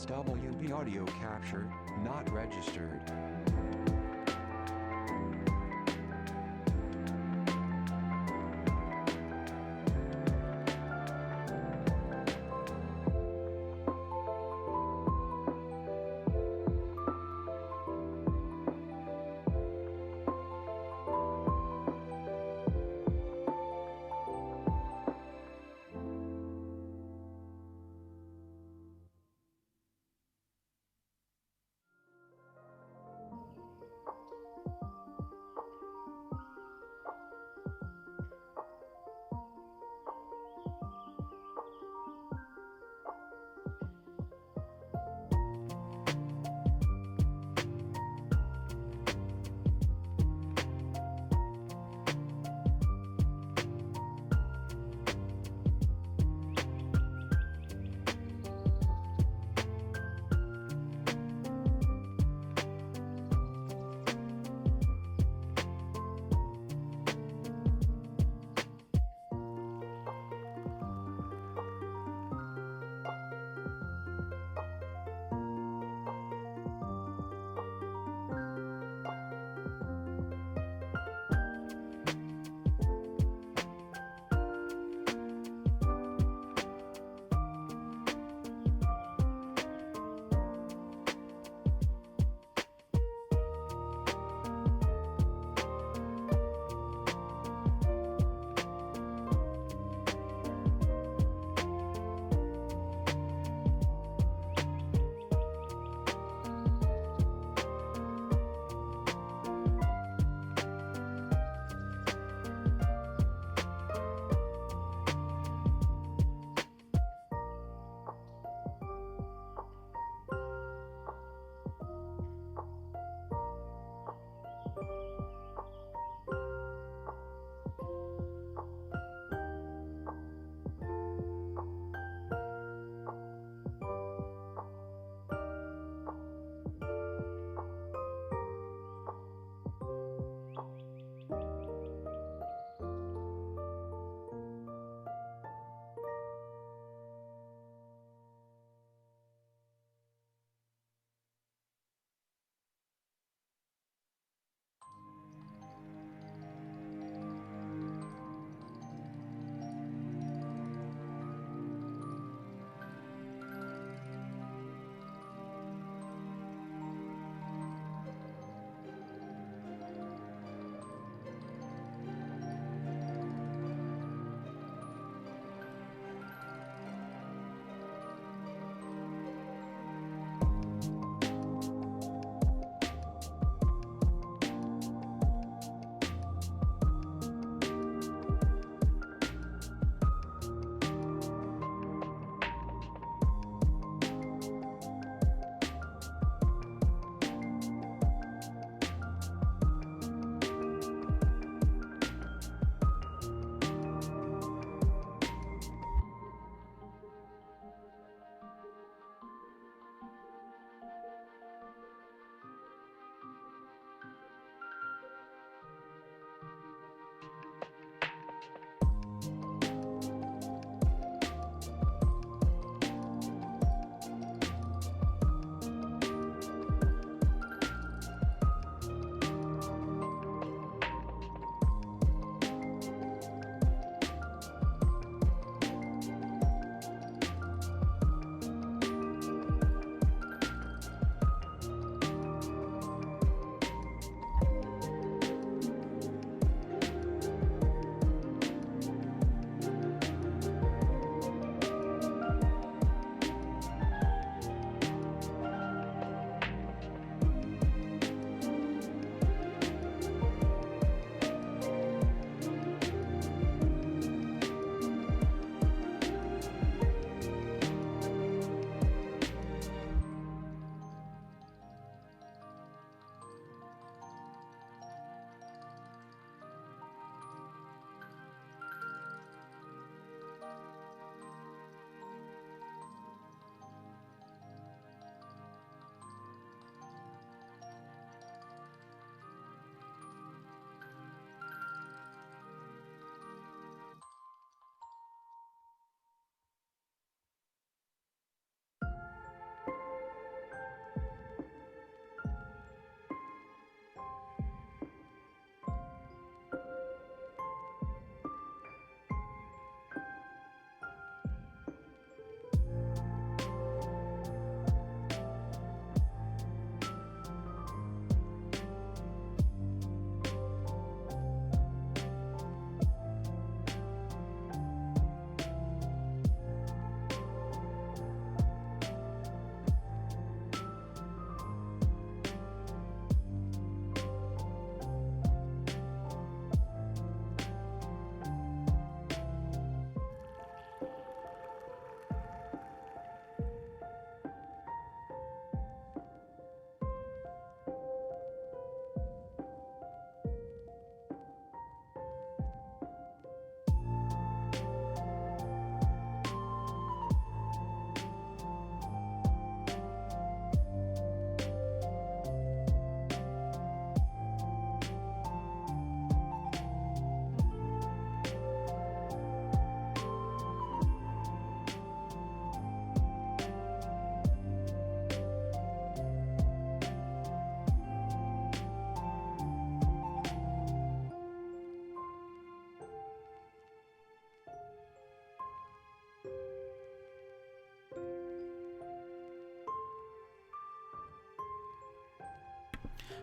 WB audio capture, not registered.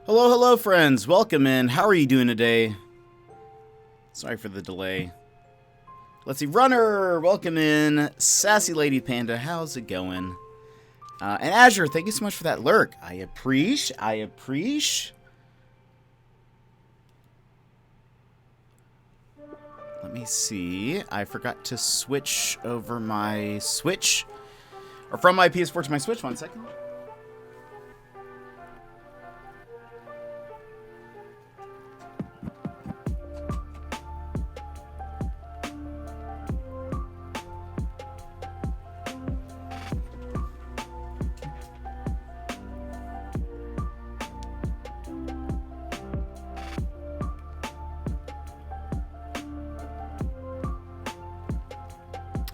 Hello, hello, friends. Welcome in. How are you doing today? Sorry for the delay. Let's see. Runner, welcome in. Sassy Lady Panda, how's it going? And Azure, thank you so much for that lurk. I appreciate. Let me see. I forgot to switch over my Switch. Or from my PS4 to my Switch. 1 second.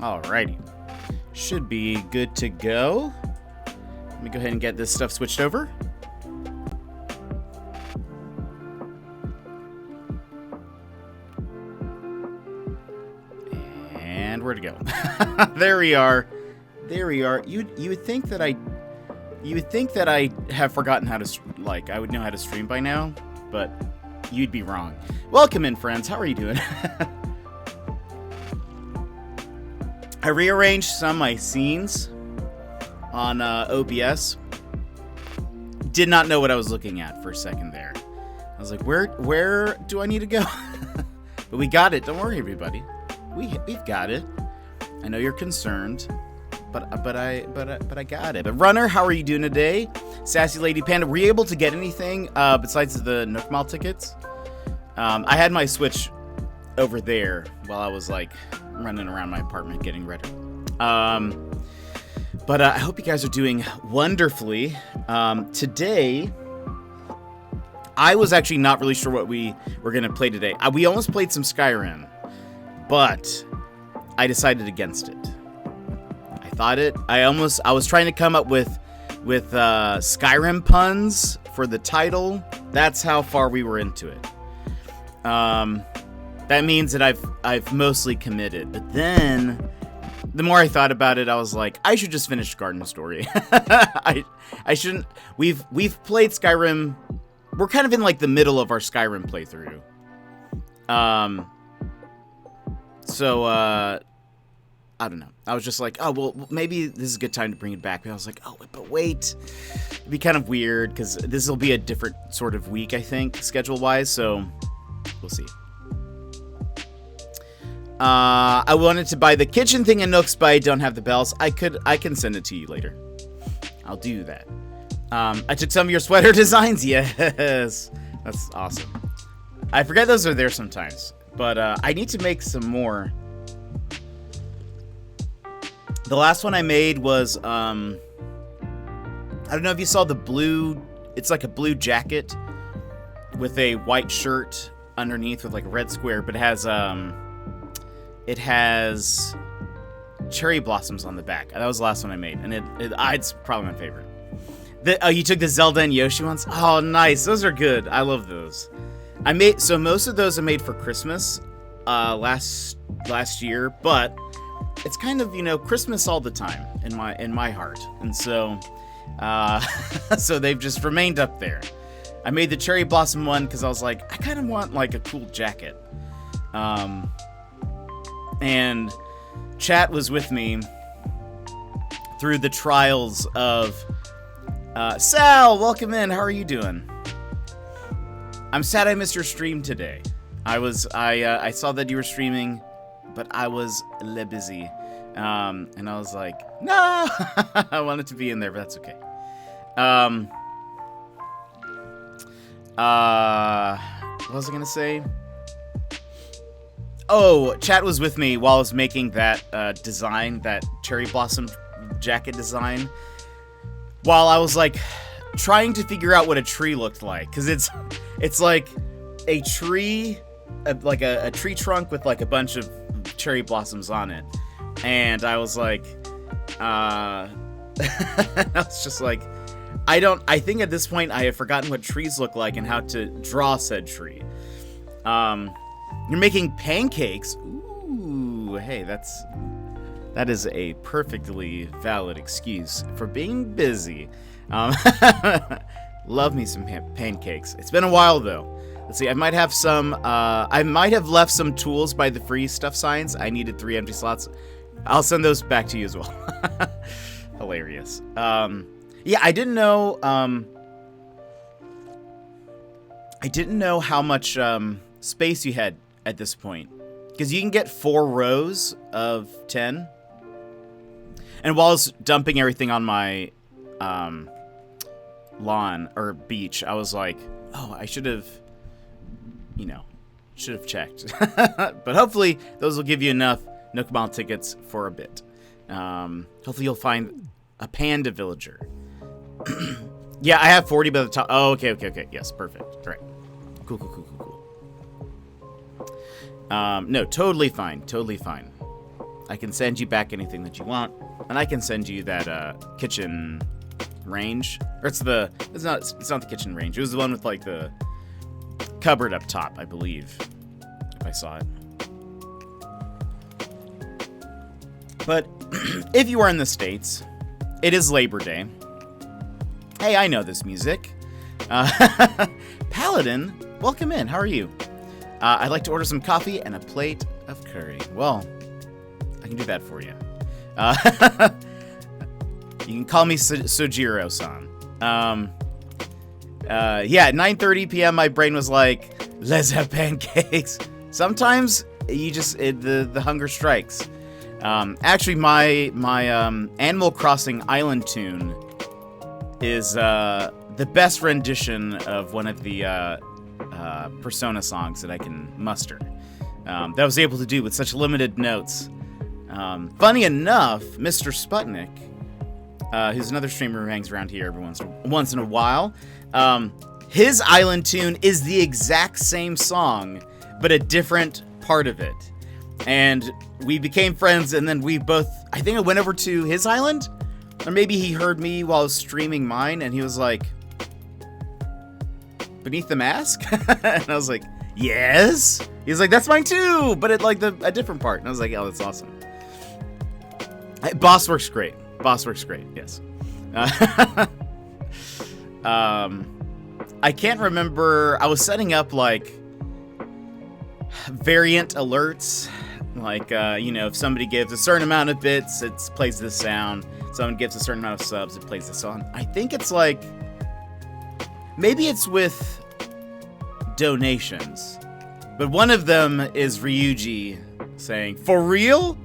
Alrighty. Should be good to go. Let me go ahead and get this stuff switched over. And where to go? There we are. There we are. You would think that I have forgotten how to I would know how to stream by now, but you'd be wrong. Welcome in, friends. How are you doing? I rearranged some of my scenes on OBS. Did not know what I was looking at for a second there. I was like, where do I need to go? But we got it. Don't worry, everybody. We've got it. I know you're concerned, but I got it. But Runner, how are you doing today? Sassy Lady Panda, were you able to get anything besides the Nook Mall tickets? I had my Switch over there while I was running around my apartment getting ready. But I hope you guys are doing wonderfully. Today, I was actually not really sure what we were going to play today. We almost played some Skyrim, but I decided against it. I was trying to come up with Skyrim puns for the title. That's how far we were into it. That means that I've mostly committed. But then, the more I thought about it, I was like, I should just finish Garden Story. I shouldn't. We've played Skyrim. We're kind of in the middle of our Skyrim playthrough. So I don't know. I was just like, oh well, maybe this is a good time to bring it back. But I was like, oh, but wait, it'd be kind of weird because this will be a different sort of week, I think, schedule-wise. So we'll see. I wanted to buy the kitchen thing in Nooks, but I don't have the bells. I can send it to you later. I'll do that. I took some of your sweater designs. Yes, that's awesome. I forget those are there sometimes, but I need to make some more. The last one I made was I don't know if you saw the blue. It's like a blue jacket with a white shirt underneath with a red square, but it has cherry blossoms on the back. That was the last one I made, and it's probably my favorite. You took the Zelda and Yoshi ones? Oh, nice. Those are good. I love those. So most of those I made for Christmas last year, but it's kind of, Christmas all the time in my heart. And so so they've just remained up there. I made the cherry blossom one because I was like, I kind of want a cool jacket. And chat was with me through the trials of Sal, welcome in. How are you doing? I'm sad I missed your stream today. I saw that you were streaming, but I was a little busy. And I was like, no, I wanted to be in there, but that's okay. What was I gonna say? Oh, chat was with me while I was making that design, that cherry blossom jacket design. While I was trying to figure out what a tree looked like, because it's like a tree, a tree trunk with a bunch of cherry blossoms on it, and I was like, I was just like, I think at this point I have forgotten what trees look like and how to draw said tree. You're making pancakes. Ooh, hey, that is a perfectly valid excuse for being busy. Love me some pancakes. It's been a while though. Let's see. I might have some. I might have left some tools by the free stuff signs. I needed 3 empty slots. I'll send those back to you as well. Hilarious. Yeah, I didn't know. I didn't know how much space you had at this point, because you can get 4 rows of 10. And while I was dumping everything on my lawn or beach, I was like, oh, I should have, checked. But hopefully those will give you enough Nook Mile tickets for a bit. Hopefully you'll find a panda villager. Yeah, I have 40 by the top. Oh, okay. Yes, perfect. All right. Cool. No, totally fine. I can send you back anything that you want, and I can send you that kitchen range. Or it's not the kitchen range. It was the one with like the cupboard up top, I believe, if I saw it. But if you are in the States, it is Labor Day. Hey, I know this music. Paladin, welcome in. How are you? I'd like to order some coffee and a plate of curry. Well, I can do that for you. You can call me Sojiro-san. Yeah, at 9:30 p.m. my brain was like, let's have pancakes. Sometimes you just the hunger strikes. Actually, my Animal Crossing Island tune is the best rendition of one of the Persona songs that I can muster. That I was able to do with such limited notes. Funny enough, Mr. Sputnik, who's another streamer who hangs around here every once in a while, his island tune is the exact same song, but a different part of it. And we became friends, and then we both, I think I went over to his island, or maybe he heard me while I was streaming mine, and he was like, Beneath the Mask? And I was like, yes! He's like, that's mine too, but it like a different part. And I was like, oh, that's awesome. Boss works great, yes. I can't remember, I was setting up like variant alerts, like, if somebody gives a certain amount of bits, it plays this sound. Someone gives a certain amount of subs, it plays this song. I think it's like, maybe it's with donations, but one of them is Ryuji saying, for real?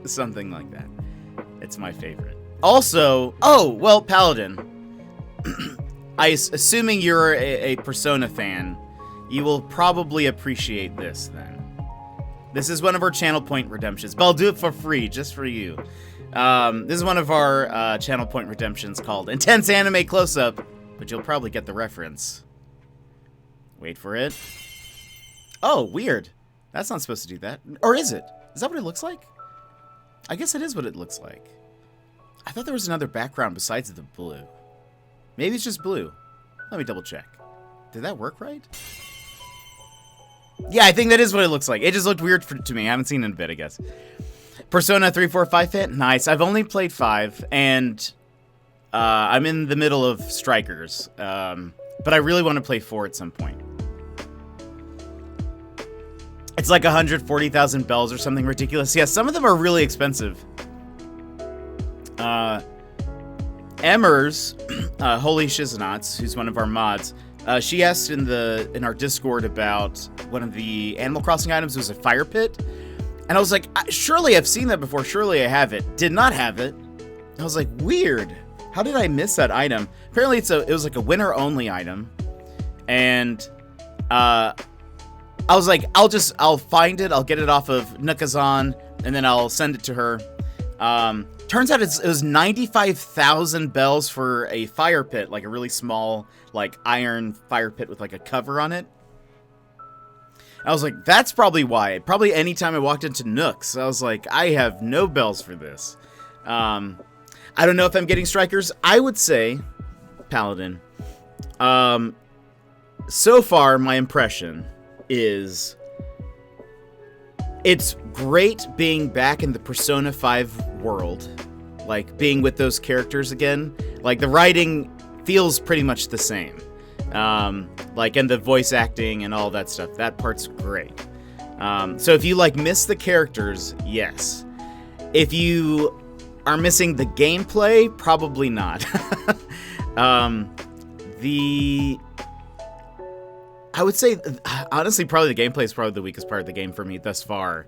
Something like that. It's my favorite. Also, Paladin, assuming you're a Persona fan, you will probably appreciate this then. This is one of our channel point redemptions, but I'll do it for free, just for you. This is one of our channel point redemptions called Intense Anime Close-Up, but you'll probably get the reference. Wait for it. Oh, weird. That's not supposed to do that. Or is it? Is that what it looks like? I guess it is what it looks like. I thought there was another background besides the blue. Maybe it's just blue. Let me double check. Did that work right? Yeah, I think that is what it looks like. It just looked weird to me. I haven't seen it in a bit, I guess. Persona 3, 4, 5 fit? Nice. I've only played 5, and I'm in the middle of Strikers. But I really want to play 4 at some point. It's like 140,000 bells or something ridiculous. Yeah, some of them are really expensive. Emmers, Holy Shiznats, who's one of our mods, she asked in our Discord about one of the Animal Crossing items. It was a fire pit. And I was like, surely I've seen that before. Surely I have it. Did not have it. I was like, weird. How did I miss that item? Apparently it was like a winter only item. And I was like, I'll find it. I'll get it off of Nookazon, and then I'll send it to her. Turns out it was 95,000 bells for a fire pit, like a really small, like iron fire pit with like a cover on it. I was like, that's probably why. Probably anytime I walked into Nook's, I was like, I have no bells for this. I don't know if I'm getting Strikers. I would say, Paladin. So far, my impression is it's great being back in the Persona 5 world, like being with those characters again. Like the writing feels pretty much the same. Like, and the voice acting and all that stuff, that part's great. So if you like miss the characters, yes. If you are missing the gameplay, probably not. I would say, honestly, probably the gameplay is probably the weakest part of the game for me thus far.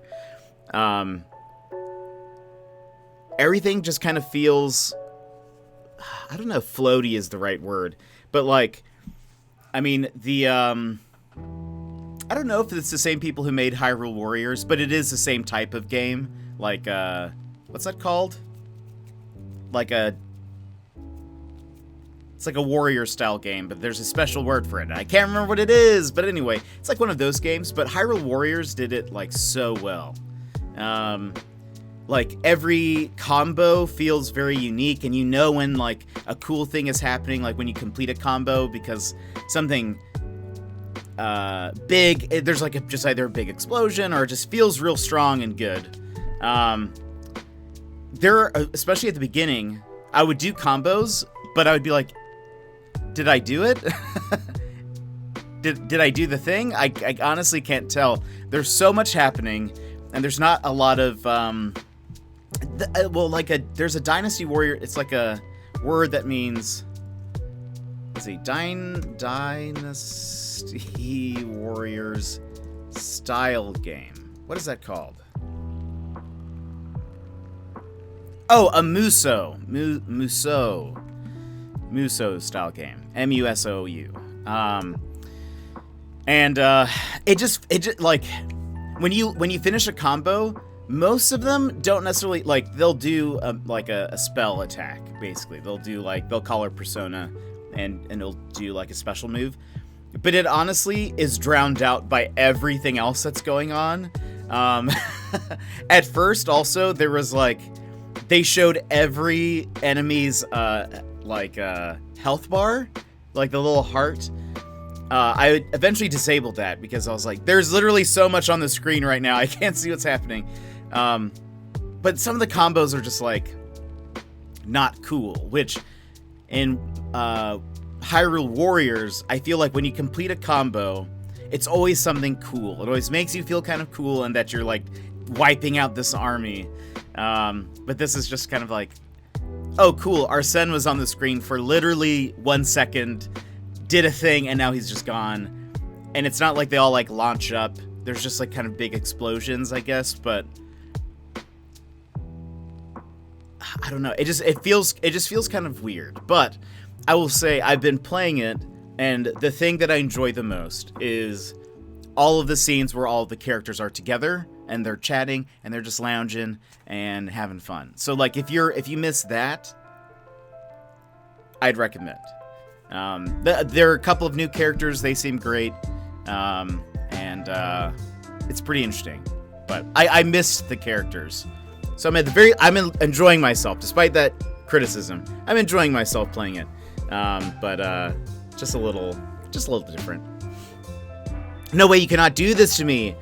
Everything just kind of feels, I don't know if floaty is the right word, but like, I mean, I don't know if it's the same people who made Hyrule Warriors, but it is the same type of game. Like, what's that called? It's like a warrior-style game, but there's a special word for it. I can't remember what it is, but anyway, it's like one of those games, but Hyrule Warriors did it, like, so well. Like, every combo feels very unique, and you know when, like, a cool thing is happening, like when you complete a combo, because something big, there's like just either a big explosion, or it just feels real strong and good. Especially at the beginning, I would do combos, but I would be like, did I do it? Did I do the thing? I honestly can't tell. There's so much happening, and there's not a lot of, there's a Dynasty Warrior, it's like a word that means, let's see, Dynasty Warriors style game. What is that called? Oh, a Musou. Musou style game. M-U-S-O-U. It just like, when you finish a combo, most of them don't necessarily, like, they'll do a spell attack, basically. They'll call her Persona, and it'll do like a special move. But it honestly is drowned out by everything else that's going on. At first, also, there was like, they showed every enemy's health bar, like the little heart. I eventually disabled that because I was like, there's literally so much on the screen right now, I can't see what's happening. But some of the combos are just like not cool, which in Hyrule Warriors, I feel like when you complete a combo, it's always something cool. It always makes you feel kind of cool, and that you're like wiping out this army. But this is just kind of like, oh cool, Arsene was on the screen for literally 1 second, did a thing, and now he's just gone. And it's not like they all like launch up. There's just like kind of big explosions, I guess, but I don't know. It just feels kind of weird. But I will say I've been playing it, and the thing that I enjoy the most is all of the scenes where all of the characters are together and they're chatting and they're just lounging and having fun. So like if you miss that, I'd recommend. There are a couple of new characters. They seem great. And it's pretty interesting. But I missed the characters. So I'm enjoying myself despite that criticism. I'm enjoying myself playing it. But just a little different. No way you cannot do this to me.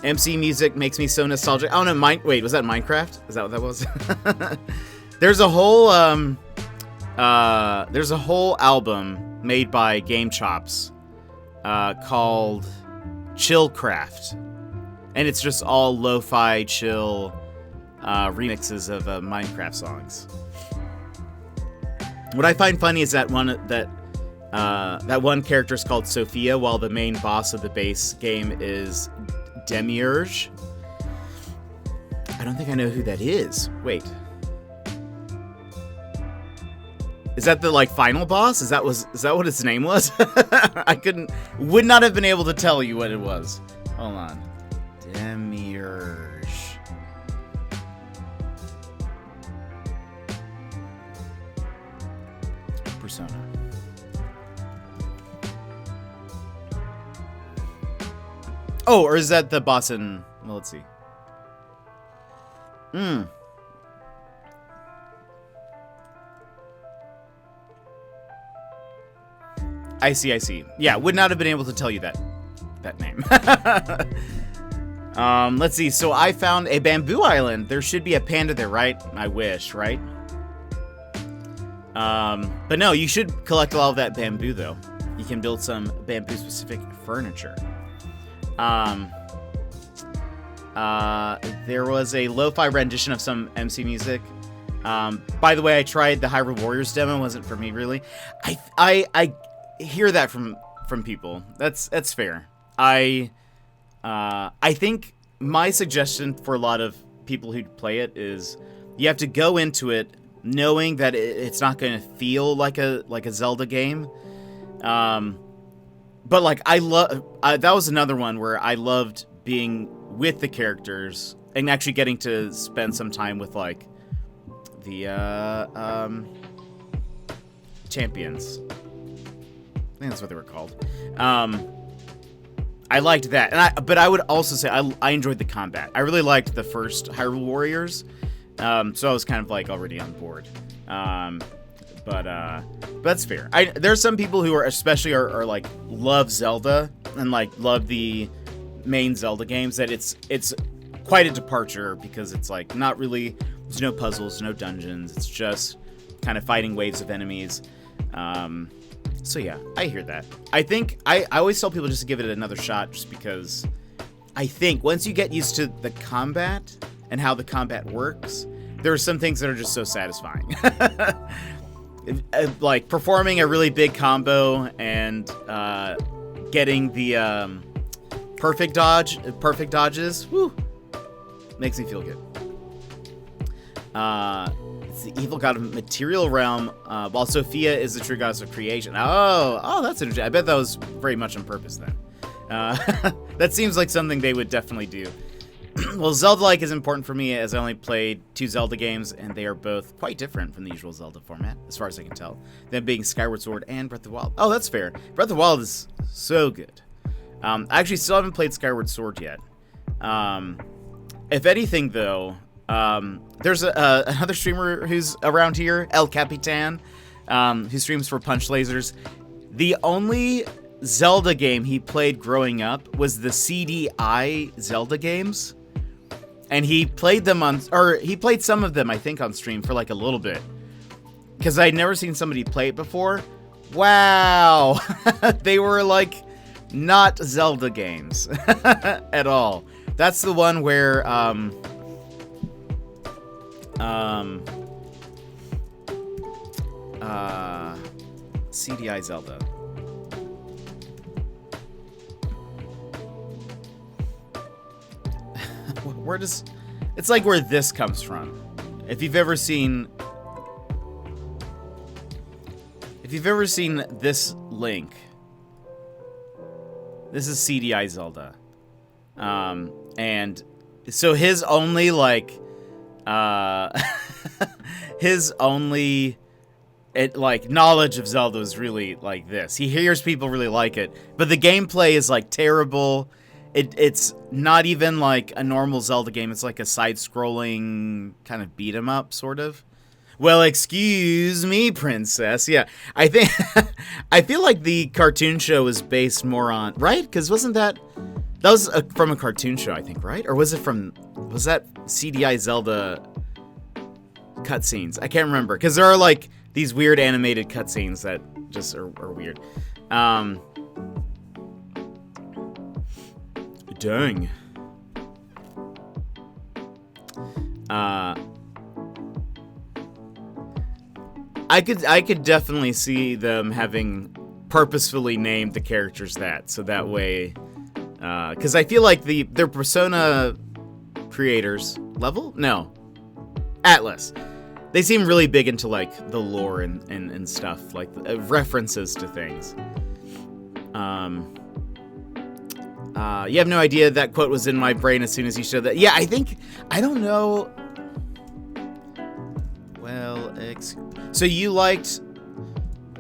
MC music makes me so nostalgic. Oh no, wait, was that Minecraft? Is that what that was? There's a whole album made by Game Chops called Chillcraft, and it's just all lo-fi chill remixes of Minecraft songs. What I find funny is that one character is called Sophia, while the main boss of the base game is Demiurge. I don't think I know who that is. Wait. Is that the like final boss? Is that what his name was? Would not have been able to tell you what it was. Hold on. Demiurge. Persona. Oh, or is that the boss in... Well, let's see. I see. Yeah, would not have been able to tell you that name. Let's see. So I found a bamboo island. There should be a panda there, right? I wish, right? But no, you should collect all of that bamboo, though. You can build some bamboo-specific furniture. There was a lo-fi rendition of some MC music. By the way, I tried the Hyrule Warriors demo. It wasn't for me, really. I hear that from people. That's fair. I think my suggestion for a lot of people who play it is you have to go into it knowing that it's not going to feel like a Zelda game. But like that was another one where I loved being with the characters and actually getting to spend some time with like the champions. I think that's what they were called. I liked that, but I would also say I enjoyed the combat. I really liked the first Hyrule Warriors, so I was kind of like already on board. But that's fair. There's some people who are like love Zelda and like love the main Zelda games, that it's quite a departure because it's like not really, there's no puzzles, no dungeons. It's just kind of fighting waves of enemies. So yeah, I hear that. I think I always tell people just to give it another shot, just because I think once you get used to the combat and how the combat works, there are some things that are just so satisfying. Like performing a really big combo and getting the perfect dodges, woo, makes me feel good. It's the evil god of material realm, while Sophia is the true goddess of creation. Oh, that's interesting. I bet that was very much on purpose then. That seems like something they would definitely do. Well, Zelda-like is important for me, as I only played 2 Zelda games, and they are both quite different from the usual Zelda format, as far as I can tell. Them being Skyward Sword and Breath of the Wild. Oh, that's fair. Breath of the Wild is so good. I actually still haven't played Skyward Sword yet. If anything, though, there's another streamer who's around here, El Capitan, who streams for Punch Lasers. The only Zelda game he played growing up was the CDI Zelda games. And he played them he played some of them, I think, on stream for like a little bit. Because I'd never seen somebody play it before. Wow! They were like not Zelda games at all. That's the one where CDI Zelda. Where does... It's like where this comes from. If you've ever seen this link, this is CDI Zelda. And so his only like knowledge of Zelda is really like this. He hears people really like it, but the gameplay is like terrible. It's not even like a normal Zelda game. It's like a side-scrolling kind of beat-em-up, sort of. Well, excuse me, princess. Yeah, I think I feel like the cartoon show is based more on, right? Because wasn't that was from a cartoon show, I think, right? Or was that CDI Zelda cutscenes? I can't remember, because there are like these weird animated cutscenes that just are weird. Dang. I could definitely see them having purposefully named the characters that, so that way, because I feel like their Persona creators, Atlas, they seem really big into like the lore and stuff, like references to things. You have no idea that quote was in my brain as soon as you showed that. Yeah, I don't know. Well, so you liked,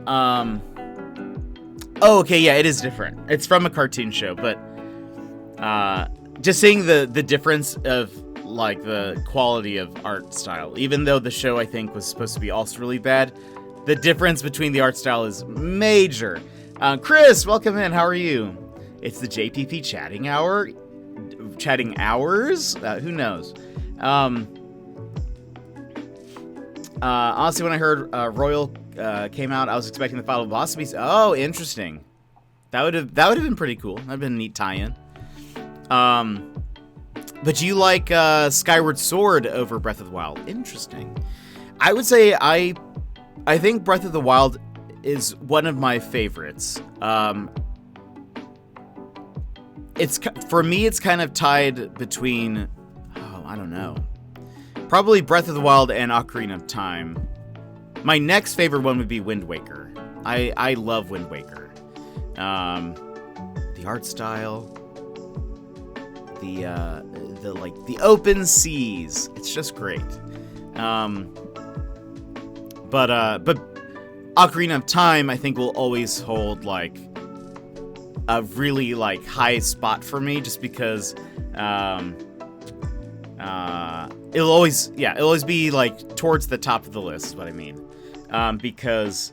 oh, okay, yeah, it is different. It's from a cartoon show, but, just seeing the difference of, like, the quality of art style, even though the show, I think, was supposed to be also really bad, the difference between the art style is major. Chris, welcome in, how are you? It's the JPP chatting hour. Chatting hours? Who knows? Honestly, when I heard Royal came out, I was expecting the final boss to be. Oh, interesting. That would have been pretty cool. That'd been a neat tie-in. But you like Skyward Sword over Breath of the Wild? Interesting. I would say I think Breath of the Wild is one of my favorites. It's for me, it's kind of tied between, I don't know, probably Breath of the Wild and Ocarina of Time. My next favorite one would be Wind Waker. I love Wind Waker. The art style, the open seas. It's just great. But Ocarina of Time, I think, will always hold like a really like high spot for me, just because it'll always be like towards the top of the list, is what I mean. Because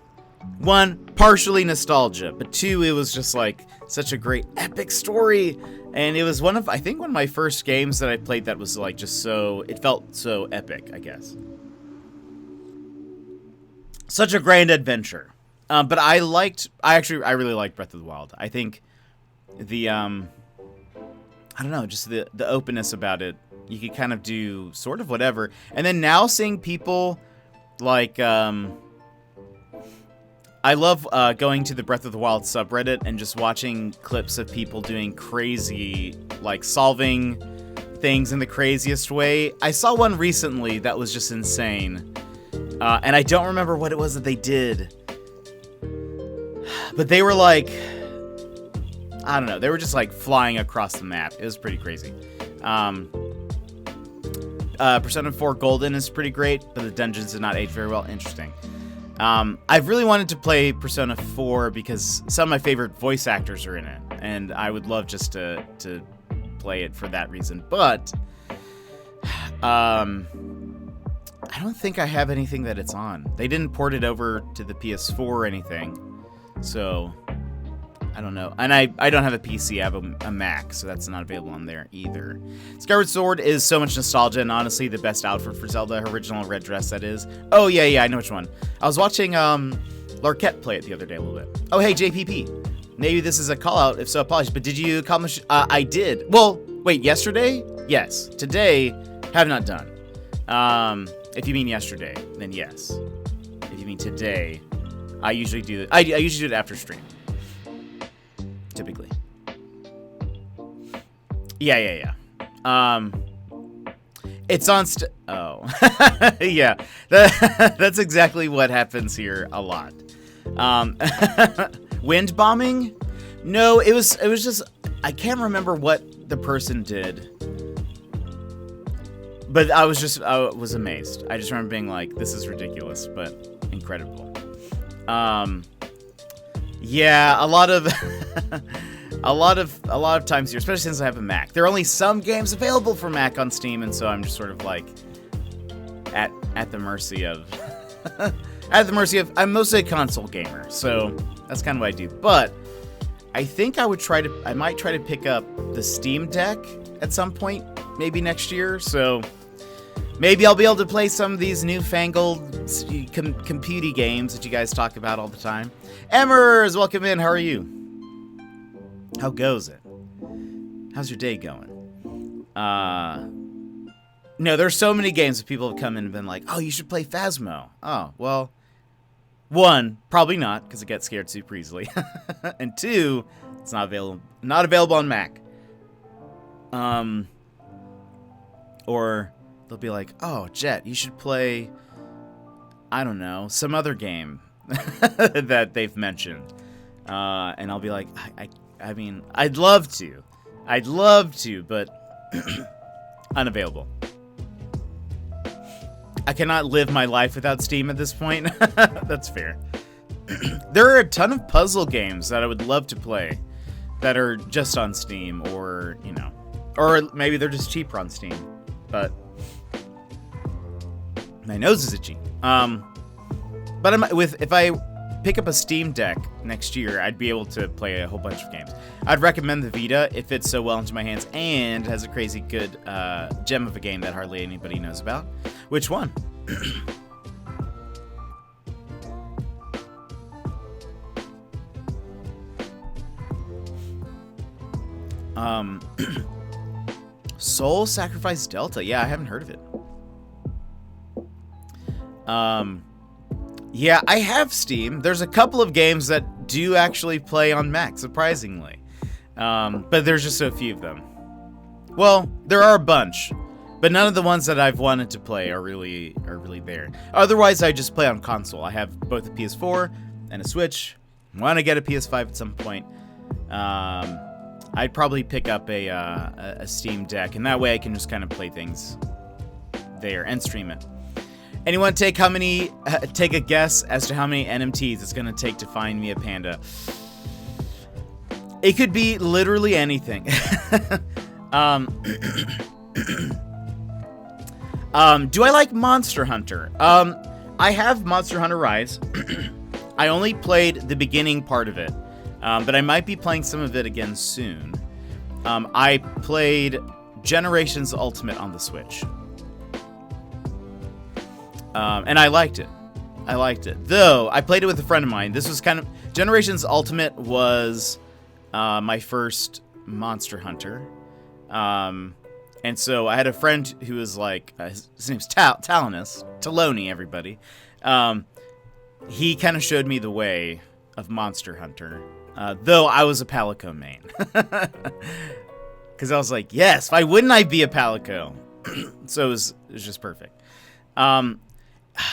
one, partially nostalgia, but two, it was just like such a great epic story, and it was one of my first games that I played that was like just so, it felt so epic, I guess. Such a grand adventure. But I really liked Breath of the Wild. I think the I don't know, just the openness about it. You could kind of do sort of whatever. And then now seeing people like I love going to the Breath of the Wild subreddit and just watching clips of people doing crazy, like solving things in the craziest way. I saw one recently that was just insane. And I don't remember what it was that they did. But they were like, I don't know, they were just like flying across the map. It was pretty crazy. Persona 4 Golden is pretty great, but the dungeons did not age very well. Interesting. I've really wanted to play Persona 4 because some of my favorite voice actors are in it, and I would love just to play it for that reason. But I don't think I have anything that it's on. They didn't port it over to the PS4 or anything, so I don't know. And I don't have a PC, I have a Mac, so that's not available on there either. Skyward Sword is so much nostalgia, and honestly the best outfit for Zelda, her original red dress, that is. Oh, yeah, I know which one. I was watching Larquette play it the other day a little bit. Oh, hey, JPP. Maybe this is a call-out, if so, apologies, but did you accomplish... I did. Well, wait, yesterday? Yes. Today, have not done. If you mean yesterday, then yes. If you mean today, I usually do it. I usually do it after stream. Typically. Yeah. It's on oh. Yeah. That's exactly what happens here a lot. Wind bombing? No, it was just, I can't remember what the person did. But I was amazed. I just remember being like, this is ridiculous, but incredible. Yeah, a lot of times here, especially since I have a Mac. There are only some games available for Mac on Steam, and so I'm just sort of like at the mercy of I'm mostly a console gamer, so that's kind of what I do. But I think I might try to pick up the Steam Deck at some point, maybe next year, so maybe I'll be able to play some of these newfangled computey games that you guys talk about all the time. Emmers, welcome in. How are you? How goes it? How's your day going? No, there's so many games that people have come in and been like, oh, you should play Phasmo. Oh, well, one, probably not, because it gets scared super easily. And two, it's not available on Mac. Or they'll be like, oh, Jet, you should play, I don't know, some other game that they've mentioned. And I'll be like, I mean, I'd love to, but unavailable. I cannot live my life without Steam at this point. That's fair. There are a ton of puzzle games that I would love to play that are just on Steam, or, you know, or maybe they're just cheaper on Steam, but my nose is itchy. But if I pick up a Steam Deck next year, I'd be able to play a whole bunch of games. I'd recommend the Vita. It fits so well into my hands and has a crazy good gem of a game that hardly anybody knows about. Which one? Um, Soul Sacrifice Delta. Yeah, I haven't heard of it. Yeah, I have Steam. There's a couple of games that do actually play on Mac, surprisingly. But there's just so few of them. Well, there are a bunch, but none of the ones that I've wanted to play are really there. Otherwise, I just play on console. I have both a PS4 and a Switch. Want to get a PS5 at some point. I'd probably pick up a Steam Deck, and that way I can just kind of play things there and stream it. Anyone take a guess as to how many NMTs it's gonna take to find me a panda? It could be literally anything. Do I like Monster Hunter? I have Monster Hunter Rise. I only played the beginning part of it, but I might be playing some of it again soon. I played Generations Ultimate on the Switch. And I liked it. Though, I played it with a friend of mine. This was kind of... Generations Ultimate was my first Monster Hunter. And so I had a friend who was like... his name's Taloni, everybody. He kind of showed me the way of Monster Hunter. Though I was a Palico main. Because I was like, yes, why wouldn't I be a Palico? So it was just perfect.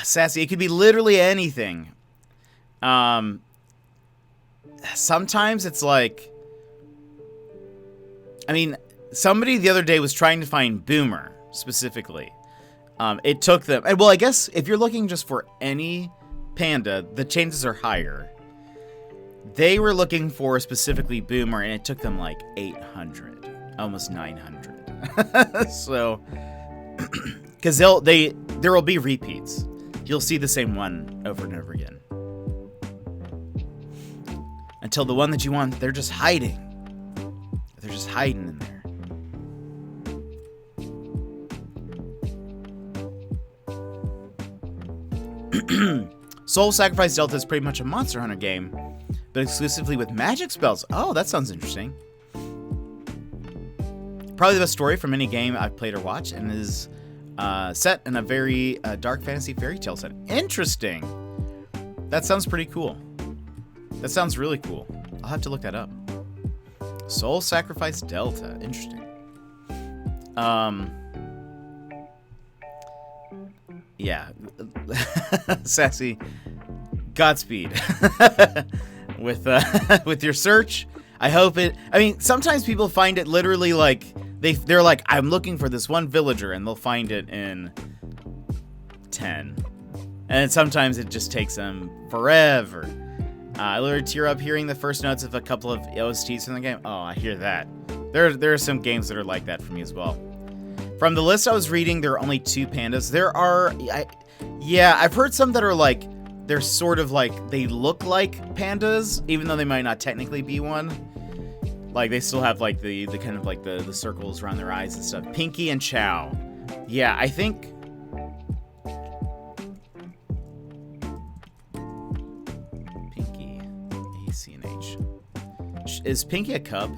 Sassy, it could be literally anything. Sometimes it's like... I mean, somebody the other day was trying to find Boomer, specifically. It took them... Well, I guess if you're looking just for any panda, the chances are higher. They were looking for specifically Boomer, and it took them like 800. Almost 900. So... Because there will be repeats. You'll see the same one over and over again. Until the one that you want, they're just hiding. They're just hiding in there. Soul Sacrifice Delta is pretty much a Monster Hunter game, but exclusively with magic spells. Oh, that sounds interesting. Probably the best story from any game I've played or watched, and is set in a very dark fantasy fairy tale set. Interesting. That sounds pretty cool. That sounds really cool. I'll have to look that up. Soul Sacrifice Delta. Interesting. Yeah. Sassy. Godspeed. With your search. I hope it... I mean, sometimes people find it literally like... They're like, I'm looking for this one villager, and they'll find it in 10. And sometimes it just takes them forever. I literally tear up hearing the first notes of a couple of OSTs from the game. Oh, I hear that. There are some games that are like that for me as well. From the list I was reading, there are only 2 pandas. I've heard some that are like, they're sort of like, they look like pandas, even though they might not technically be one. Like, they still have, like, the kind of, like, the circles around their eyes and stuff. Pinky and Chow. Yeah, I think... Pinky. A-C-N-H. Is Pinky a cub?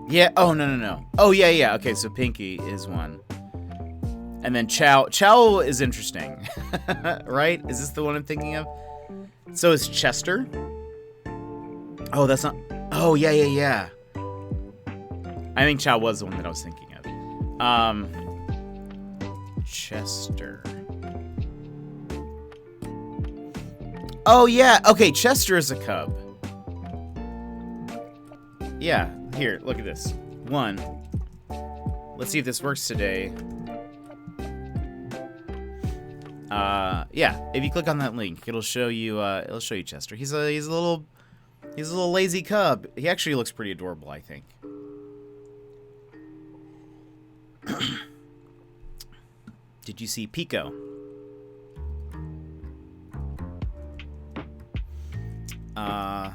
Yeah, oh, no. Oh, yeah. Okay, so Pinky is one. And then Chow. Chow is interesting. Right? Is this the one I'm thinking of? So is Chester? Oh, that's not... Oh, yeah. I think Chow was the one that I was thinking of. Chester. Oh, yeah. Okay, Chester is a cub. Yeah. Here, look at this. 1. Let's see if this works today. Yeah, if you click on that link, it'll show you Chester. He's a little lazy cub. He actually looks pretty adorable, I think. Did you see Pico? I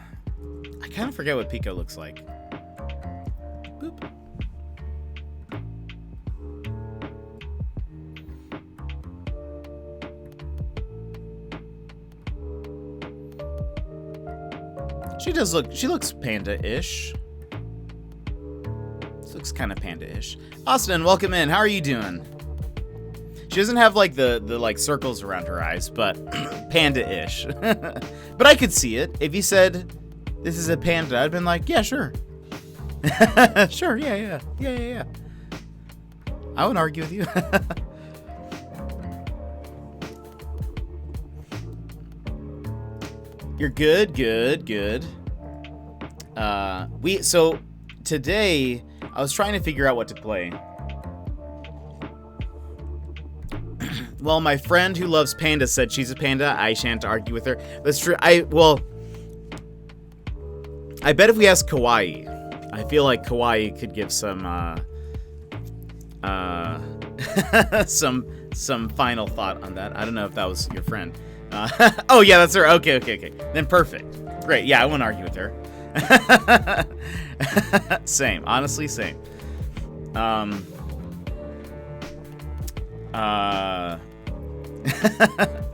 kind of forget what Pico looks like. Boop. does look, she looks panda-ish. This looks kind of panda-ish. Austin, welcome in. How are you doing? She doesn't have like the like circles around her eyes, but panda-ish. But I could see it. If you said this is a panda, I'd been like, yeah, sure. Sure, yeah. I wouldn't argue with you. You're good. So today I was trying to figure out what to play. Well, my friend who loves panda said she's a panda. I shan't argue with her. That's true. I bet if we ask Kawaii, I feel like Kawaii could give some some final thought on that. I don't know if that was your friend. Oh yeah, that's her. Okay. Then perfect. Great. Yeah, I won't argue with her. Same. Honestly, same.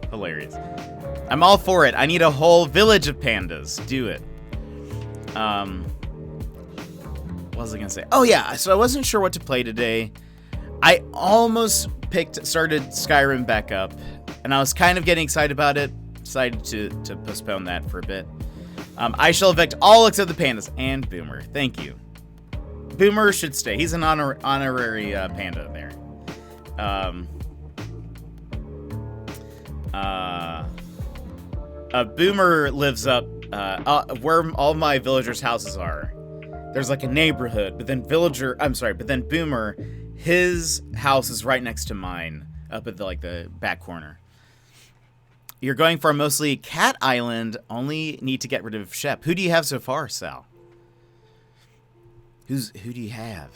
Hilarious. I'm all for it. I need a whole village of pandas. Do it. What was I gonna say? Oh yeah, so I wasn't sure what to play today. I almost started Skyrim back up, and I was kind of getting excited about it. Decided to postpone that for a bit. I shall evict all except the pandas and Boomer. Thank you. Boomer should stay. He's an honorary panda there. Boomer lives up where all my villagers' houses are. There's like a neighborhood, but then Boomer, his house is right next to mine, up at the back corner. You're going for a mostly cat island. Only need to get rid of Shep. Who do you have so far, Sal? Who do you have?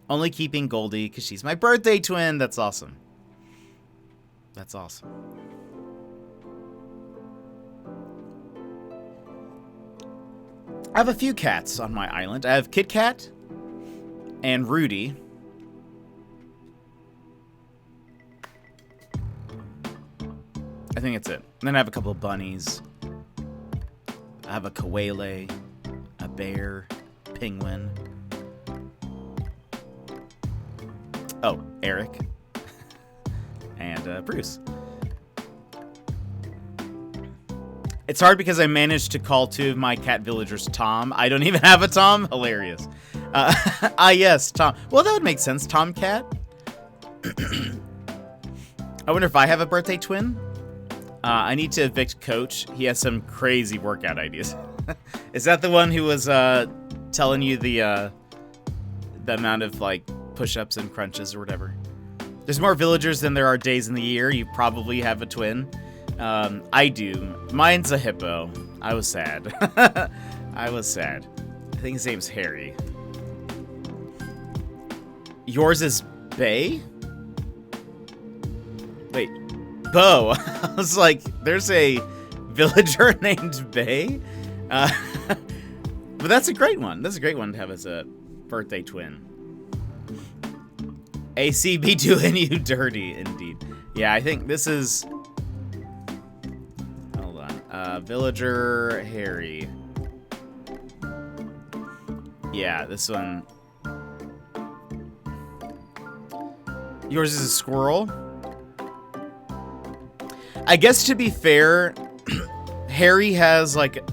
Only keeping Goldie because she's my birthday twin. That's awesome. That's awesome. I have a few cats on my island. I have Kit Kat and Rudy. I think that's it. And then I have a couple of bunnies. I have a koala, a bear, penguin. Oh, Eric. And Bruce. It's hard because I managed to call two of my cat villagers Tom. I don't even have a Tom. Hilarious. Yes, Tom. Well, that would make sense. Tomcat. I wonder if I have a birthday twin. I need to evict Coach. He has some crazy workout ideas. Is that the one who was telling you the amount of like push-ups and crunches or whatever? There's more villagers than there are days in the year. You probably have a twin. I do. Mine's a hippo. I was sad. I think his name's Harry. Yours is Bay? Wait, Bo. I was like, there's a villager named Bay? But that's a great one. That's a great one to have as a birthday twin. ACB doing you dirty, indeed. Yeah, I think this is... Hold on. Villager Harry. Yeah, this one... Yours is a squirrel? I guess to be fair, Harry has like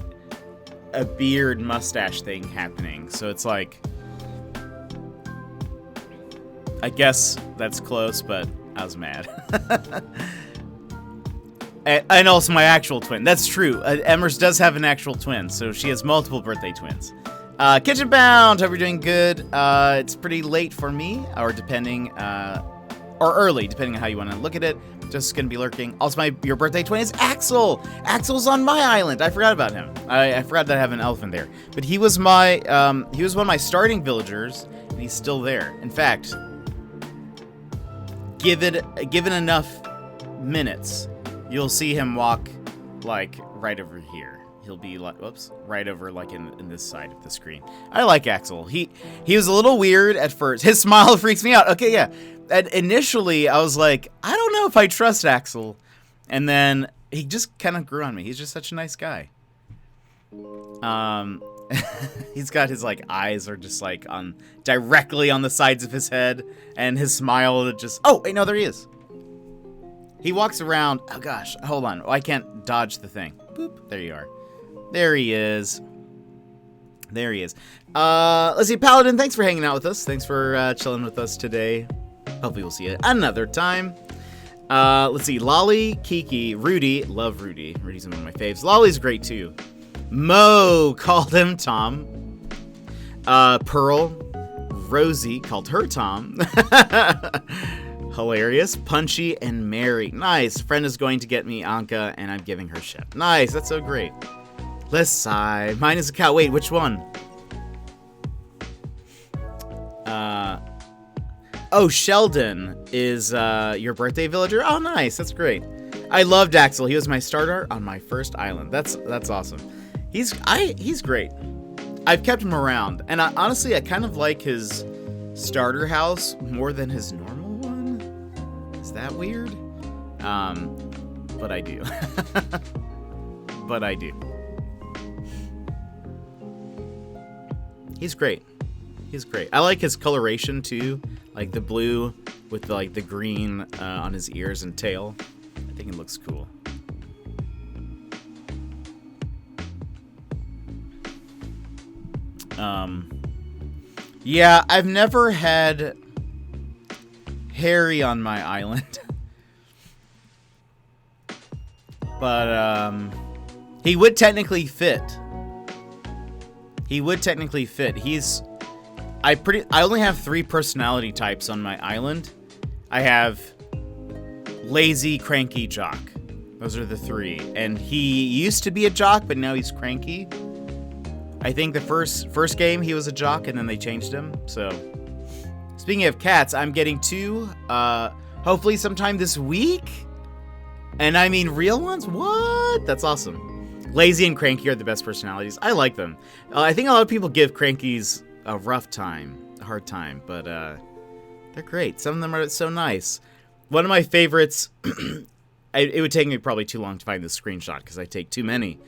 a beard mustache thing happening. So it's like... I guess that's close, but I was mad. And also my actual twin. That's true. Emmers does have an actual twin, so she has multiple birthday twins. Kitchen Bound, hope you're doing good. It's pretty late for me, or depending, or early, depending on how you want to look at it. Just gonna be lurking. Also, your birthday twin is Axel. Axel's on my island. I forgot about him. I forgot that I have an elephant there. But he was one of my starting villagers, and he's still there. In fact, given enough minutes, you'll see him walk like right over here. He'll be like, whoops, right over like in this side of the screen. I like Axel. He was a little weird at first. His smile freaks me out. Okay, yeah. And initially, I was like, I don't know if I trust Axel. And then he just kind of grew on me. He's just such a nice guy. He's got his like eyes are just like on directly on the sides of his head, and his smile just. Oh, wait, no, there he is. He walks around. Oh gosh, hold on. Oh, I can't dodge the thing. Boop. There you are. There he is. There he is. Let's see, Paladin. Thanks for hanging out with us. Thanks for chilling with us today. Hopefully, we'll see you another time. Let's see, Lolly, Kiki, Rudy. Love Rudy. Rudy's one of my faves. Lolly's great too. Mo called him Tom. Pearl, Rosie called her Tom. Hilarious. Punchy and Mary. Nice. Friend is going to get me Anka, and I'm giving her shit. Nice. That's so great. Let's sigh. Mine is a cow. Wait, which one? Oh, Sheldon is your birthday villager. Oh, nice. That's great. I loved Axel. He was my starter on my first island. That's awesome. He's great. I've kept him around, and honestly, I kind of like his starter house more than his normal one. Is that weird? But I do. But I do. He's great. He's great. I like his coloration too, like the blue with the green on his ears and tail. I think it looks cool. Yeah, I've never had Harry on my island. But he would technically fit. He would technically fit. I only have 3 personality types on my island. I have lazy, cranky, jock. Those are the 3. And he used to be a jock, but now he's cranky. I think the first game he was a jock, and then they changed him. So, speaking of cats, I'm getting 2. Hopefully sometime this week. And I mean real ones? What? That's awesome. Lazy and cranky are the best personalities. I like them. I think a lot of people give crankies a hard time, but they're great. Some of them are so nice. One of my favorites, it would take me probably too long to find this screenshot because I take too many,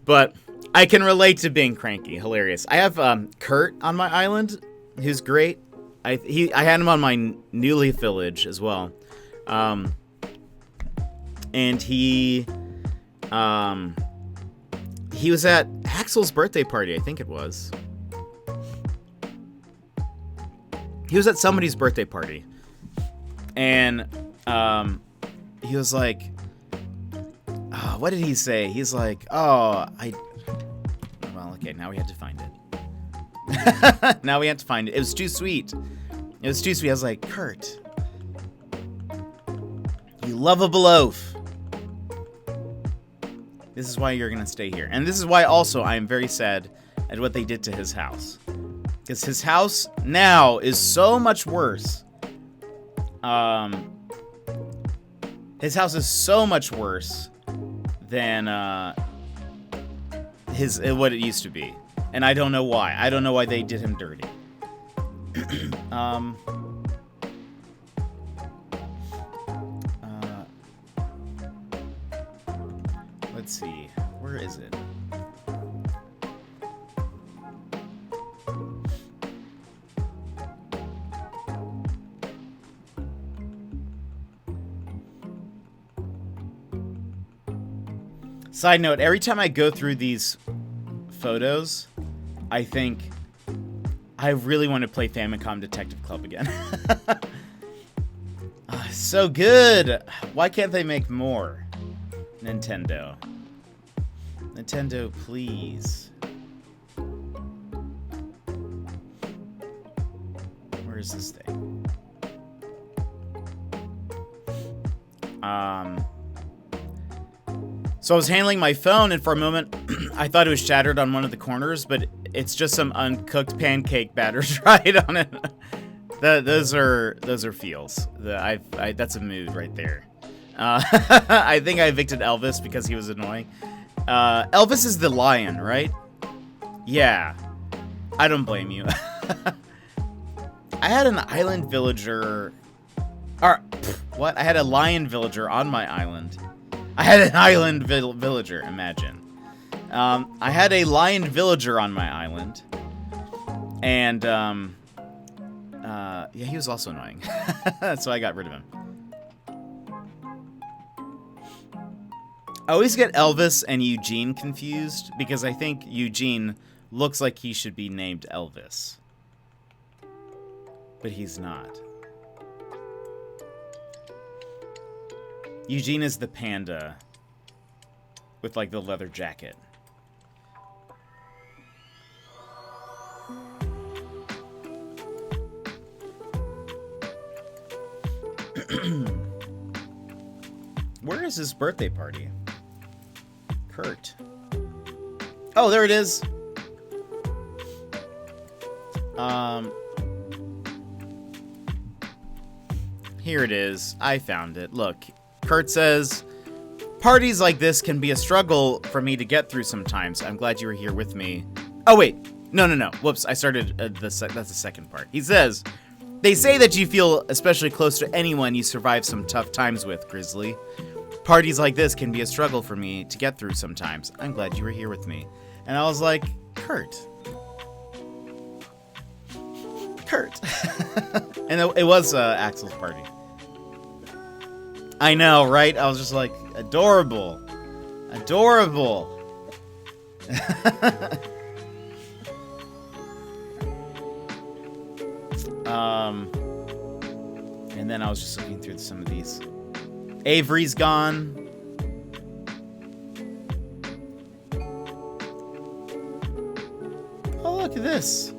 but I can relate to being cranky. Hilarious. I have Kurt on my island, who's great. I had him on my Newly village as well, and he was at Axel's birthday party, I think it was. He was at somebody's birthday party, and he was like, what did he say? He's like, well, okay, now we had to find it. Now we had to find it. It was too sweet. It was too sweet. I was like, Kurt, you lovable oaf. This is why you're going to stay here. And this is why also I am very sad at what they did to his house. Because his house now is so much worse. His house is so much worse than what it used to be. And I don't know why. I don't know why they did him dirty. Let's see. Where is it? Side note, every time I go through these photos, I think I really want to play Famicom Detective Club again. So good! Why can't they make more? Nintendo. Nintendo, please. Where is this thing? So I was handling my phone, and for a moment, I thought it was shattered on one of the corners, but it's just some uncooked pancake batter dried on it. Those are feels. That's a mood right there. I think I evicted Elvis because he was annoying. Elvis is the lion, right? Yeah. I don't blame you. I had an island villager... what? I had a lion villager on my island. I had an island villager, imagine. I had a lion villager on my island. And, yeah, he was also annoying. So I got rid of him. I always get Elvis and Eugene confused because I think Eugene looks like he should be named Elvis. But he's not. Eugene is the panda with like the leather jacket. Where is his birthday party? Kurt. Oh, there it is. Here it is. I found it. Look, Kurt says, parties like this can be a struggle for me to get through sometimes. I'm glad you were here with me. Oh, wait. No. Whoops. I started that's the second part. He says, they say that you feel especially close to anyone you survive some tough times with, Grizzly. Parties like this can be a struggle for me to get through sometimes. I'm glad you were here with me. And I was like, Kurt. And it was Axel's party. I know, right? I was just like, adorable. And then I was just looking through some of these. Avery's gone. Oh, look at this.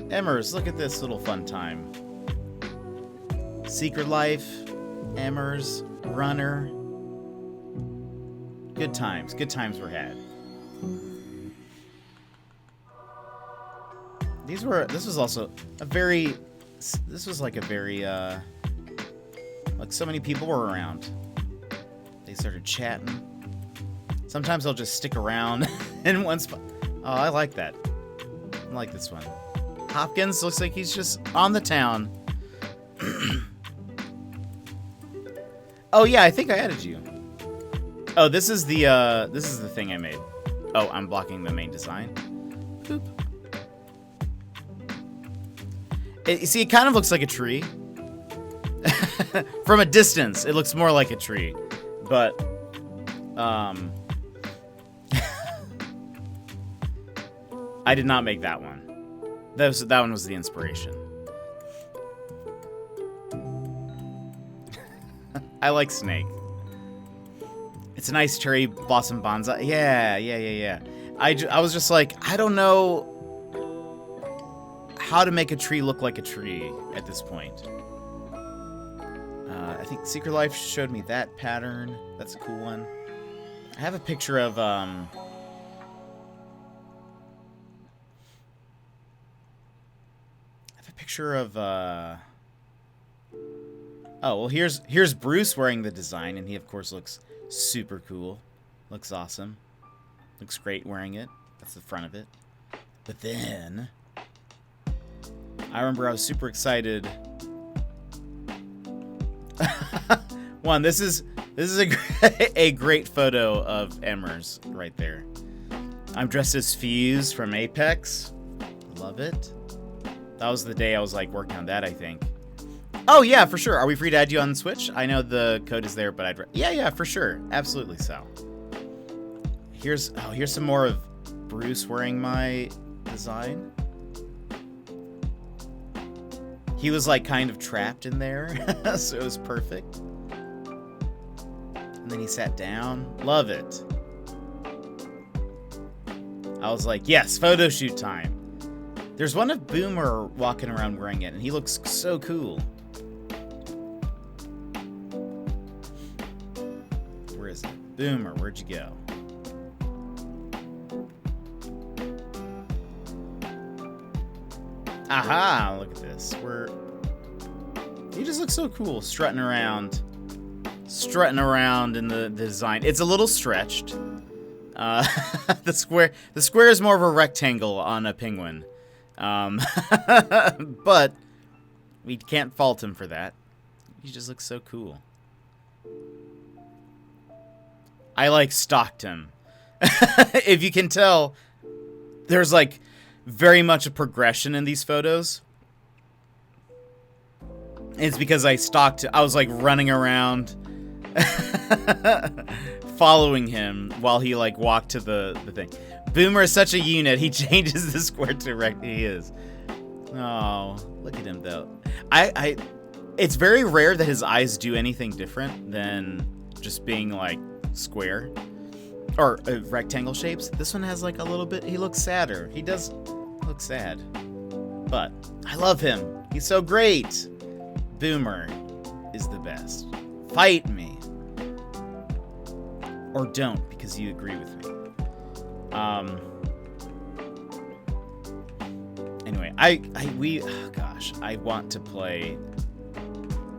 Emmers, look at this little fun time. Secret Life, Emmers, Runner. Good times were had. This was like a very, like so many people were around. They started chatting. Sometimes I'll just stick around in one spot. Oh, I like that. I like this one. Hopkins looks like he's just on the town. Oh yeah, I think I added you. Oh, this is the thing I made. Oh, I'm blocking the main design. Boop. You see, it kind of looks like a tree. From a distance, it looks more like a tree. But, I did not make that one. That one was the inspiration. I like Snake. It's a nice cherry blossom bonsai. Yeah. I was just like, I don't know how to make a tree look like a tree at this point. I think Secret Life showed me that pattern. That's a cool one. I have a picture of oh, well, here's Bruce wearing the design, and he of course looks super cool. Looks awesome. Looks great wearing it. That's the front of it. But then I remember I was super excited. One, this is a great photo of Emmers right there. I'm dressed as Fuse from Apex. Love it. That was the day I was like working on that, I think. Oh yeah, for sure. Are we free to add you on Switch? I know the code is there, but yeah, for sure. Absolutely so. Here's some more of Bruce wearing my design. He was like kind of trapped in there, so it was perfect. And then he sat down. Love it. I was like, yes, photo shoot time. There's one of Boomer walking around wearing it, and he looks so cool. Where is it? Boomer, where'd you go? Aha! Look at this. He just looks so cool, strutting around in the design. It's a little stretched. The square is more of a rectangle on a penguin. But we can't fault him for that. He just looks so cool. I like stalked him. If you can tell, there's like very much a progression in these photos. It's because I was like running around following him while he like walked to the thing. Boomer is such a unit. He changes the square to rect. He is. Oh, look at him though. It's very rare that his eyes do anything different than just being like square or rectangle shapes. This one has like a little bit. He looks sadder. He does look sad, but I love him. He's so great. Boomer is the best. Fight me. Or don't, because you agree with me. Anyway, I want to play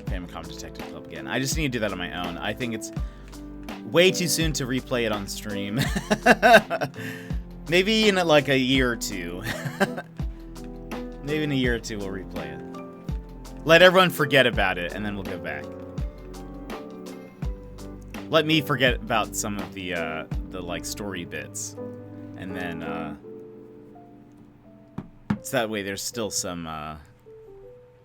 Famicom Detective Club again. I just need to do that on my own. I think it's way too soon to replay it on stream. Maybe in like a year or two. Maybe in a year or two we'll replay it. Let everyone forget about it, and then we'll go back. Let me forget about some of the like story bits, and then so that way there's still some.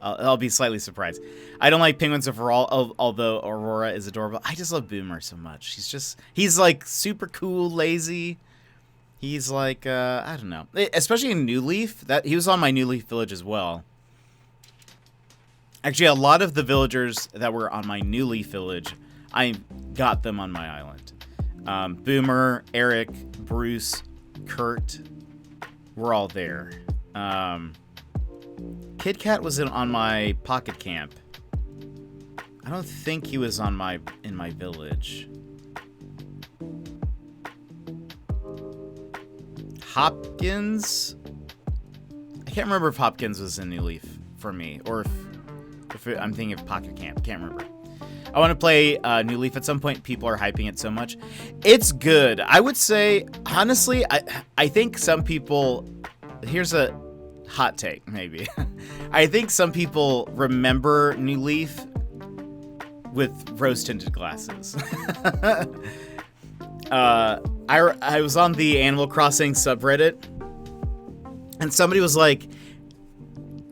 I'll be slightly surprised. I don't like penguins overall, although Aurora is adorable. I just love Boomer so much. He's like super cool, lazy. He's like I don't know, especially in New Leaf. That he was on my New Leaf village as well. Actually, a lot of the villagers that were on my New Leaf village, I got them on my island. Boomer, Eric, Bruce, Kurt, we're all there. Kid Cat was on my pocket camp. I don't think he was in my village. Hopkins? I can't remember if Hopkins was in New Leaf for me, or if I'm thinking of Pocket Camp. Can't remember. I want to play New Leaf at some point. People are hyping it so much. It's good. I would say, honestly, I think some people... Here's a hot take, maybe. I think some people remember New Leaf with rose-tinted glasses. I was on the Animal Crossing subreddit, and somebody was like...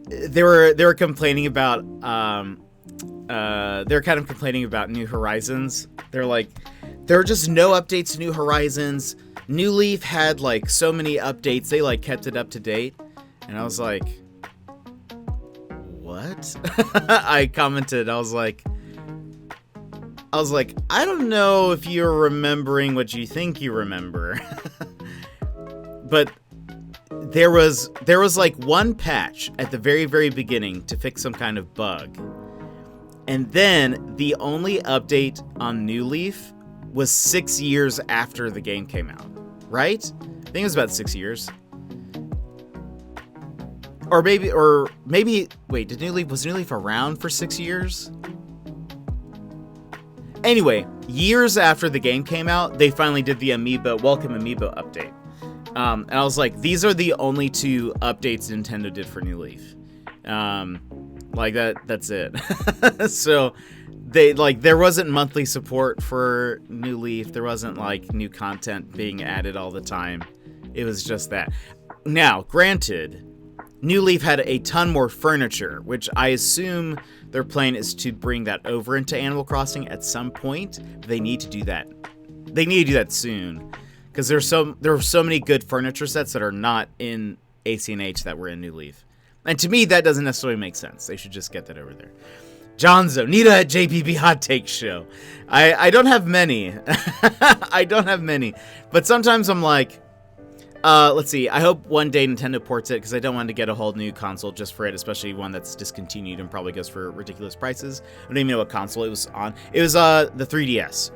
They were complaining about they're kind of complaining about New Horizons. They're like, there are just no updates to New Horizons. New Leaf had like so many updates, they like kept it up to date. And I was like, what? I commented, I was like, I don't know if you're remembering what you think you remember. But there was like one patch at the very, very beginning to fix some kind of bug. And then the only update on New Leaf was 6 years after the game came out, right? I think it was about 6 years. Or maybe, wait, was New Leaf around for 6 years? Anyway, years after the game came out, they finally did the Welcome Amiibo update. And I was like, these are the only two updates Nintendo did for New Leaf. Like that's it. So there wasn't monthly support for New Leaf. There wasn't like new content being added all the time. It was just that. Now, granted, New Leaf had a ton more furniture, which I assume their plan is to bring that over into Animal Crossing at some point. They need to do that. They need to do that soon. Because there are so many good furniture sets that are not in ACNH that were in New Leaf. And to me, that doesn't necessarily make sense. They should just get that over there. Jonzo, need a JPB hot take show. I don't have many. I don't have many. But sometimes I'm like, let's see. I hope one day Nintendo ports it, because I don't want to get a whole new console just for it, especially one that's discontinued and probably goes for ridiculous prices. I don't even know what console it was on. It was the 3DS.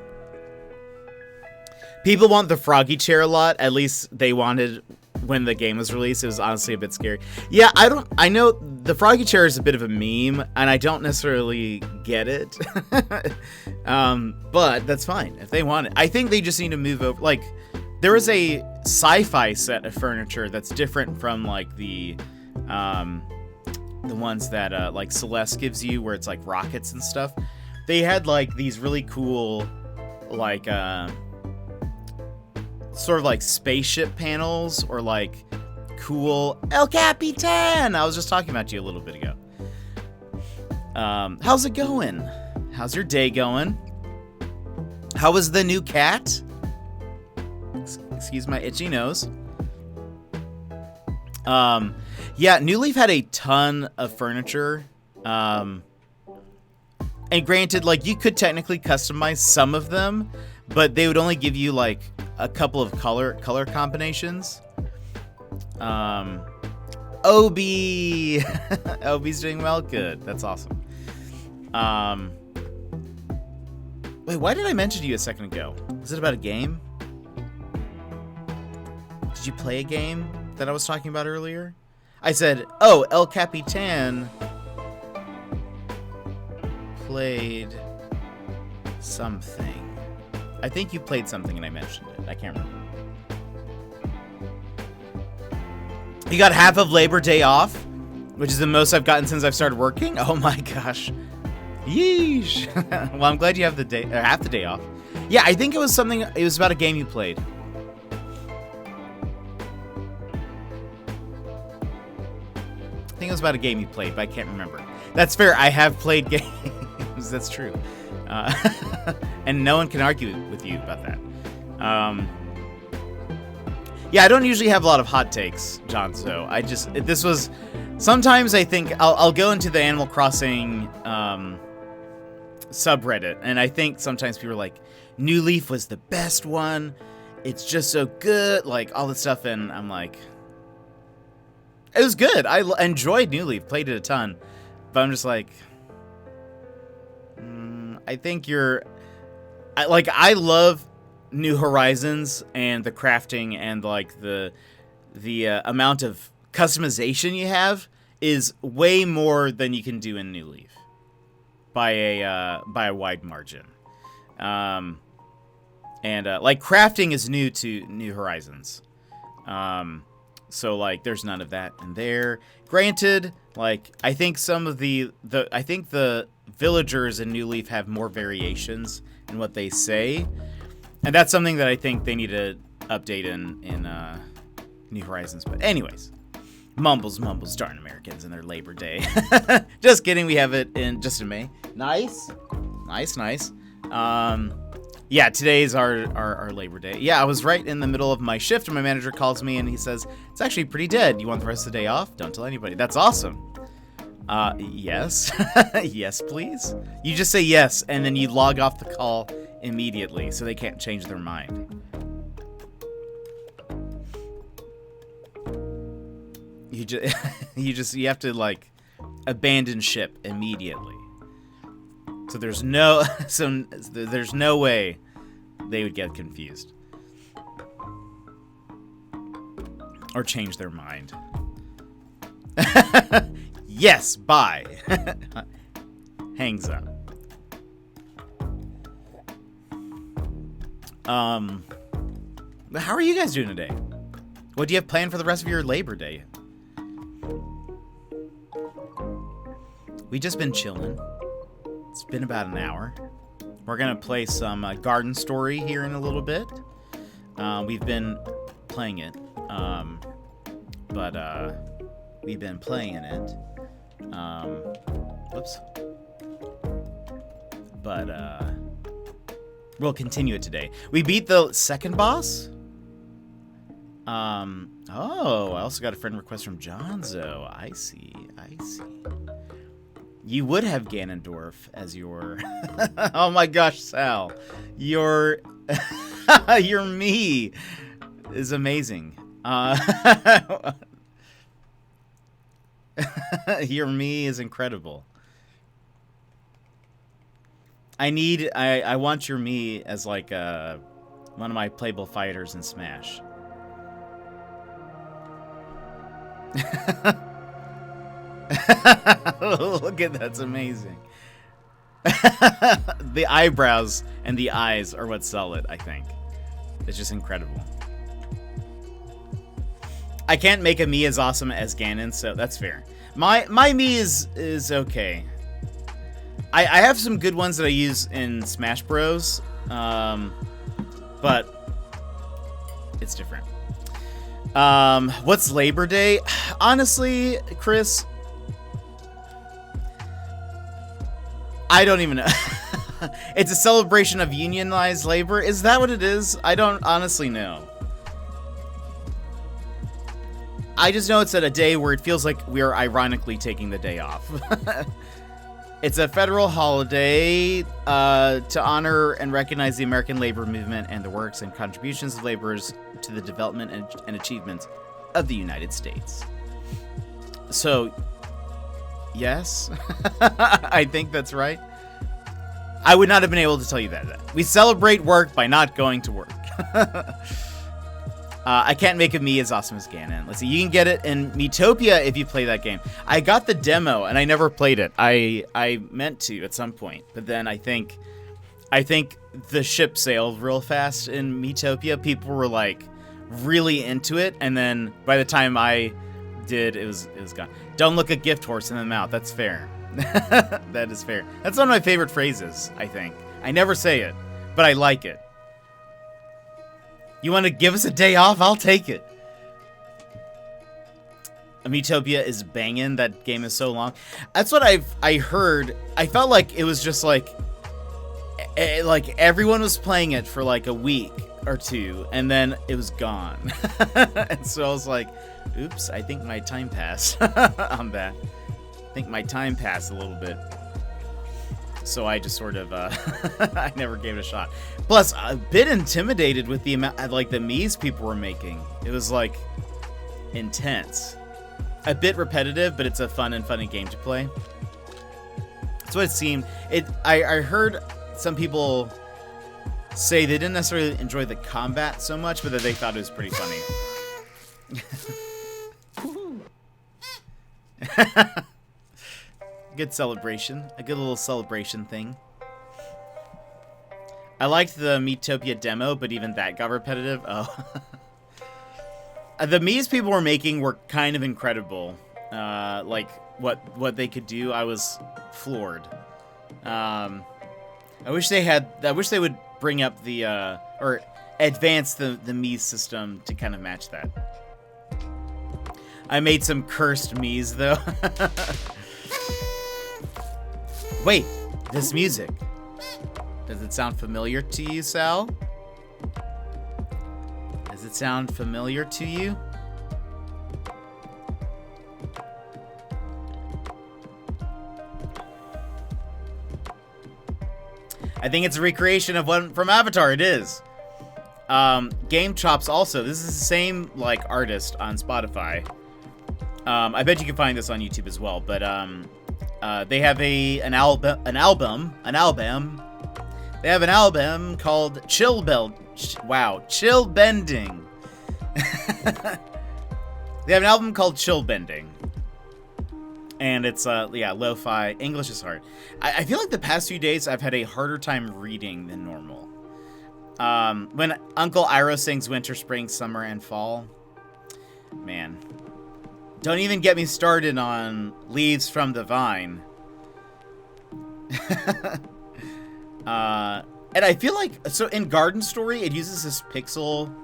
People want the Froggy chair a lot. At least they wanted when the game was released. It was honestly a bit scary. Yeah, I know the Froggy chair is a bit of a meme, and I don't necessarily get it. But that's fine if they want it. I think they just need to move over. Like, there is a sci-fi set of furniture that's different from like the ones that like Celeste gives you, where it's like rockets and stuff. They had like these really cool like sort of like spaceship panels or like cool El Capitan. I was just talking about you a little bit ago. How's it going? How's your day going? How was the new cat? Excuse my itchy nose. Yeah, New Leaf had a ton of furniture. And granted, like, you could technically customize some of them, but they would only give you like a couple of color combinations. Obi Obi's doing well. Good. That's awesome. Wait, why did I mention to you a second ago? Was it about a game? Did you play a game that I was talking about earlier? I said, oh, El Capitan played something. I think you played something and I mentioned it. I can't remember. You got half of Labor Day off, which is the most I've gotten since I've started working. Oh my gosh. Yeesh. Well, I'm glad you have the day, half the day off. Yeah, I think it was something, it was about a game you played. I think it was about a game you played, but I can't remember. That's fair. I have played games. That's true. And no one can argue with you about that. Yeah, I don't usually have a lot of hot takes, John, so this was, sometimes I think I'll go into the Animal Crossing subreddit, and I think sometimes people are like, New Leaf was the best one, it's just so good, like, all this stuff, and I'm like, it was good, I enjoyed New Leaf, played it a ton, but I'm just like, I think I love New Horizons and the crafting and like the amount of customization you have is way more than you can do in New Leaf by a wide margin. And like crafting is new to New Horizons. So like there's none of that in there. Granted, like I think some of the villagers in New Leaf have more variations in what they say. And that's something that I think they need to update in New Horizons. But anyways, mumbles, darn Americans and their Labor Day. Just kidding, we have it in just in May. Nice. Yeah, today's our Labor Day. Yeah, I was right in the middle of my shift, and my manager calls me, and he says, it's actually pretty dead. You want the rest of the day off? Don't tell anybody. That's awesome. Yes. Yes, please. You just say yes, and then you log off the call immediately, so they can't change their mind. You have to like abandon ship immediately. So there's no way they would get confused or change their mind. Yes, bye. Hangs up. How are you guys doing today? What do you have planned for the rest of your Labor Day? We just been chilling. It's been about an hour. We're gonna play some Garden Story here in a little bit. We've been playing it, but we've been playing it. Whoops. But we'll continue it today. We beat the second boss. Oh, I also got a friend request from Johnzo. I see. You would have Ganondorf as your... Oh my gosh, Sal. Your me is amazing. Your me is incredible. I want your me as like one of my playable fighters in Smash. Look at that's amazing. The eyebrows and the eyes are what sell it, I think. It's just incredible. I can't make a me as awesome as Ganon, so that's fair. My me is okay. I have some good ones that I use in Smash Bros. But It's different. What's Labor Day? Honestly, Chris, I don't even know. It's a celebration of unionized labor. Is that what it is? I don't honestly know. I just know it's at a day where it feels like we're ironically taking the day off. It's a federal holiday to honor and recognize the American labor movement and the works and contributions of laborers to the development and achievements of the United States. So, yes, I think that's right. I would not have been able to tell you that. We celebrate work by not going to work. I can't make a me as awesome as Ganon. Let's see, you can get it in Miitopia if you play that game. I got the demo and I never played it. I meant to at some point, but then I think the ship sailed real fast in Miitopia. People were like really into it, and then by the time I did, it was gone. Don't look a gift horse in the mouth. That's fair. That is fair. That's one of my favorite phrases, I think. I never say it, but I like it. You want to give us a day off? I'll take it. Miitopia is banging. That game is so long. That's what I heard. I felt like it was just like everyone was playing it for like a week or two, and then it was gone. And so I was like, oops, I think my time passed on that. I think my time passed a little bit. So I just sort of, I never gave it a shot. Plus, a bit intimidated with the amount, like, the Miis people were making. It was, like, intense. A bit repetitive, but it's a fun and funny game to play. That's what it seemed. I heard some people say they didn't necessarily enjoy the combat so much, but that they thought it was pretty funny. Good celebration. A good little celebration thing. I liked the Miitopia demo, but even that got repetitive. Oh. The Miis people were making were kind of incredible. Like, what they could do, I was floored. I wish they would bring up the, or advance the Miis system to kind of match that. I made some cursed Miis, though. Wait, this music. Does it sound familiar to you, Sal? Does it sound familiar to you? I think it's a recreation of one from Avatar. It is. Game Chops also. This is the same like artist on Spotify. I bet you can find this on YouTube as well. But they have an album. They have an album called Chill Bending. They have an album called Chill Bending. And it's, lo-fi. English is hard. I feel like the past few days I've had a harder time reading than normal. When Uncle Iroh sings Winter, Spring, Summer, and Fall. Man. Don't even get me started on Leaves from the Vine. And I feel like, so in Garden Story, it uses this pixel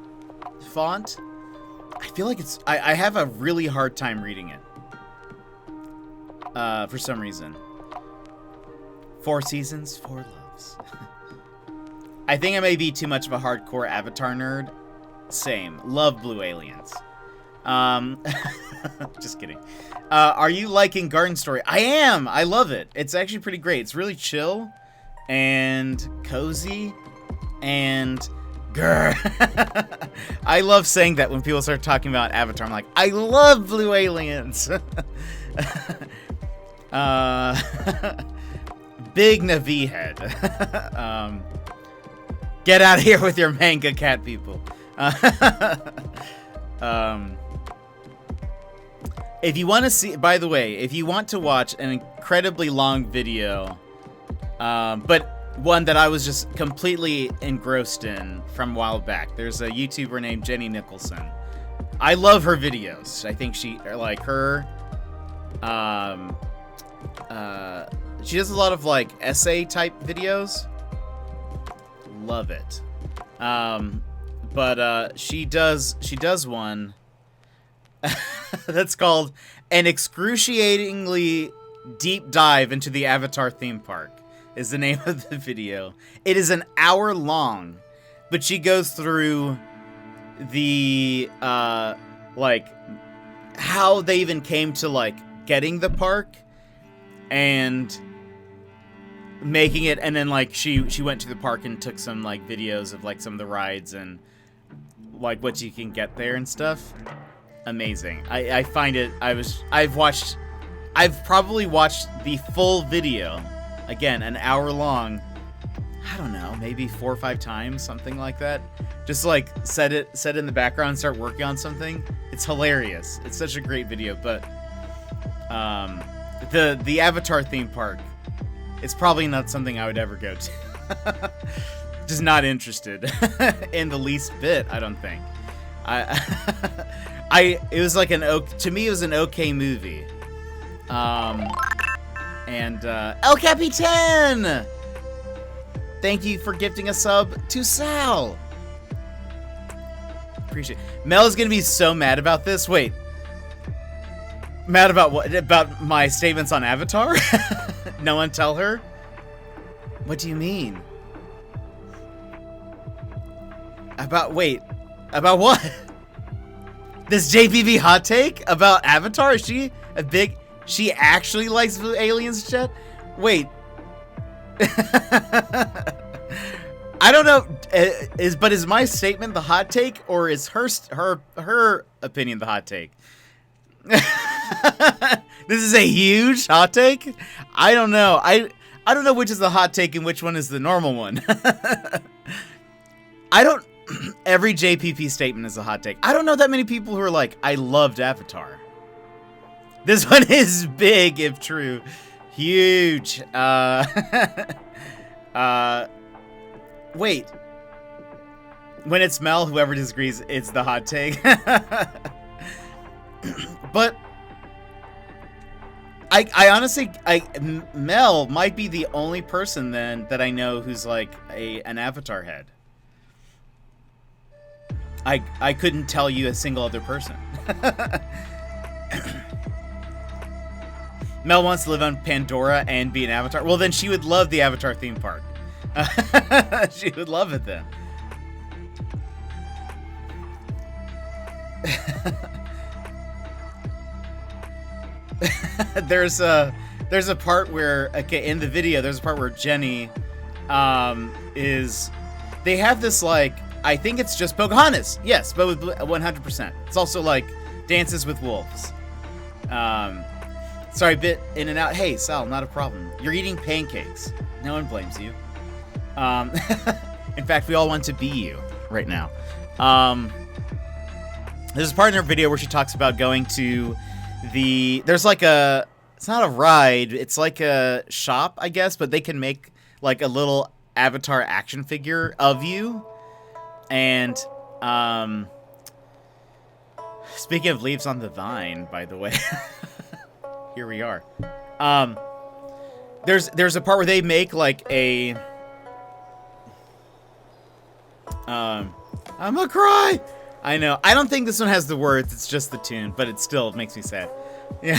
font. I feel like I have a really hard time reading it. For some reason. 4 seasons, 4 loves. I think I may be too much of a hardcore Avatar nerd. Same. Love Blue Aliens. Just kidding. Are you liking Garden Story? I am! I love it. It's actually pretty great. It's really chill and cozy and grr. I love saying that when people start talking about Avatar. I'm like, I love Blue Aliens. Big Navi head. Get out of here with your manga cat people. If you want to see, by the way, if you want to watch an incredibly long video, but one that I was just completely engrossed in from a while back, there's a YouTuber named Jenny Nicholson. I love her videos. I think she does a lot of like essay type videos. Love it. But she does one that's called An Excruciatingly Deep Dive into the Avatar Theme Park is the name of the video. It is an hour long, but she goes through the like how they even came to like getting the park and making it, and then like she went to the park and took some like videos of like some of the rides and like what you can get there and stuff. Amazing. I find it. I've probably watched the full video, again, an hour long. I don't know, maybe 4 or 5 times, something like that. Just like set it in the background and start working on something. It's hilarious. It's such a great video. But the Avatar theme park, it's probably not something I would ever go to. Just not interested in the least bit, I don't think. It was like to me it was an okay movie. El Capitan! Thank you for gifting a sub to Sal. Appreciate it. Mel is gonna be so mad about this. Wait. Mad about what? About my statements on Avatar? No one tell her? What do you mean? About what? This JPV hot take about Avatar? Is she she actually likes aliens shit? Wait. I don't know. Is my statement the hot take, or is her opinion the hot take? This is a huge hot take? I don't know. I don't know which is the hot take and which one is the normal one. Every JPP statement is a hot take. I don't know that many people who are like, I loved Avatar. This one is big, if true. Huge. Wait. When it's Mel, whoever disagrees, it's the hot take. But I honestly, Mel might be the only person then that I know who's like an Avatar head. I couldn't tell you a single other person. Mel wants to live on Pandora and be an Avatar. Well, then she would love the Avatar theme park. She would love it then. There's a part where, okay, in the video, there's a part where Jenny they have this like, I think it's just Pocahontas. Yes, but with 100%. It's also like Dances with Wolves. Sorry, bit in and out. Hey, Sal, not a problem. You're eating pancakes. No one blames you. In fact, we all want to be you right now. There's a part in her video where she talks about going to there's like it's not a ride, it's like a shop, I guess, but they can make like a little Avatar action figure of you. And, speaking of leaves on the vine, by the way, here we are. There's a part where they make like I'm gonna cry. I know. I don't think this one has the words. It's just the tune, but it still makes me sad. Yeah.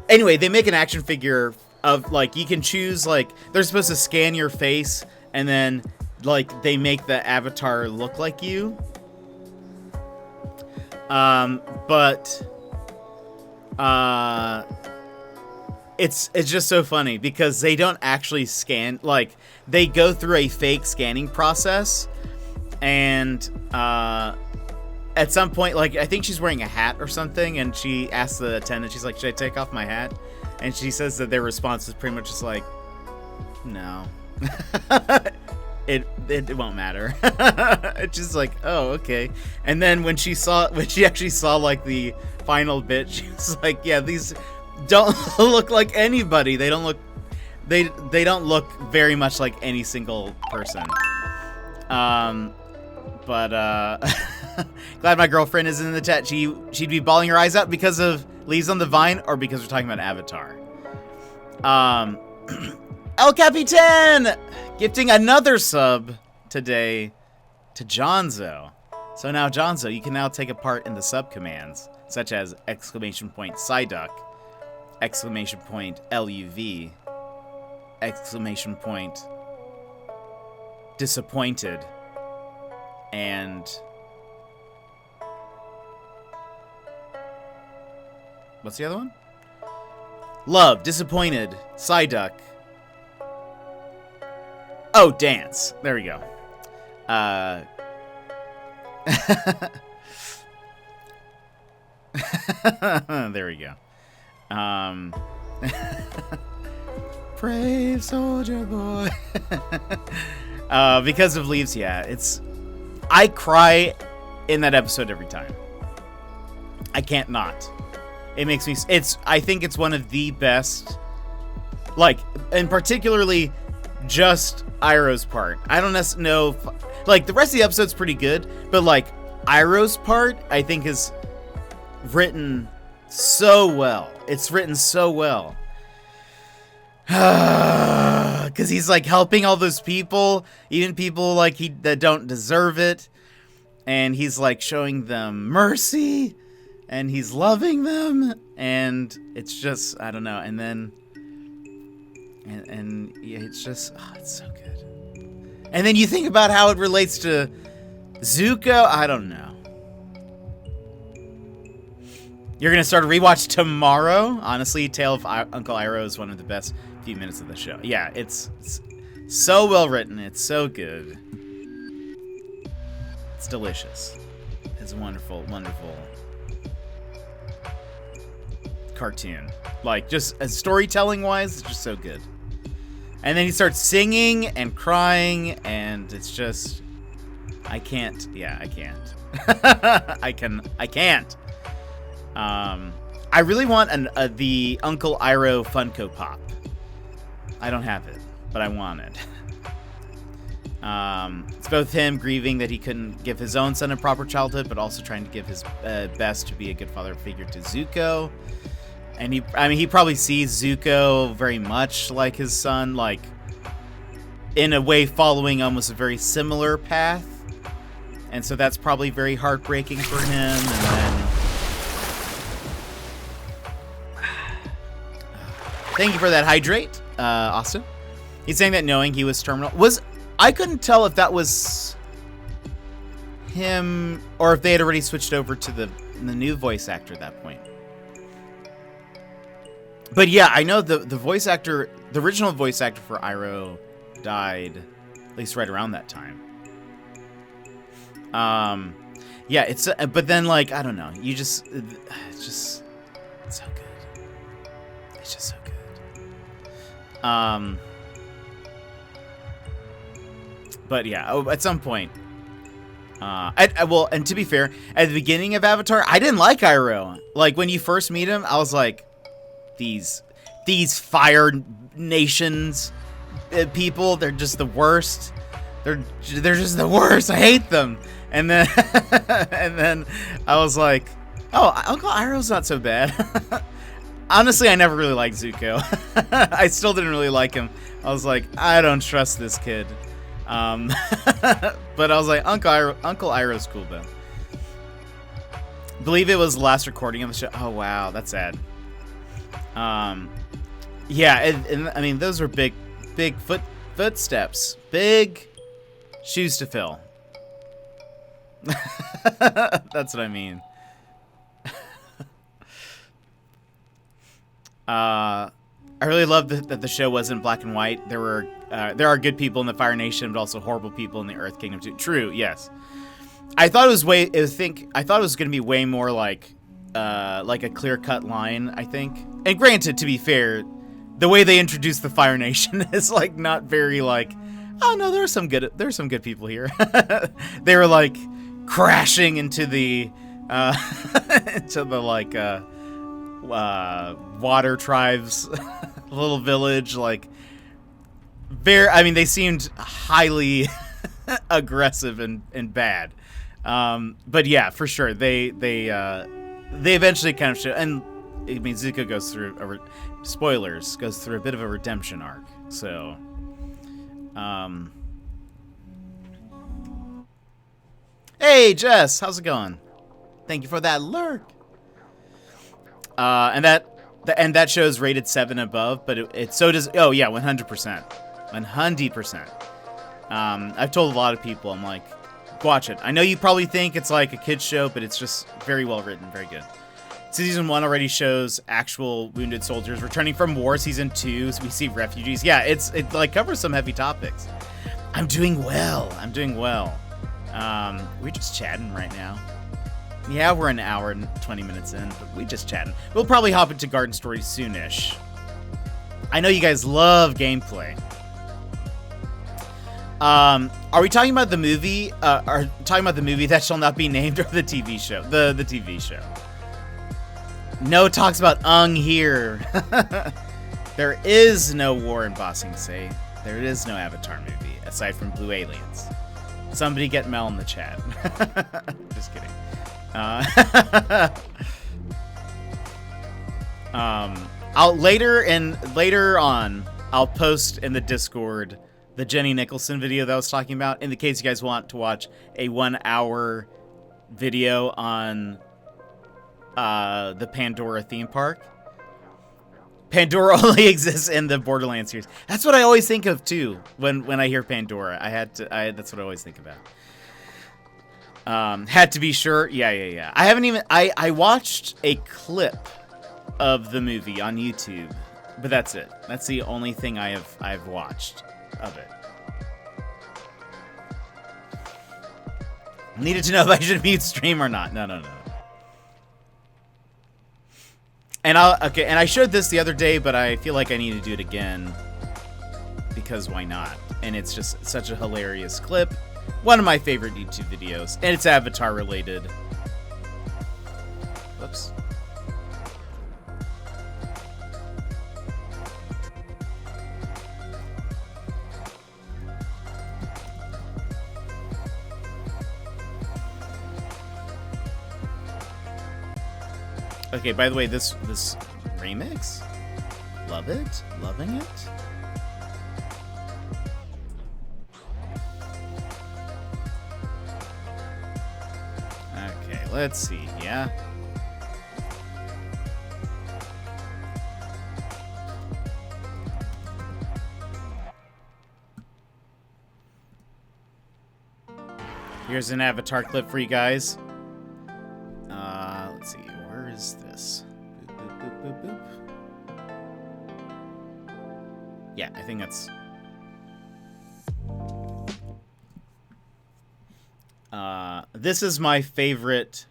Anyway, they make an action figure of like, you can choose, like, they're supposed to scan your face and then like they make the avatar look like you. But it's just so funny because they don't actually scan, like they go through a fake scanning process, and at some point, like I think she's wearing a hat or something, and she asks the attendant, she's like, should I take off my hat? And she says that their response is pretty much just like, no. It won't matter. It's just like, oh, okay. And then when she actually saw like the final bit, she was like, yeah, these don't look like anybody. They don't look very much like any single person. But glad my girlfriend is in the chat. She'd be bawling her eyes out because of Leaves on the Vine or because we're talking about Avatar. El Capitan gifting another sub today to Jonzo. So now, Jonzo, you can now take a part in the sub commands, such as !Psyduck, !LUV, disappointed, and what's the other one? Love, disappointed, Psyduck. Oh, dance. There we go. There we go. Brave soldier boy. Because of Leaves, yeah, I cry in that episode every time. I can't not. It makes me, I think it's one of the best, like, and particularly just Iroh's part. I don't know if, like, the rest of the episode's pretty good, but, like, Iroh's part, I think, is written so well. It's written so well. Because he's, like, helping all those people, even people, like, that don't deserve it, and he's, like, showing them mercy, and he's loving them, and it's just, I don't know, and then, and yeah, it's just, oh, it's so good. And then you think about how it relates to Zuko, I don't know. You're going to start a rewatch tomorrow? Honestly, Tale of Uncle Iroh is one of the best few minutes of the show. Yeah, it's so well written, it's so good. It's delicious. It's a wonderful, wonderful cartoon. Like, just as storytelling wise, it's just so good. And then he starts singing and crying, and it's just, I can't. Yeah, I can't. I can't. I really want the Uncle Iroh Funko Pop. I don't have it, but I want it. It's both him grieving that he couldn't give his own son a proper childhood, but also trying to give his best to be a good father figure to Zuko. And he probably sees Zuko very much like his son, like, in a way following almost a very similar path. And so that's probably very heartbreaking for him. And then, thank you for that hydrate, Austin. He's saying that knowing he was terminal I couldn't tell if that was him or if they had already switched over to the new voice actor at that point. But yeah, I know the voice actor, the original voice actor for Iroh died at least right around that time. Yeah, it's but then, like, I don't know, it's so good. It's just so good. But yeah, at some point, and to be fair, at the beginning of Avatar, I didn't like Iroh. Like, when you first meet him, I was like, these Fire Nations people, they're just the worst. They're just the worst. I hate them. And then I was like, oh, Uncle Iroh's not so bad. Honestly, I never really liked Zuko. I still didn't really like him. I was like, I don't trust this kid. But I was like, Uncle Iroh's cool though. Believe it was the last recording of the show. Oh wow, that's sad. Yeah, and I mean, those were big footsteps, big shoes to fill. That's what I mean. I really love that the show wasn't black and white. There are good people in the Fire Nation, but also horrible people in the Earth Kingdom too. True, yes. I thought it was going to be way more like a clear-cut line, I think. And granted, to be fair, the way they introduced the Fire Nation is like not very like, oh no, there's some good people here. They were like crashing into the water tribes little village, like they seemed highly aggressive and bad. But yeah, for sure they eventually kind of showed, and I mean, Zuko goes through spoilers, goes through a bit of a redemption arc. So, hey Jess, how's it going? Thank you for that lurk. And that show's rated 7 above, but it so does. Oh yeah, 100%, 100%. I've told a lot of people, I'm like, watch it. I know you probably think it's like a kid's show, but it's just very well written, very good. Season 1 already shows actual wounded soldiers returning from war. Season 2, we see refugees. Yeah, it like covers some heavy topics. I'm doing well. I'm doing well. We're just chatting right now. Yeah, we're an hour and 20 minutes in, but we just chatting. We'll probably hop into Garden Story soonish. I know you guys love gameplay. Are we talking about the movie? Are talking about the movie that shall not be named, or the TV show? The TV show. No talks about Ung here. There is no war in Ba Sing Se. There is no Avatar movie aside from Blue Aliens. Somebody get Mel in the chat. Just kidding. I'll later on I'll post in the Discord the Jenny Nicholson video that I was talking about, in the case you guys want to watch a 1-hour video on the Pandora theme park. Pandora only exists in the Borderlands series. That's what I always think of too when I hear Pandora. That's what I always think about. Had to be sure. Yeah. I haven't even. I watched a clip of the movie on YouTube, but that's it. That's the only thing I've watched of it. Needed to know if I should mute stream or not. No. And I showed this the other day, but I feel like I need to do it again because why not? And it's just such a hilarious clip. One of my favorite YouTube videos, and it's Avatar related. Whoops. Okay, by the way, this remix, love it, loving it. Okay, let's see, yeah. Here's an Avatar clip for you guys. Let's see, where is this? Boop, boop, boop, boop. Yeah, I think that's... this is my favorite,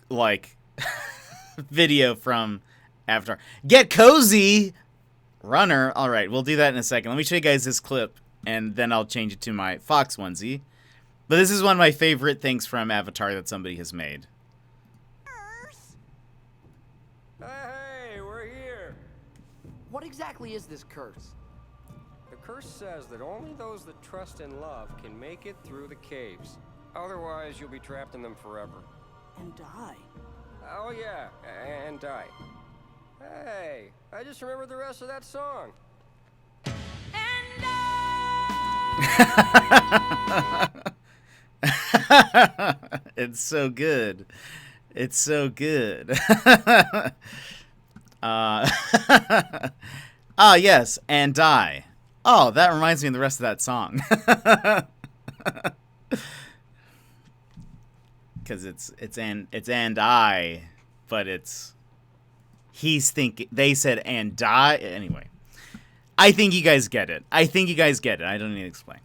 like, video from Avatar. Get cozy! Runner. Alright, we'll do that in a second. Let me show you guys this clip, and then I'll change it to my Fox onesie. But this is one of my favorite things from Avatar that somebody has made. Hey, we're here. What exactly is this curse? The curse says that only those that trust in love can make it through the caves. Otherwise, you'll be trapped in them forever. And die. Oh yeah, and die. Hey, I just remembered the rest of that song. It's so good. It's so good. Yes, and die. Oh, that reminds me of the rest of that song. Because it's and I, but it's he's thinking. They said and die anyway. I think you guys get it. I don't need to explain.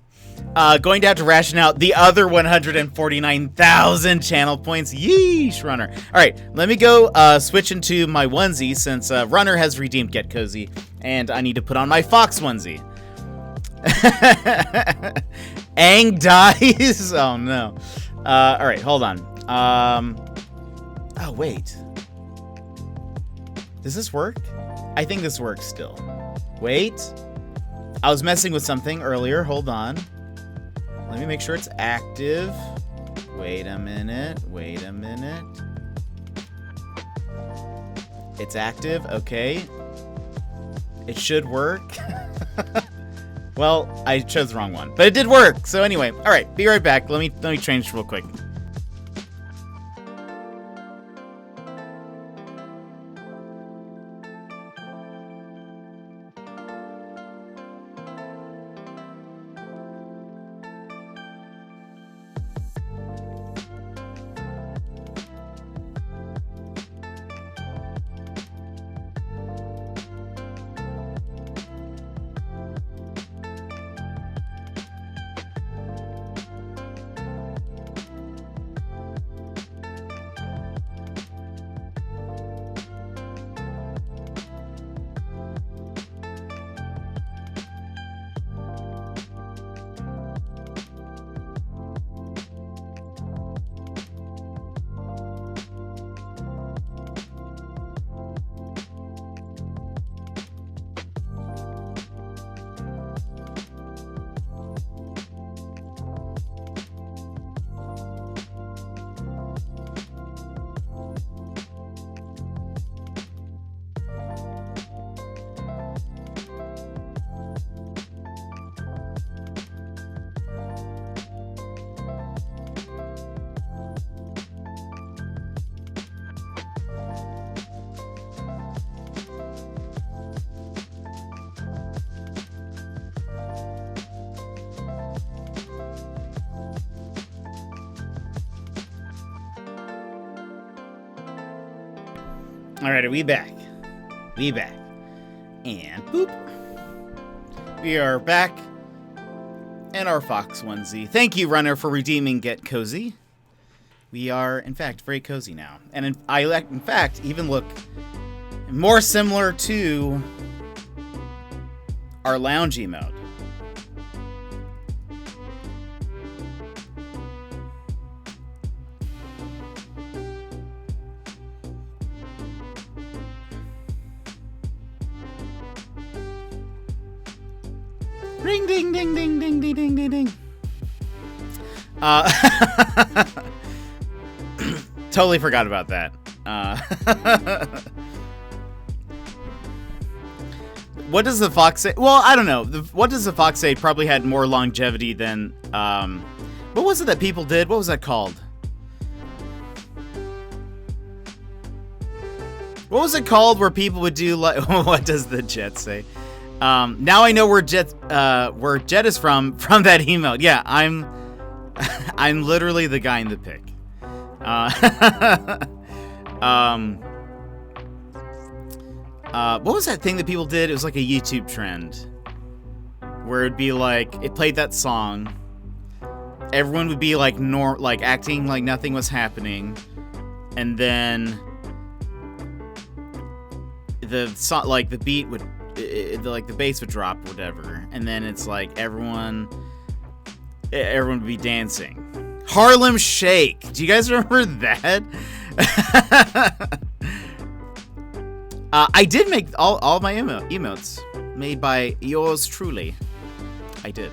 Going to have to ration out the other 149,000 channel points. Yeesh, Runner. All right, let me go switch into my onesie since Runner has redeemed Get Cozy, and I need to put on my Fox onesie. Aang dies. Oh no. All right, hold on. Oh wait. Does this work? I think this works still. Wait. I was messing with something earlier. Hold on. Let me make sure it's active. Wait a minute. It's active. Okay. It should work. Well, I chose the wrong one, but it did work. So anyway, all right, be right back. Let me change real quick. Alright, we back. We back. And boop. We are back in our Fox onesie. Thank you, Runner, for redeeming Get Cozy. We are, in fact, very cozy now. And I, in fact, even look more similar to our lounge emote. Ring, ding, ding, ding, ding, ding, ding, ding, ding. Totally forgot about that. What does the fox say? Well, I don't know. What does the fox say probably had more longevity than... what was it that people did? What was that called? What was it called where people would do like... What does the jet say? Now I know where Jet is from that email. Yeah, I'm literally the guy in the pic. What was that thing that people did? It was like a YouTube trend where it'd be like, it played that song. Everyone would be like acting like nothing was happening. And then the song, like the beat would, like the bass would drop or whatever. And then it's like everyone would be dancing. Harlem Shake. Do you guys remember that? I did make all my emotes made by yours truly. I did.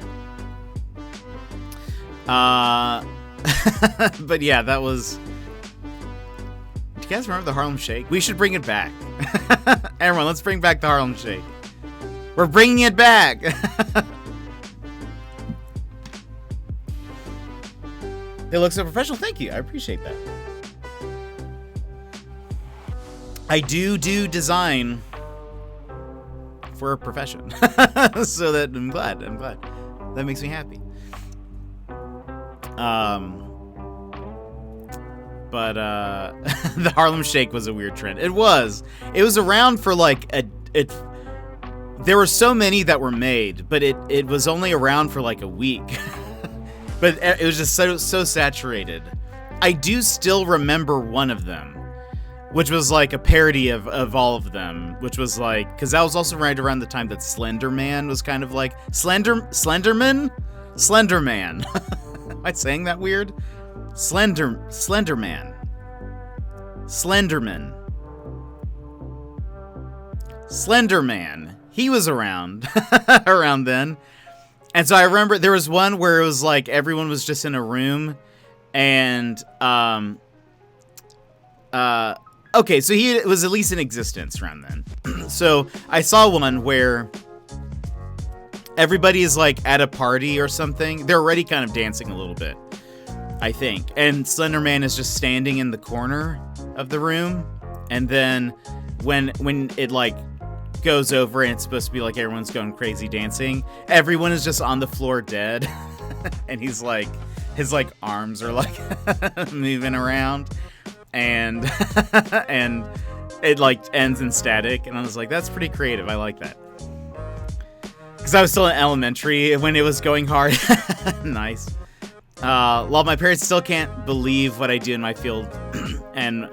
But yeah, that was... Do you guys remember the Harlem Shake? We should bring it back. Everyone, let's bring back the Harlem Shake. We're bringing it back. It looks so professional. Thank you. I appreciate that. I do design for a profession. So that I'm glad. That makes me happy. But the Harlem Shake was a weird trend. It was around for like there were so many that were made, but it was only around for like a week. But it was just so saturated. I do still remember one of them, which was like a parody of all of them, which was like, because that was also right around the time that Slender Man was kind of like Slenderman. Am I saying that weird? Slenderman. He was around around then. And so I remember there was one where it was like everyone was just in a room and Okay, so he was at least in existence around then. So I saw one where everybody is like at a party or something. They're already kind of dancing a little bit, I think. And Slender Man is just standing in the corner of the room. And then when it like goes over and it's supposed to be like everyone's going crazy dancing, everyone is just on the floor dead. And he's like, his like arms are like moving around. And and it like ends in static, and I was like, that's pretty creative. I like that. Because I was still in elementary when it was going hard. Nice. While my parents still can't believe what I do in my field, and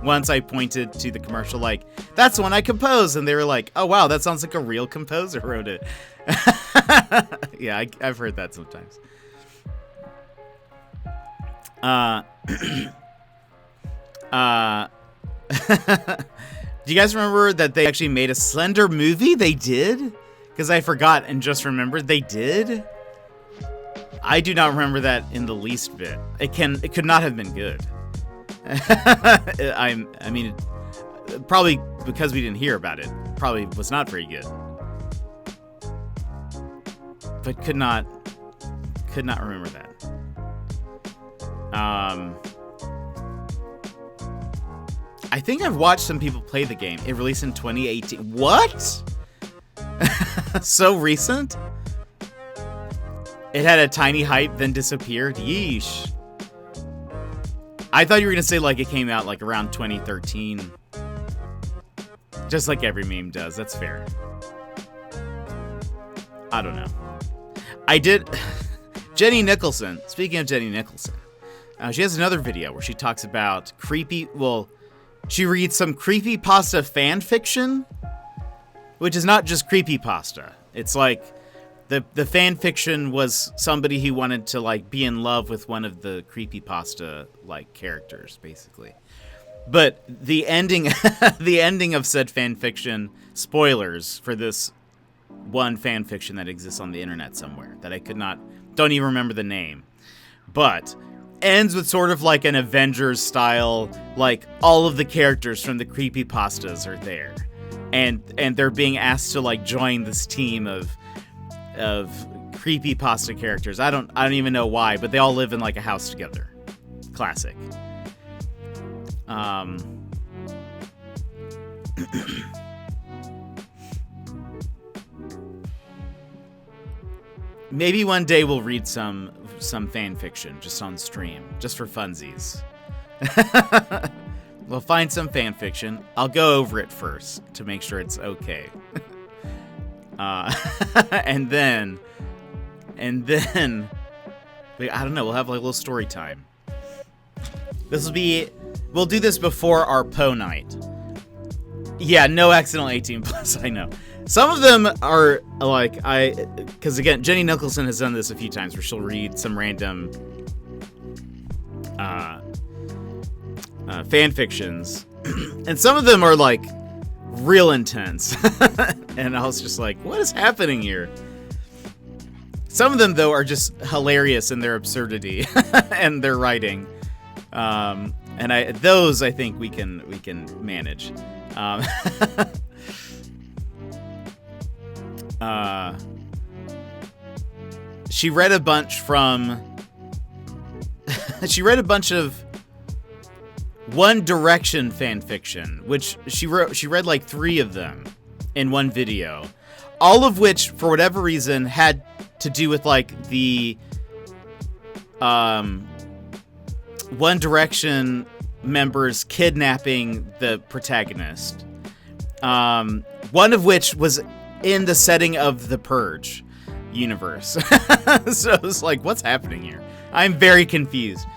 once I pointed to the commercial, like, that's the one I composed, and they were like, oh wow, that sounds like a real composer wrote it. Yeah, I've heard that sometimes. Do you guys remember that they actually made a Slender movie? They did? Because I forgot and just remembered they did. I do not remember that in the least bit. It could not have been good. I mean, probably because we didn't hear about it. Probably was not very good. But could not remember that. I think I've watched some people play the game. It released in 2018. What? So recent? It had a tiny hype, then disappeared. Yeesh. I thought you were going to say like it came out like around 2013. Just like every meme does. That's fair. I don't know. I did... Jenny Nicholson. Speaking of Jenny Nicholson. She has another video where she talks about she reads some creepypasta fan fiction, which is not just creepypasta. It's like the fan fiction was somebody who wanted to like be in love with one of the creepypasta like characters, basically. But the ending, the ending of said fan fiction, spoilers for this one fan fiction that exists on the internet somewhere that I don't even remember the name, but ends with sort of like an Avengers style, like all of the characters from the creepypastas are there, and they're being asked to like join this team of creepypasta characters. I don't even know why, but they all live in like a house together. Classic. Maybe one day we'll read some fan fiction just on stream, just for funsies. We'll find some fan fiction. I'll go over it first to make sure it's okay. And then I don't know, we'll have like a little story time. We'll do this before our Poe night. Yeah, no accidental 18 plus, I know. Some of them are like, because again, Jenny Nicholson has done this a few times where she'll read some random fan fictions, and some of them are like real intense. And I was just like, what is happening here? Some of them, though, are just hilarious in their absurdity and their writing. And those I think we can manage. She read a bunch of One Direction fan fiction, which she read like 3 of them in one video, all of which for whatever reason had to do with like the One Direction members kidnapping the protagonist. One of which was in the setting of the Purge universe. So it was like, what's happening here? I'm very confused.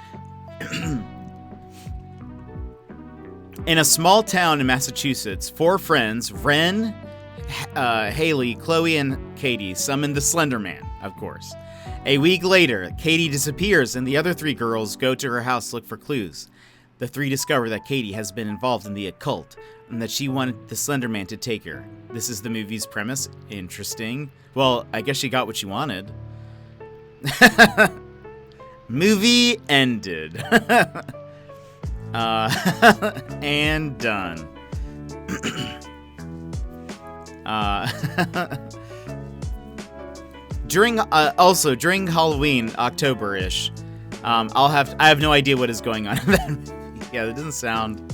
In a small town in Massachusetts, 4 friends, Ren, Haley, Chloe, and Katie, summon the Slender Man, of course. A week later, Katie disappears, and the other 3 girls go to her house to look for clues. The 3 discover that Katie has been involved in the occult, and that she wanted the Slender Man to take her. This is the movie's premise. Interesting. Well, I guess she got what she wanted. Movie ended. And done. During Halloween, October-ish, I have no idea what is going on in that movie. Yeah, that doesn't sound.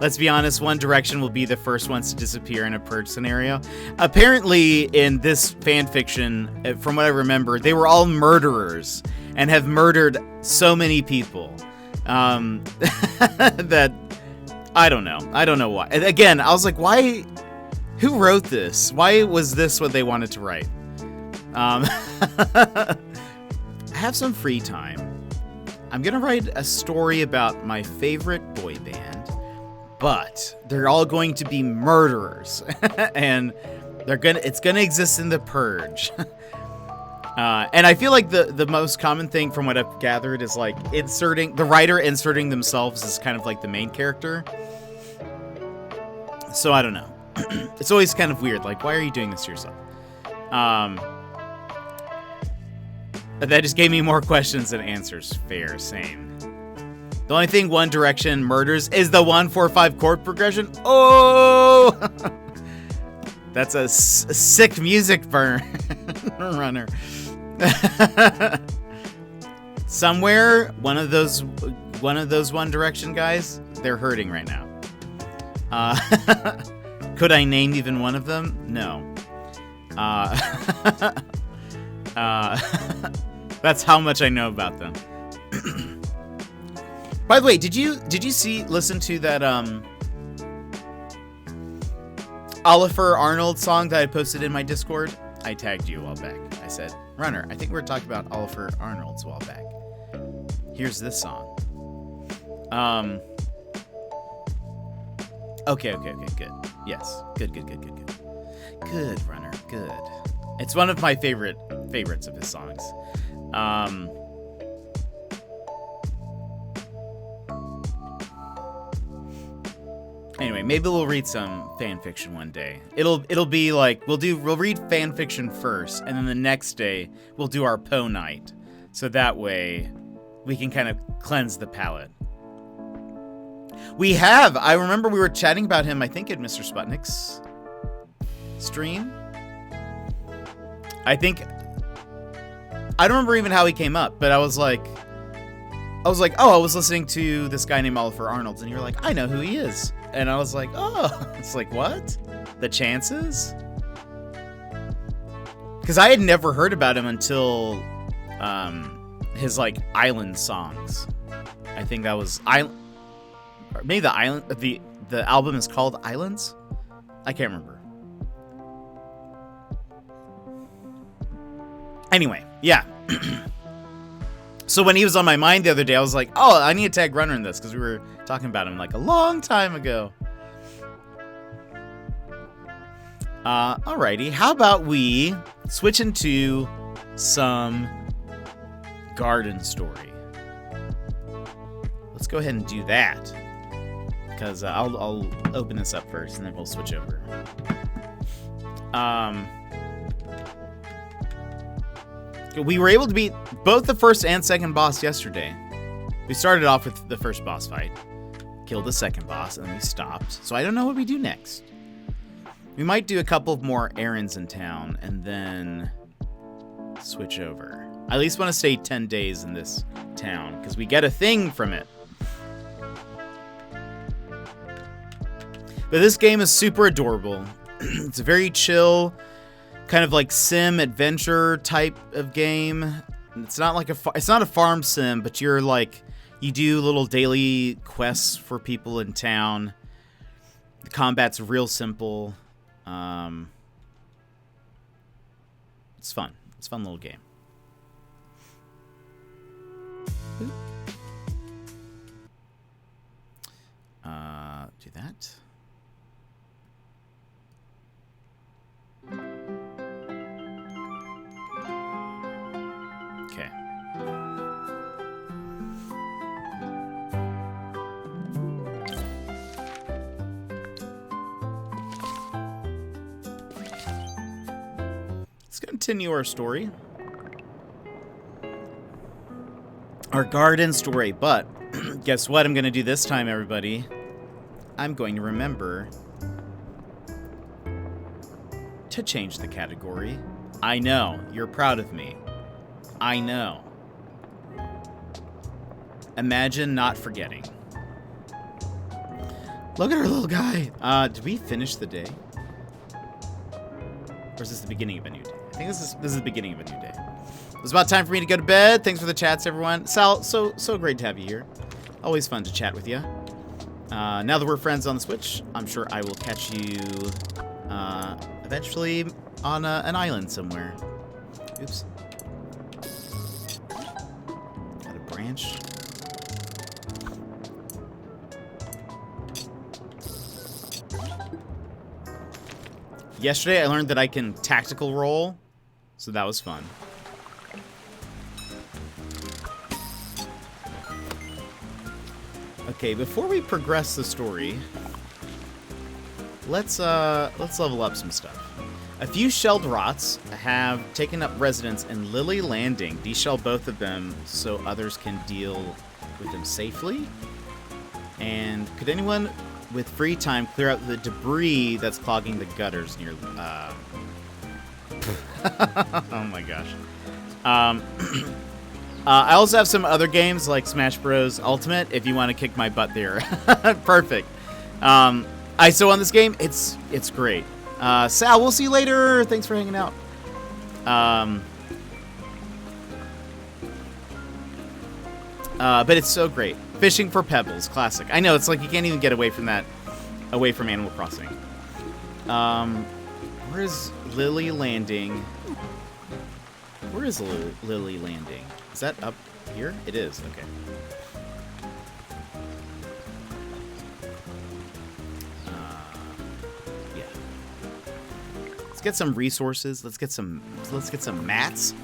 Let's be honest, One Direction will be the first ones to disappear in a purge scenario. Apparently, in this fan fiction, from what I remember, they were all murderers and have murdered so many people that I don't know. I don't know why. And again, I was like, why? Who wrote this? Why was this what they wanted to write? I have some free time. I'm gonna write a story about my favorite boy band, but they're all going to be murderers, and it's gonna exist in the purge. And I feel like the most common thing from what I've gathered is like the writer inserting themselves as kind of like the main character. So I don't know. It's always kind of weird. Like, why are you doing this to yourself? That just gave me more questions than answers. Fair, same. The only thing One Direction murders is the 1-4-5 chord progression. Oh! That's a sick music burn. Runner. Somewhere, one of those One Direction guys, they're hurting right now. Could I name even one of them? No. That's how much I know about them. By the way, did you listen to that Oliver Arnold song that I posted in my Discord? I tagged you a while back. I said, Runner, I think we were talking about Oliver Arnold's a while back. Here's this song. Okay, good. Yes. Good. Good, Runner, good. It's one of my favorites of his songs. Anyway, maybe we'll read some fan fiction one day. It'll be like we'll read fan fiction first, and then the next day we'll do our Poe night. So that way we can kind of cleanse the palate. I remember we were chatting about him, I think, at Mr. Sputnik's stream. I don't remember even how he came up, but I was like, oh, I was listening to this guy named Oliver Arnold, and you were like, I know who he is. And I was like, oh, it's like, what? The chances? Because I had never heard about him until his, like, Island songs. I think that was, maybe the album is called Islands? I can't remember. Anyway, yeah. So when he was on my mind the other day, I was like, oh, I need to tag Runner in this, because we were talking about him like a long time ago. Alrighty, how about we switch into some garden story? Let's go ahead and do that, because I'll open this up first, and then we'll switch over. We were able to beat both the first and second boss yesterday. We started off with the first boss fight, killed the second boss, and then we stopped. So I don't know what we do next. We might do a couple of more errands in town and then switch over. I at least want to stay 10 days in this town because we get a thing from it. But this game is super adorable. It's a very chill, kind of like sim adventure type of game. It's not like it's not a farm sim, but you do little daily quests for people in town. The combat's real simple. It's fun. It's a fun little game. Do that. Okay. Let's continue our story. Our garden story, but Guess what I'm going to do this time, everybody? I'm going to remember to change the category. I know. You're proud of me. I know. Imagine not forgetting. Look at our little guy. Did we finish the day? Or is this the beginning of a new day? I think this is the beginning of a new day. It's about time for me to go to bed. Thanks for the chats, everyone. Sal, so great to have you here. Always fun to chat with you. Now that we're friends on the Switch, I'm sure I will catch you eventually on an island somewhere. Oops. Got a branch. Yesterday I learned that I can tactical roll, so that was fun. Okay, before we progress the story, let's level up some stuff. A few shelled rots have taken up residence in Lily Landing. Deshell both of them so others can deal with them safely. And could anyone with free time clear out the debris that's clogging the gutters near... oh my gosh. I also have some other games like Smash Bros. Ultimate if you want to kick my butt there. Perfect. ISO on this game, it's great. Sal, we'll see you later. Thanks for hanging out. But it's so great. Fishing for pebbles, classic. I know, it's like you can't even get away from that, away from Animal Crossing. Where is Lily Landing? Where is Lily Landing? Is that up here? It is, okay. Yeah. Let's get some resources. Let's get some mats.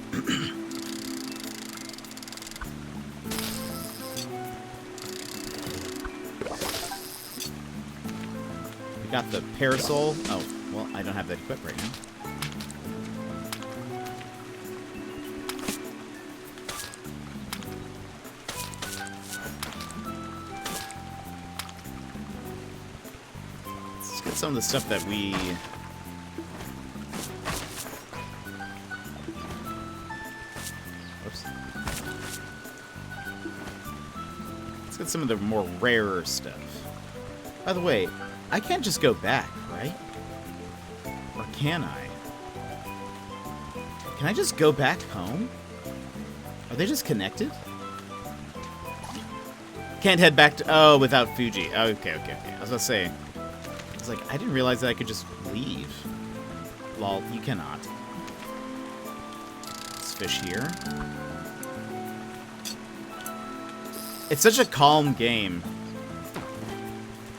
We got the parasol. Oh, well, I don't have that equipped right now. Let's get some of the stuff that we... Oops. Let's get some of the more rarer stuff. By the way, I can't just go back, right? Or can I? Can I just go back home? Are they just connected? Can't head back to... Oh, without Fuji. Okay. I was about to say... I was like, I didn't realize that I could just leave. Lol, you cannot. Let's fish here. It's such a calm game.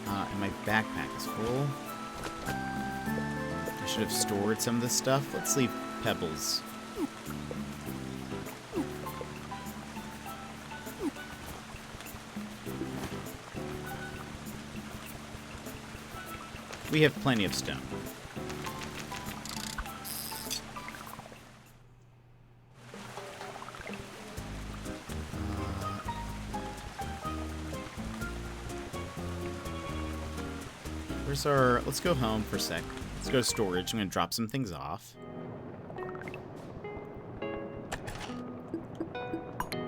And my backpack is full. I should have stored some of this stuff. Let's leave pebbles. We have plenty of stone. Where's our... Let's go home for a sec. Let's go to storage. I'm going to drop some things off.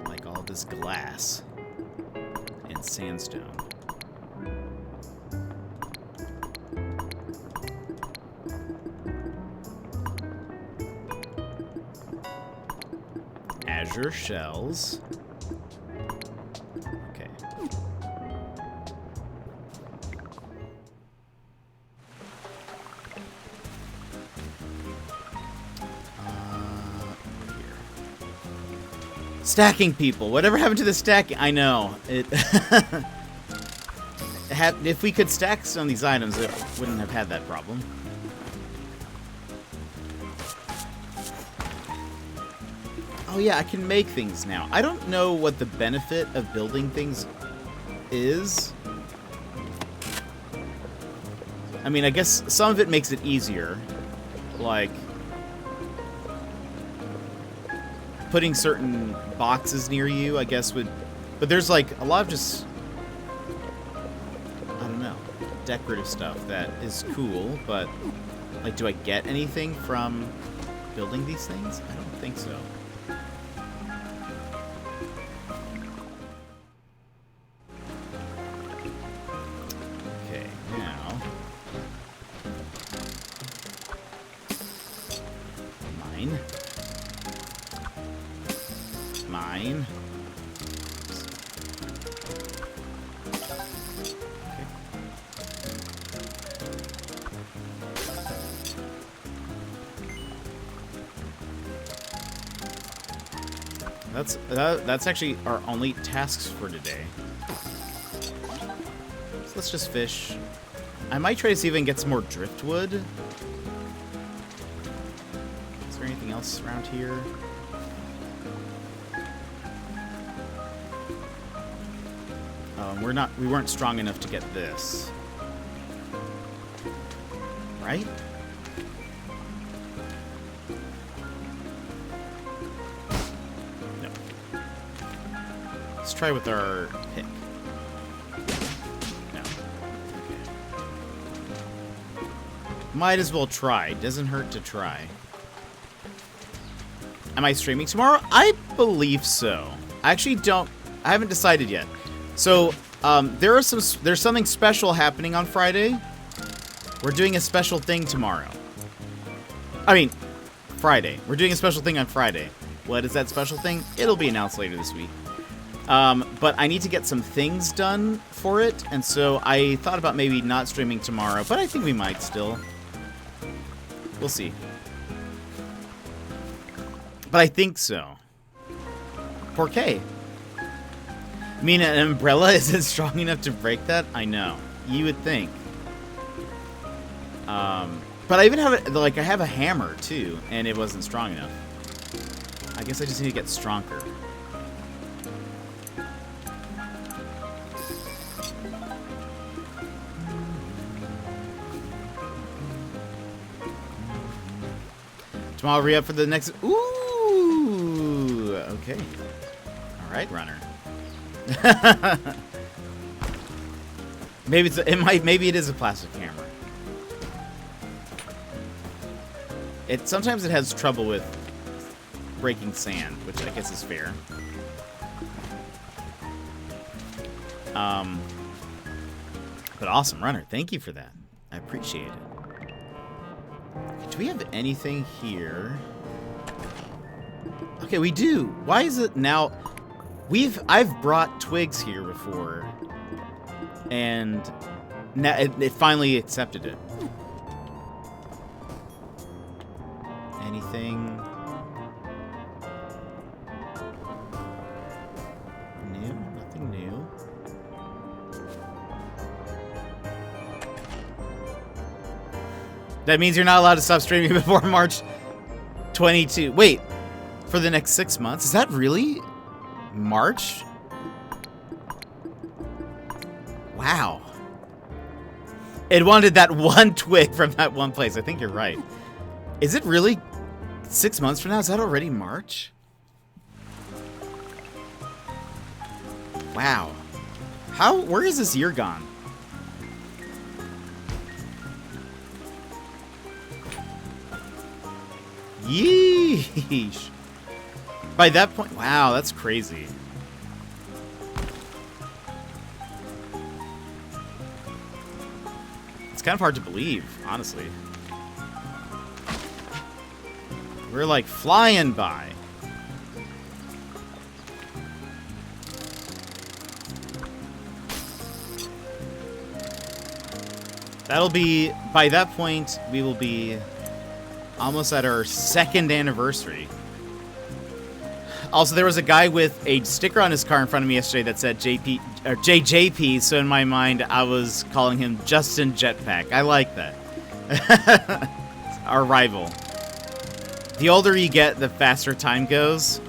Like all this glass and sandstone. Azure shells. Okay. Over here. Stacking people. Whatever happened to the stacking? I know. It if we could stack some of these items, it wouldn't have had that problem. Oh yeah, I can make things now. I don't know what the benefit of building things is. I mean, I guess some of it makes it easier. Like putting certain boxes near you, I guess, would But there's like a lot of just, I don't know, decorative stuff that is cool, but like, do I get anything from building these things? I don't think so. Okay, now mine. Mine. Okay. That's actually our only tasks for today. So let's just fish. I might try to see if I can get some more driftwood. Is there anything else around here? We weren't strong enough to get this. Right? No. Let's try with our pick. No. Okay. Might as well try. Doesn't hurt to try. Am I streaming tomorrow? I believe so. I actually don't. I haven't decided yet. So, there's something special happening on Friday. We're doing a special thing tomorrow. I mean, Friday. We're doing a special thing on Friday. What is that special thing? It'll be announced later this week. But I need to get some things done for it, and so I thought about maybe not streaming tomorrow, but I think we might still. We'll see. But I think so. 4K. I mean, an umbrella isn't strong enough to break that? I know. You would think. But I even have like I have a hammer too, and it wasn't strong enough. I guess I just need to get stronger. Tomorrow I'll re-up for the next. Ooh. Okay. All right, runner. Maybe maybe it is a plastic hammer. Sometimes it has trouble with breaking sand, which I guess is fair. But awesome, runner. Thank you for that. I appreciate it. Do we have anything here? Okay, we do. Why is it now? I've brought twigs here before, and now it finally accepted it. Anything new? Nothing new. That means you're not allowed to stop streaming before March 22. Wait, for the next 6 months? Is that really March? Wow. It wanted that one twig from that one place. I think you're right. Is it really 6 months from now? Is that already March? Wow. Where is this year gone? Yeesh. By that point, wow, that's crazy. It's kind of hard to believe, honestly. We're like flying by. That'll be, by that point, we will be almost at our 2nd anniversary. Also, there was a guy with a sticker on his car in front of me yesterday that said JP or JJP, so in my mind, I was calling him Justin Jetpack. I like that. Our rival. The older you get, the faster time goes.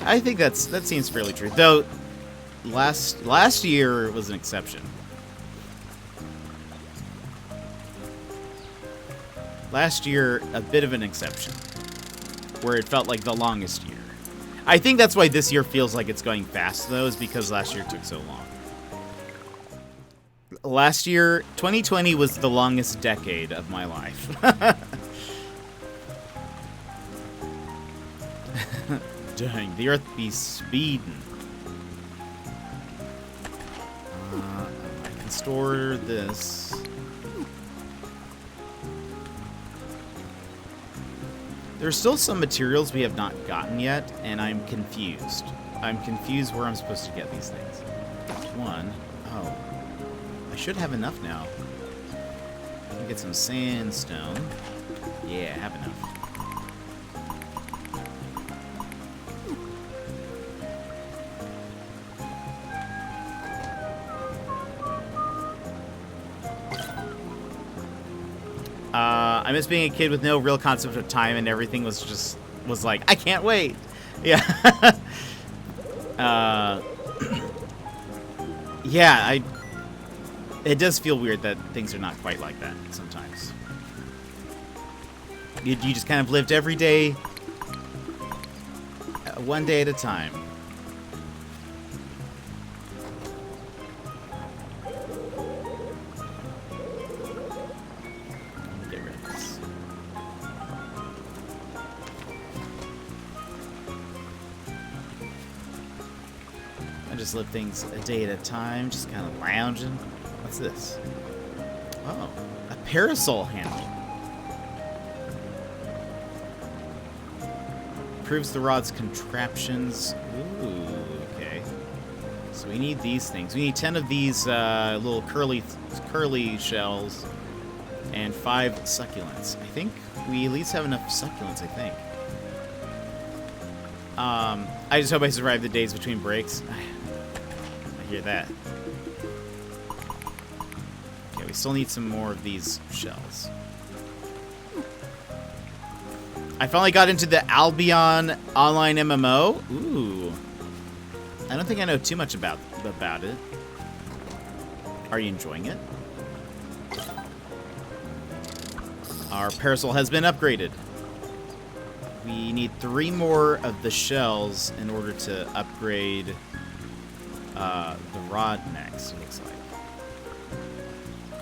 I think that seems fairly true. Though, last year was an exception. Last year, a bit of an exception, where it felt like the longest year. I think that's why this year feels like it's going fast, though, is because last year took so long. Last year, 2020 was the longest decade of my life. Dang, the Earth be speeding. I can store this. There's still some materials we have not gotten yet, and I'm confused. I'm confused where I'm supposed to get these things. One. Oh. I should have enough now. I can get some sandstone. Yeah, I have enough. I miss being a kid with no real concept of time, and everything was like, I can't wait. Yeah. Yeah, it does feel weird that things are not quite like that sometimes. You just kind of lived every day, one day at a time. Get rid of this. I just live things a day at a time, just kind of lounging. What's this? Oh, a parasol handle. Improves the rod's contraptions. Ooh, okay. So we need these things. We need 10 of these little curly shells and 5 succulents. I think we at least have enough succulents, I think. I just hope I survive the days between breaks. I hear that. Okay, we still need some more of these shells. I finally got into the Albion online MMO. Ooh. I don't think I know too much about it. Are you enjoying it? Our parasol has been upgraded. We need 3 more of the shells in order to upgrade the rod next, it looks like.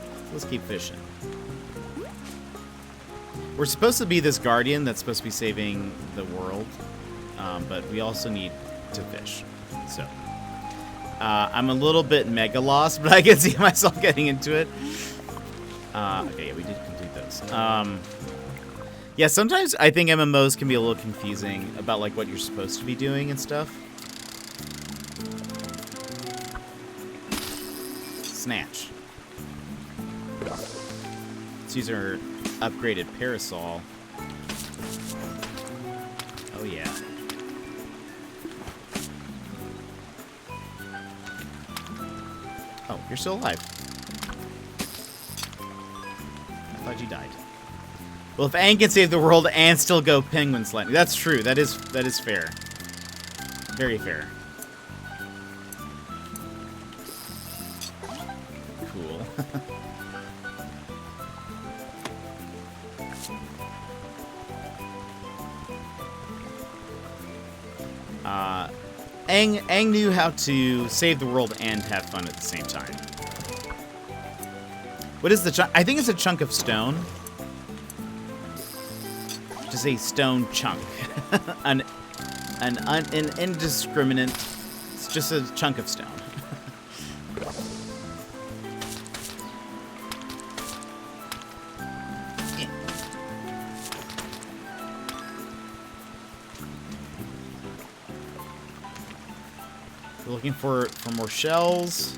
So let's keep fishing. We're supposed to be this guardian that's supposed to be saving the world, but we also need to fish. So I'm a little bit mega lost, but I can see myself getting into it. Okay, yeah, we did complete those. Yeah, sometimes I think MMOs can be a little confusing about like what you're supposed to be doing and stuff. Snatch. Let's use our upgraded parasol. Oh yeah. Oh, you're still alive. I thought you died. Well, if Aang can save the world and still go penguin sledding, that's true. That is fair. Very fair. Cool. Aang knew how to save the world and have fun at the same time. What is the chunk? I think it's a chunk of stone. Just a stone chunk. an indiscriminate. It's just a chunk of stone. We're looking for more shells.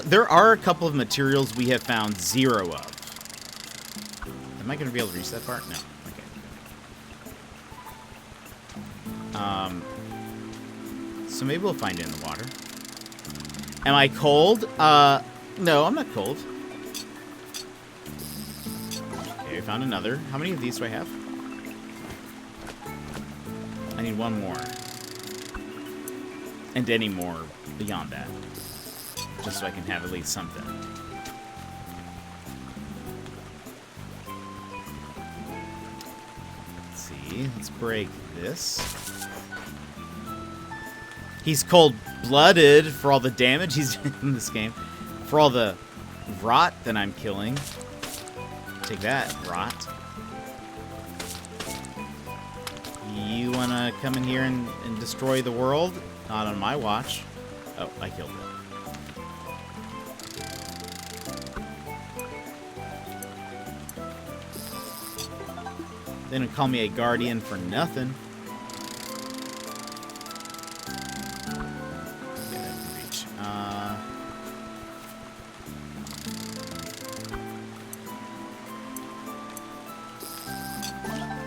There are a couple of materials we have found 0 of. Am I going to be able to reach that part? No. Okay. So maybe we'll find it in the water. Am I cold? No, I'm not cold. Okay, we found another. How many of these do I have? I need 1 more. And any more beyond that. Just so I can have at least something. see. Let's break this. He's cold-blooded for all the damage he's doing in this game. For all the rot that I'm killing. Take that, rot. You wanna come in here and destroy the world? Not on my watch. Oh, I killed it. They don't call me a guardian for nothing. Okay, that can reach.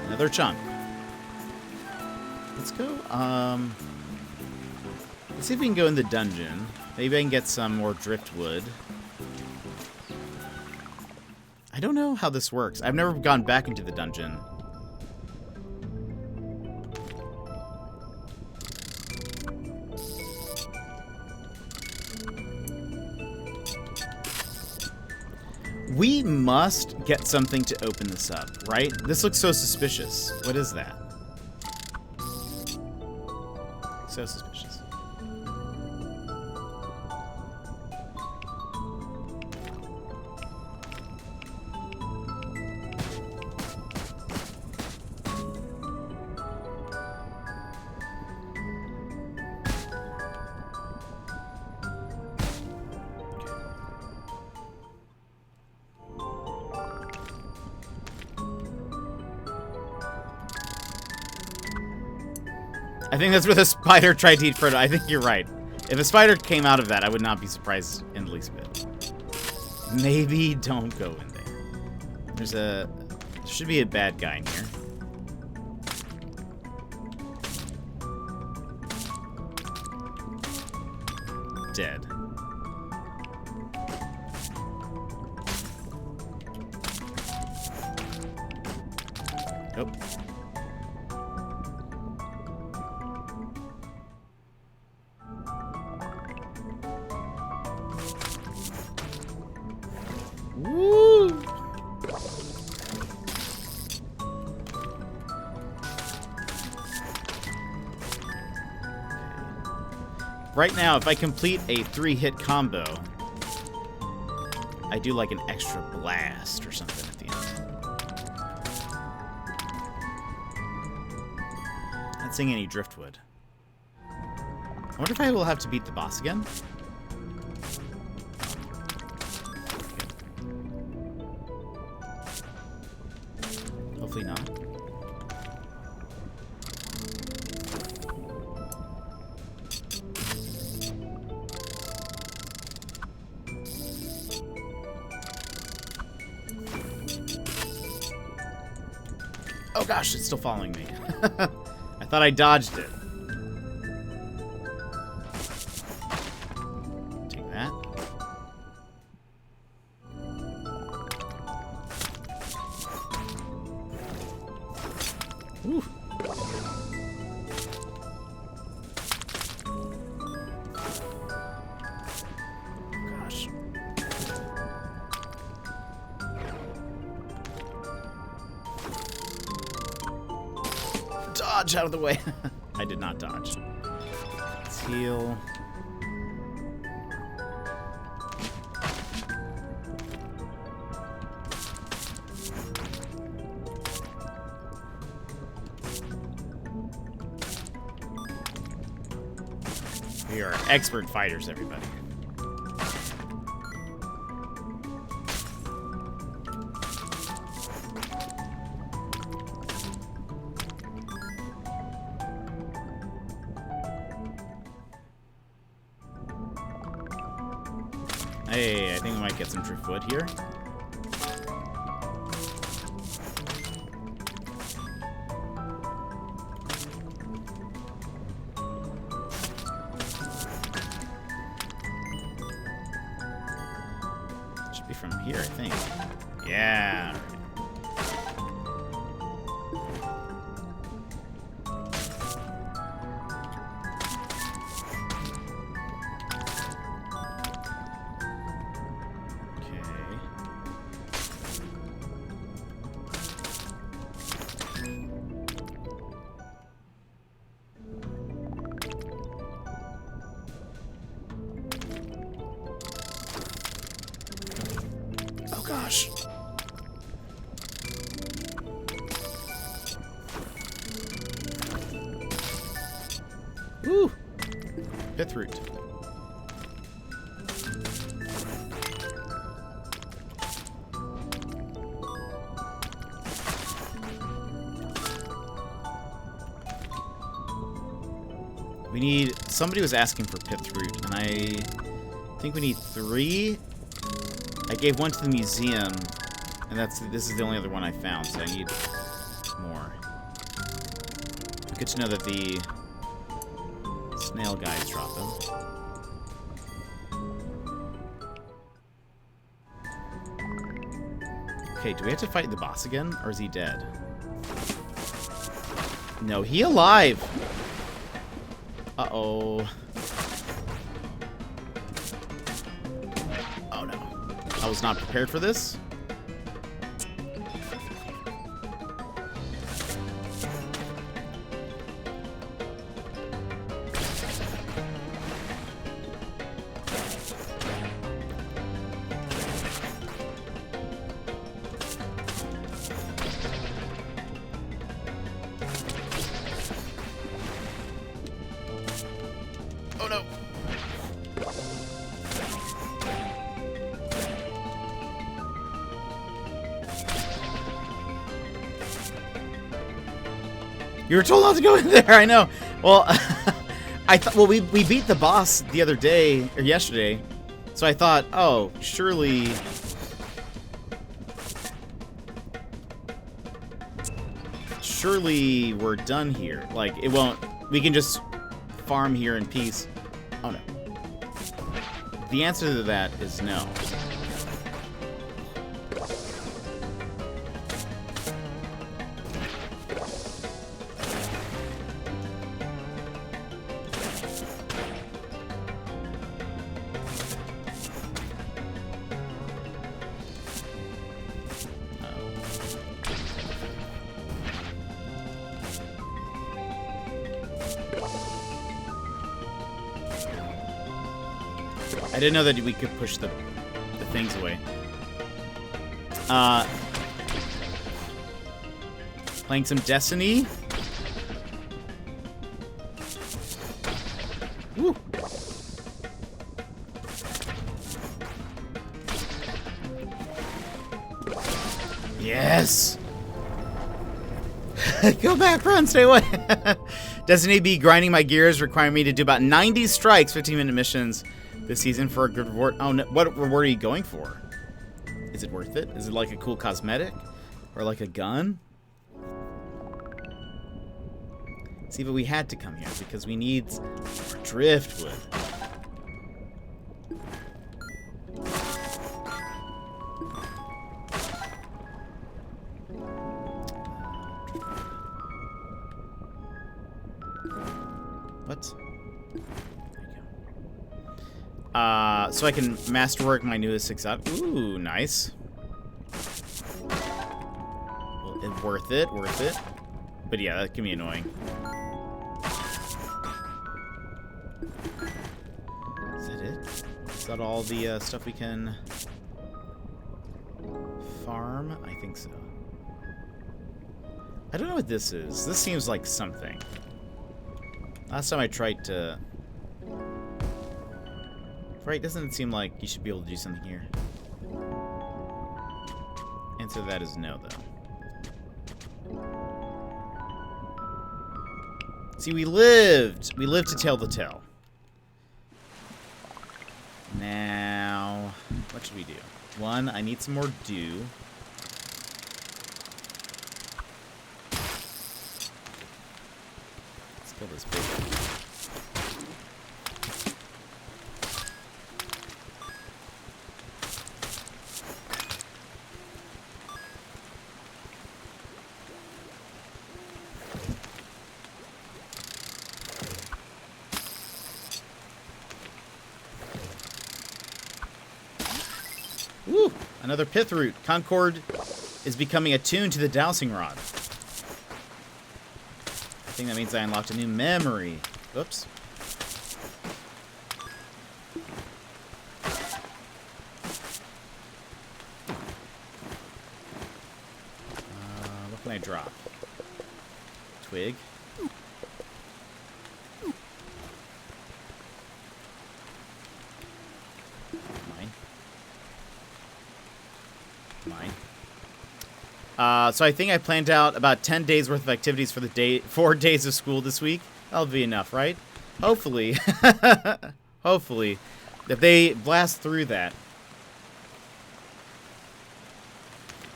Another chunk. Let's go. Let's see if we can go in the dungeon. Maybe I can get some more driftwood. I don't know how this works. I've never gone back into the dungeon. We must get something to open this up, right? This looks so suspicious. What is that? So suspicious. I think that's where the spider tried to eat Frodo. I think you're right. If a spider came out of that, I would not be surprised in the least bit. Maybe don't go in there. There should be a bad guy in here. Dead. Nope. Woo! Right now, if I complete a 3-hit combo, I do like an extra blast or something at the end. Not seeing any driftwood. I wonder if I will have to beat the boss again. Hopefully not. Oh gosh, it's still following me. I thought I dodged it. Take that. Whew. Gosh. Dodge out of the way. I did not dodge. Let's heal. We are expert fighters, everybody. Hey, I think we might get some driftwood here. Should be from here, I think. Yeah. gosh. Woo! Pith root. We need... Somebody was asking for pith root, and I think we need 3. I gave 1 to the museum, and this is the only other one I found, so I need more. Good to know that the snail guys drop them. Okay, do we have to fight the boss again, or is he dead? No, he alive! Uh-oh. Oh no. I was not prepared for this. Oh no. You were told not to go in there, I know. Well, I thought, well, we beat the boss the other day, or yesterday. So I thought, oh, surely we're done here. Like, it won't, we can just farm here in peace. Oh no. The answer to that is no. I didn't know that we could push the things away. Playing some Destiny. Woo. Yes. Go back, run, stay away. Destiny be grinding my gears, requiring me to do about 90 strikes, 15-minute missions this season for a good reward. Oh, no. What reward are you going for? Is it worth it? Is it like a cool cosmetic? Or like a gun? See, but we had to come here because we need more driftwood. What? So I can masterwork my newest exotic. Ooh, nice. Well, worth it, worth it. But yeah, that can be annoying. Is that it? Is that all the stuff we can farm? I think so. I don't know what this is. This seems like something. Last time I tried to... Right, doesn't it seem like you should be able to do something here? Answer to that is no, though. See, we lived. We lived to tell the tale. Now, what should we do? 1, I need some more dew. Let's kill this big one. Woo! Another pith root. Concord is becoming attuned to the dowsing rod. I think that means I unlocked a new memory. Oops. drop? Twig. Mine. So I think I planned out about 10 days worth of activities for the 4 days of school this week. That'll be enough, right? Hopefully. Hopefully. If they blast through that.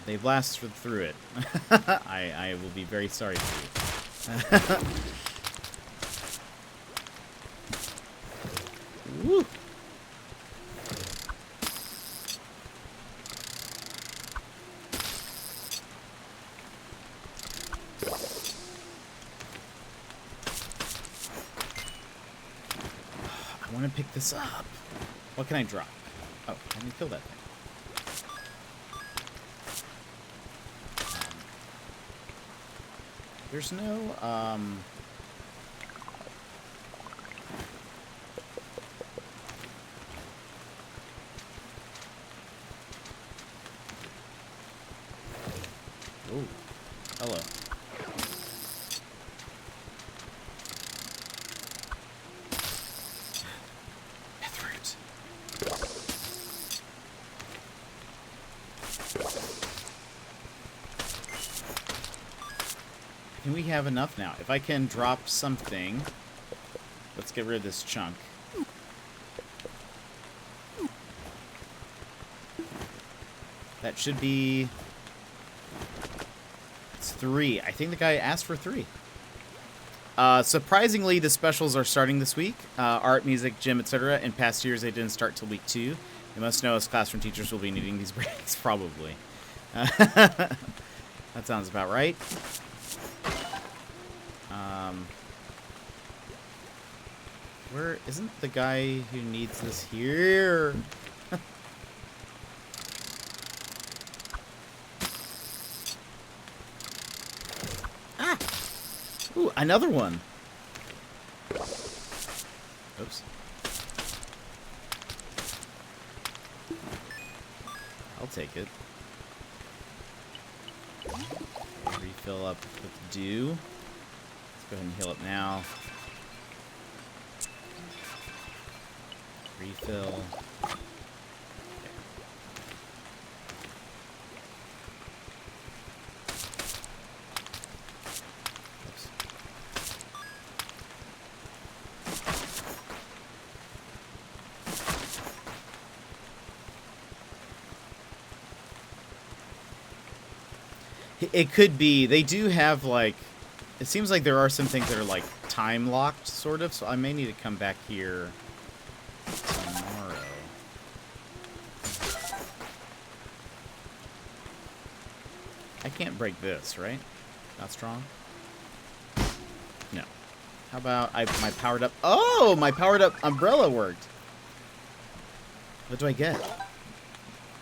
They blast through it. I will be very sorry for you. Woo! I want to pick this up. What can I drop? Oh, I didn't kill that thing. There's no, Ooh, hello. Deathroot. Can we have enough now? If I can drop something, let's get rid of this chunk. That should be... It's 3. I think the guy asked for 3. Surprisingly, the specials are starting this week. Art, music, gym, etc. In past years, they didn't start till week 2. You must know as classroom teachers will be needing these breaks, probably. That sounds about right. Where isn't the guy who needs this here? Ah! Ooh, another one. Oops. I'll take it. Refill up with dew. Let's go ahead and heal up now. Refill. Okay. Oops. It could be. They do have, like... It seems like there are some things that are, like, time-locked, sort of, so I may need to come back here tomorrow. I can't break this, right? Not strong? No. How about my powered up... Oh! My powered up umbrella worked! What do I get?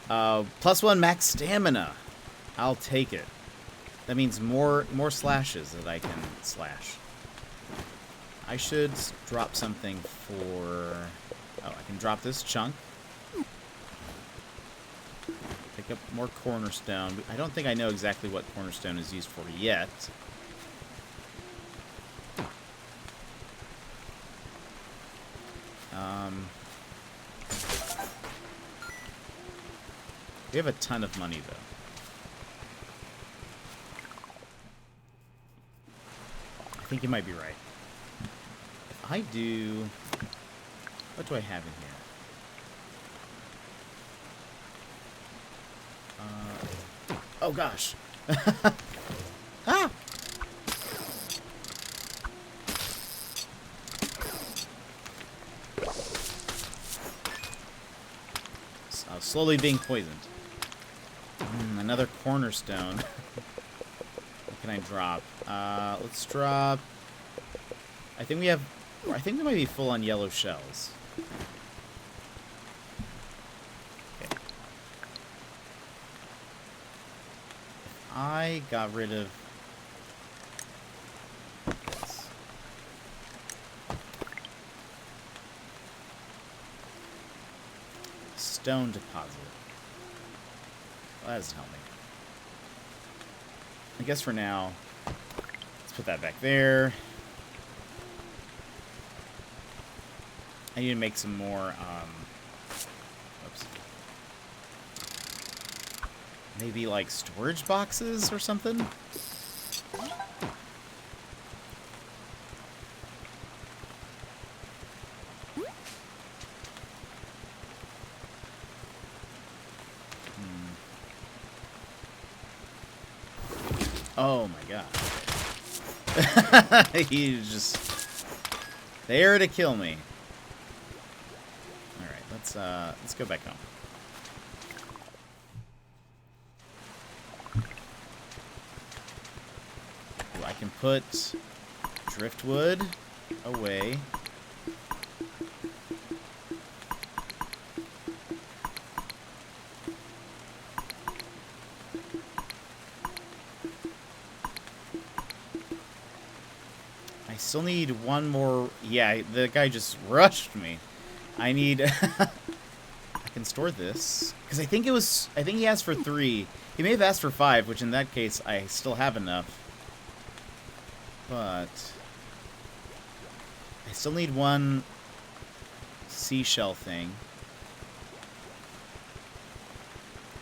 +1 max stamina. I'll take it. That means more slashes that I can slash. I should drop something for... Oh, I can drop this chunk. Pick up more cornerstone. I don't think I know exactly what cornerstone is used for yet. We have a ton of money, though. I think you might be right. If I do... What do I have in here? Oh, gosh. Ah! Slowly being poisoned. Another cornerstone. What can I drop? Let's drop... I think we might be full on yellow shells. Okay. I got rid of this. Stone deposit. Well, that doesn't help I guess for now, let's put that back there. I need to make some more, oops. Maybe like storage boxes or something? Oh my god. He's just there to kill me. Alright, let's go back home. Ooh, I can put driftwood away. Still need one more. Yeah, the guy just rushed me. I need. I can store this because I think he asked for 3. He may have asked for 5, which in that case I still have enough. But I still need one seashell thing,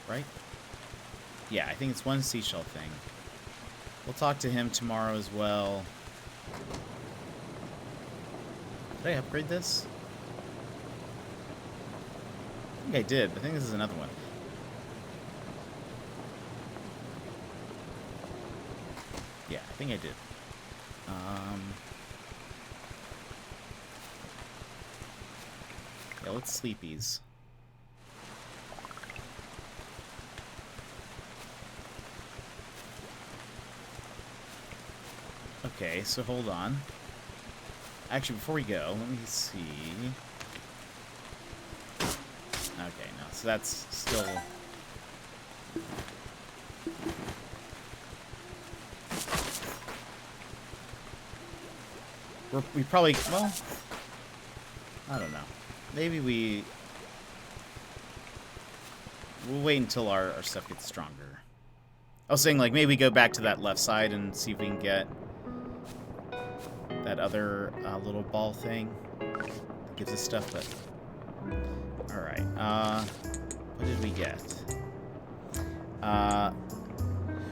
right? Yeah, I think it's one seashell thing. We'll talk to him tomorrow as well. Did I upgrade this? I think I did. I think this is another one. Yeah, I think I did. Yeah, let's sleepies. Okay, so hold on. Actually, before we go, let me see. Okay, no, so that's still... We probably... Well, I don't know. Maybe we'll wait until our stuff gets stronger. I was saying, like, maybe go back to that left side and see if we can get that other little ball thing that gives us stuff, but... Alright, what did we get?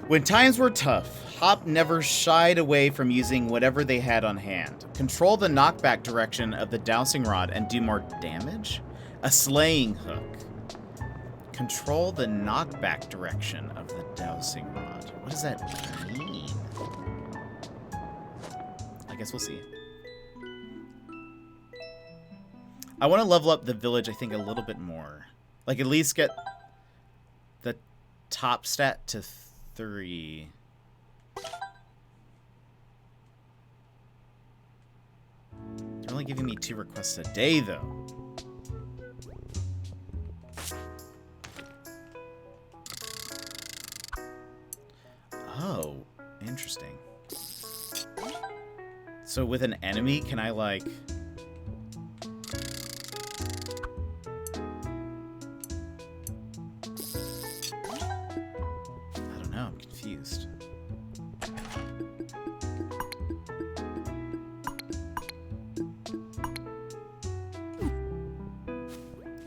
When times were tough, Hop never shied away from using whatever they had on hand. Control the knockback direction of the dowsing rod and do more damage? A slaying hook. Control the knockback direction of the dowsing rod. What does that mean? I guess we'll see. I want to level up the village, I think, a little bit more. Like, at least get the top stat to 3. They're only giving me 2 requests a day, though. Oh, interesting. So with an enemy, can I, like... I don't know, I'm confused.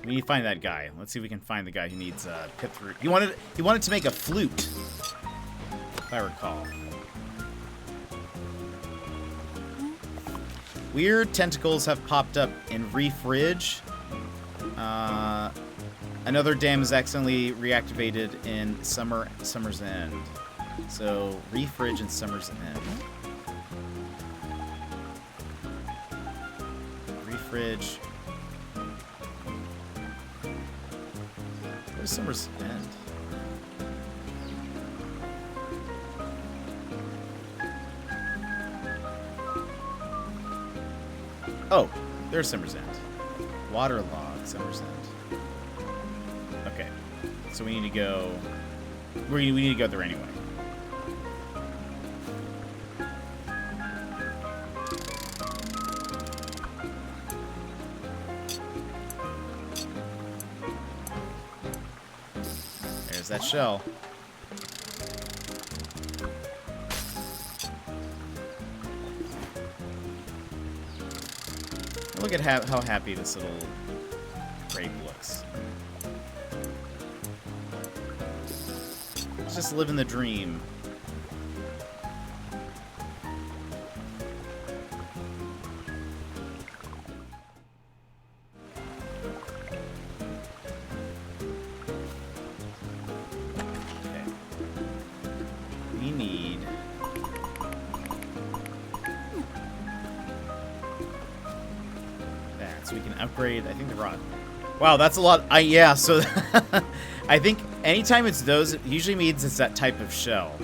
We need to find that guy. Let's see if we can find the guy who needs pip root. He wanted to make a flute, if I recall. Weird tentacles have popped up in Reef Ridge. Another dam is accidentally reactivated in Summer's End. So, Reef Ridge and Summer's End. Reef Ridge. Where's Summer's End? Oh, there's Summer's End. Waterlog, Summer's End. Okay, so we need to go. We need to go there anyway. There's that shell. Look at how happy this little grape looks. It's just living the dream. Okay. We need... that, so we can upgrade, I think, the rod. Wow, that's a lot. Yeah, so I think anytime it's those, it usually means it's that type of shell.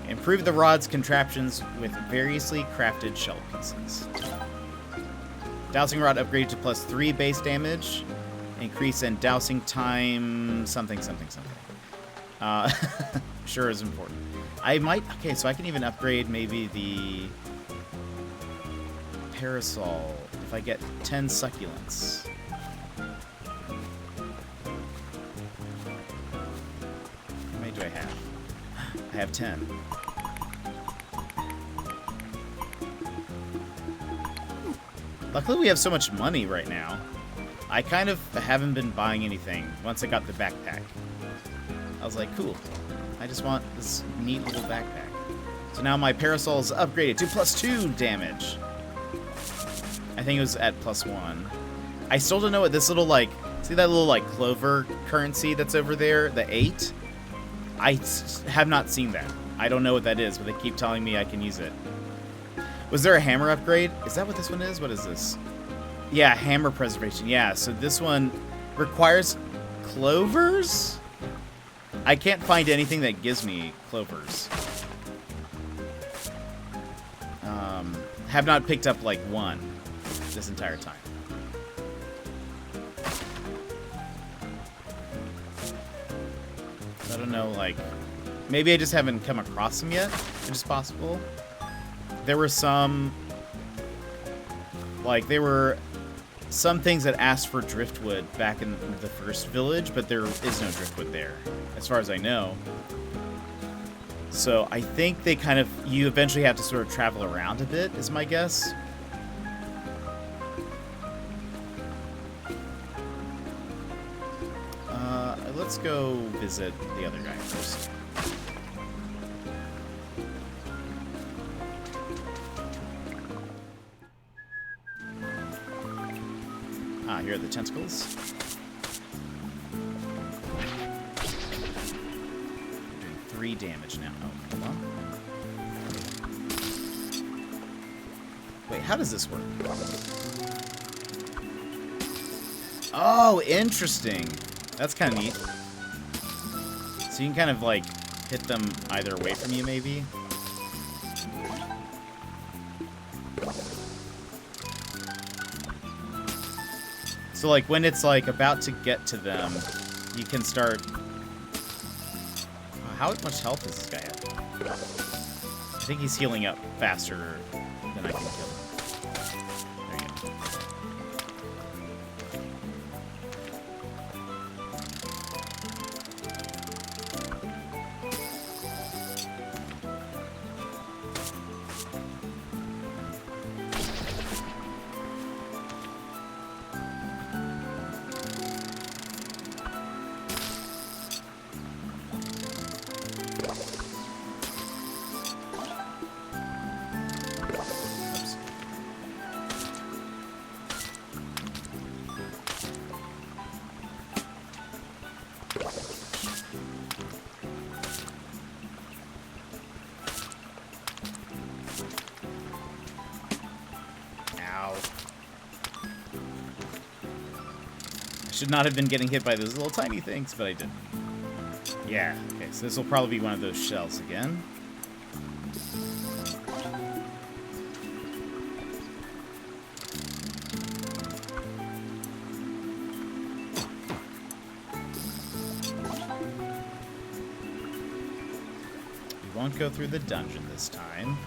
Improve the rod's contraptions with variously crafted shell pieces. Dousing rod upgraded to +3 base damage. Increase in dousing time, something. Sure is important. I might, okay, so I can even upgrade maybe the parasol if I get 10 succulents. How many do I have? I have 10. Luckily we have so much money right now. I kind of haven't been buying anything once I got the backpack. I was like, cool. I just want this neat little backpack. So now my parasol is upgraded to +2 damage. I think it was at +1. I still don't know what this little, like, see that little, like, clover currency that's over there? The 8? I have not seen that. I don't know what that is, but they keep telling me I can use it. Was there a hammer upgrade? Is that what this one is? What is this? Yeah, hammer preservation. Yeah, so this one requires clovers? I can't find anything that gives me clovers. Have not picked up, like, one this entire time. I don't know, like, maybe I just haven't come across them yet, which is possible. There were some, like, there were some things that asked for driftwood back in the first village, but there is no driftwood there, as far as I know. So I think they kind of, you eventually have to sort of travel around a bit, is my guess. Let's go visit the other guy first. Ah, here are the tentacles. Doing 3 damage now. Oh, hold on. Wait, how does this work? Oh, interesting. That's kind of neat. So you can kind of, like, hit them either away from you, maybe. So, like, when it's, like, about to get to them, you can start... How much health does this guy have? I think he's healing up faster than I can kill him. There you go. Should not have been getting hit by those little tiny things, but I did. Yeah, okay, so this will probably be one of those shells again. We won't go through the dungeon this time.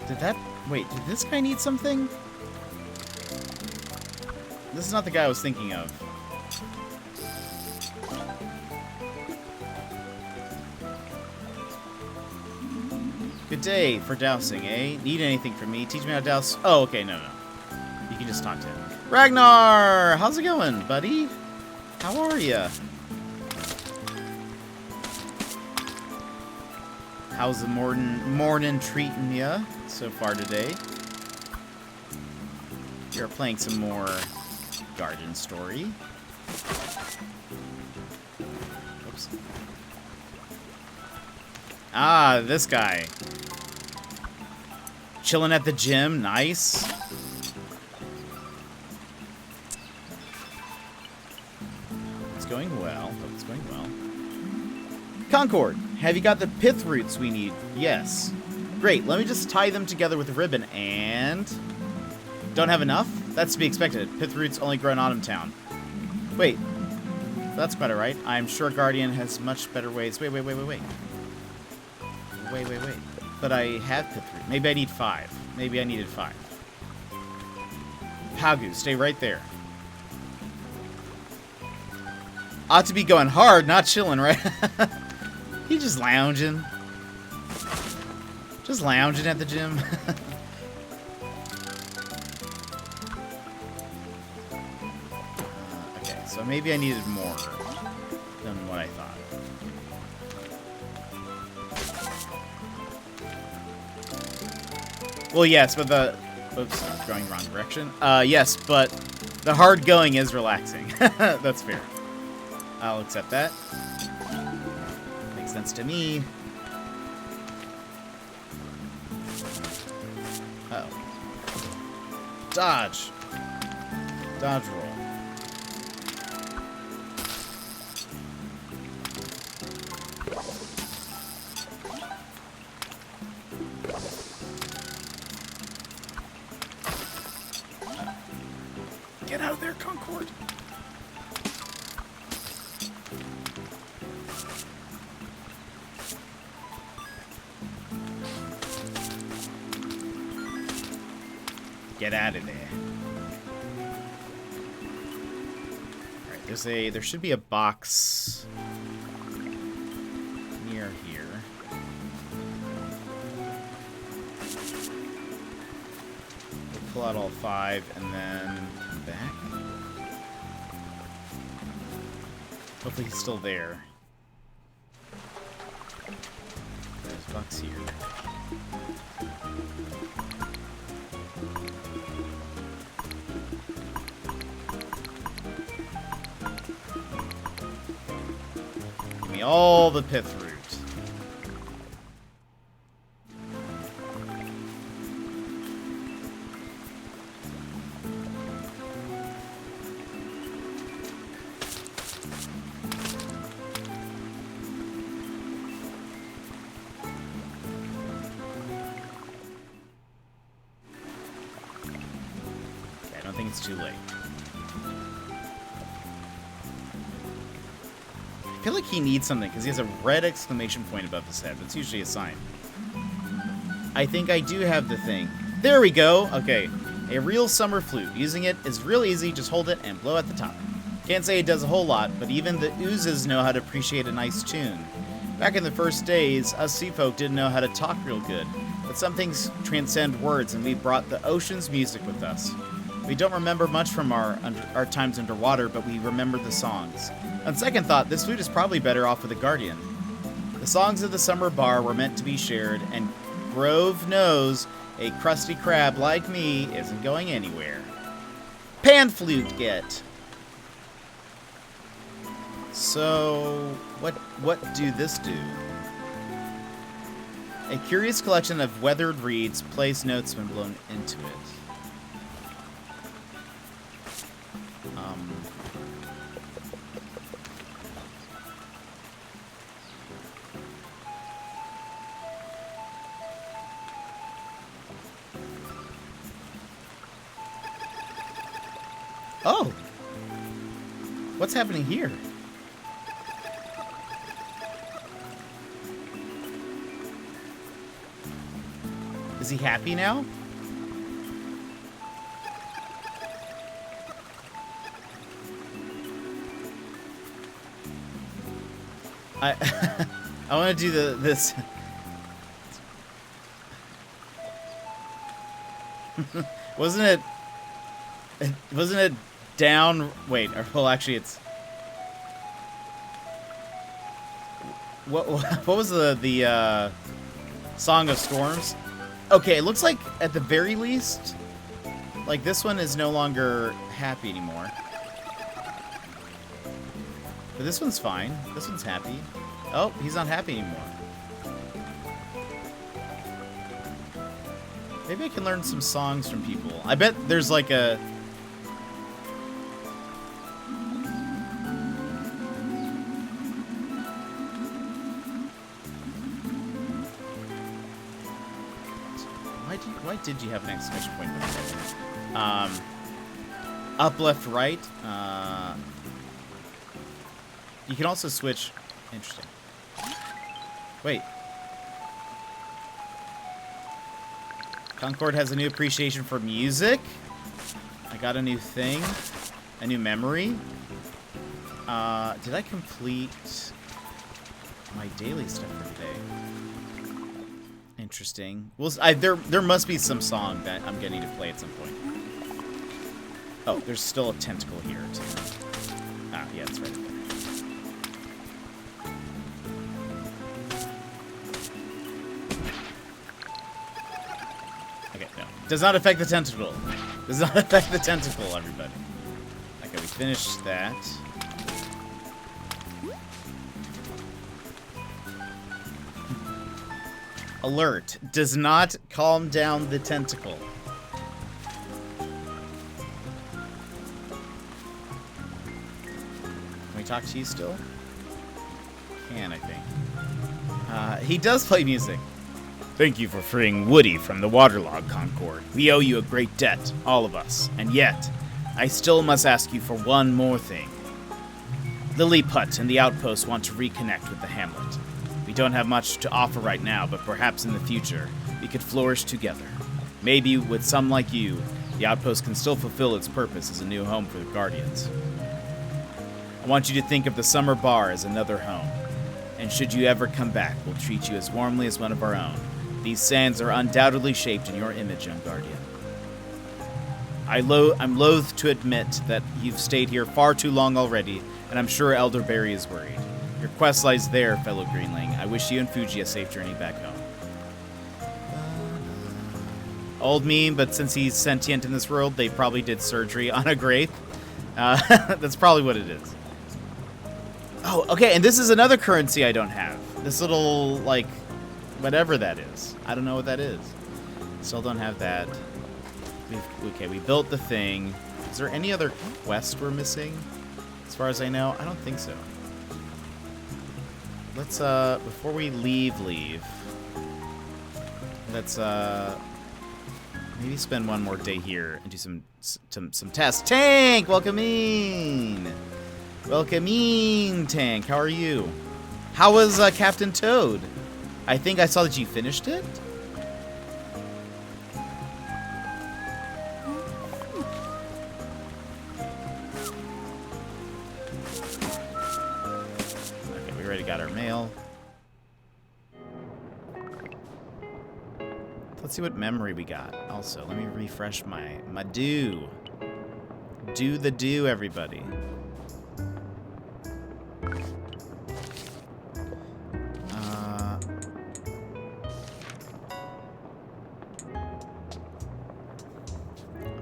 Did that... Wait, did this guy need something? This is not the guy I was thinking of. Good day for dousing, eh? Need anything from me? Teach me how to douse... Oh, okay, no. You can just talk to him. Ragnar! How's it going, buddy? How are ya? How's the morning treating ya so far today? We are playing some more Garden Story. Oops. Ah, this guy. Chilling at the gym. Nice. It's going well. Hope it's going well. Concord, have you got the pith roots we need? Yes. Great, let me just tie them together with a ribbon and... Don't have enough? That's to be expected. Pith roots only grow in Autumn Town. Wait. That's quite alright. I'm sure Guardian has much better ways. Wait. Wait. But I have pith root. Maybe I need 5. Maybe I needed 5. Pagu, stay right there. Ought to be going hard, not chilling, right? He's just lounging. Just lounging at the gym. Okay, so maybe I needed more than what I thought. Well, yes, but the... Oops, I'm going wrong direction. Yes, but the hard going is relaxing. That's fair. I'll accept that. Makes sense to me. Uh-oh. Dodge. Dodge roll. Get out of there, Concord. Get out of there. Alright, there should be a box near here. We'll pull out all 5 and then come back. Hopefully he's still there. There's a box here. All the pith root. Okay, I don't think it's too late. I feel like he needs something, because he has a red exclamation point above his head. That's usually a sign. I think I do have the thing. There we go! Okay. A real summer flute. Using it is real easy. Just hold it and blow at the top. Can't say it does a whole lot, but even the oozes know how to appreciate a nice tune. Back in the first days, us sea folk didn't know how to talk real good. But some things transcend words, and we brought the ocean's music with us. We don't remember much from our times underwater, but we remember the songs. On second thought, this flute is probably better off with a guardian. The songs of the summer bar were meant to be shared, and Grove knows a crusty crab like me isn't going anywhere. Pan flute get. So, what do this do? A curious collection of weathered reeds place notes when blown into it. Oh! What's happening here? Is he happy now? I I want to do this. Wasn't it down? Wait, well, actually, it's what was the Song of Storms? Okay, it looks like at the very least, like this one is no longer happy anymore. But this one's fine. This one's happy. Oh, he's not happy anymore. Maybe I can learn some songs from people. I bet there's like a... Why did you have an exclamation point? Up, left, right. You can also switch. Interesting. Wait. Concord has a new appreciation for music. I got a new thing. A new memory. Did I complete my daily stuff for today? Interesting. Well, there must be some song that I'm getting to play at some point. Oh, there's still a tentacle here, too. Ah, yeah, it's right there. Okay, no. Does not affect the tentacle. Does not affect the tentacle, everybody. Okay, we finished that. Alert. Does not calm down the tentacle. Can we talk to you still? Can, I think. He does play music. Thank you for freeing Woody from the waterlog, Concord. We owe you a great debt, all of us. And yet, I still must ask you for one more thing. Lilliput and the outpost want to reconnect with the hamlet. We don't have much to offer right now, but perhaps in the future, we could flourish together. Maybe with some like you, the outpost can still fulfill its purpose as a new home for the Guardians. I want you to think of the summer bar as another home. And should you ever come back, we'll treat you as warmly as one of our own. These sands are undoubtedly shaped in your image, young Guardian. I'm loath to admit that you've stayed here far too long already, and I'm sure Elderberry is worried. Your quest lies there, fellow Greenling. I wish you and Fuji a safe journey back home. Old meme, but since he's sentient in this world, they probably did surgery on a grape. That's probably what it is. Oh, okay, and this is another currency I don't have. This little, like, whatever that is. I don't know what that is. Still don't have that. We built the thing. Is there any other quest we're missing? As far as I know, I don't think so. Let's, before we leave, let's, maybe spend one more day here and do some tests. Tank, welcome in! Welcome in, Tank. How are you? How was, Captain Toad? I think I saw that you finished it? Okay, we already got our mail. Let's see what memory we got. Also, let me refresh my do. Do the do, everybody.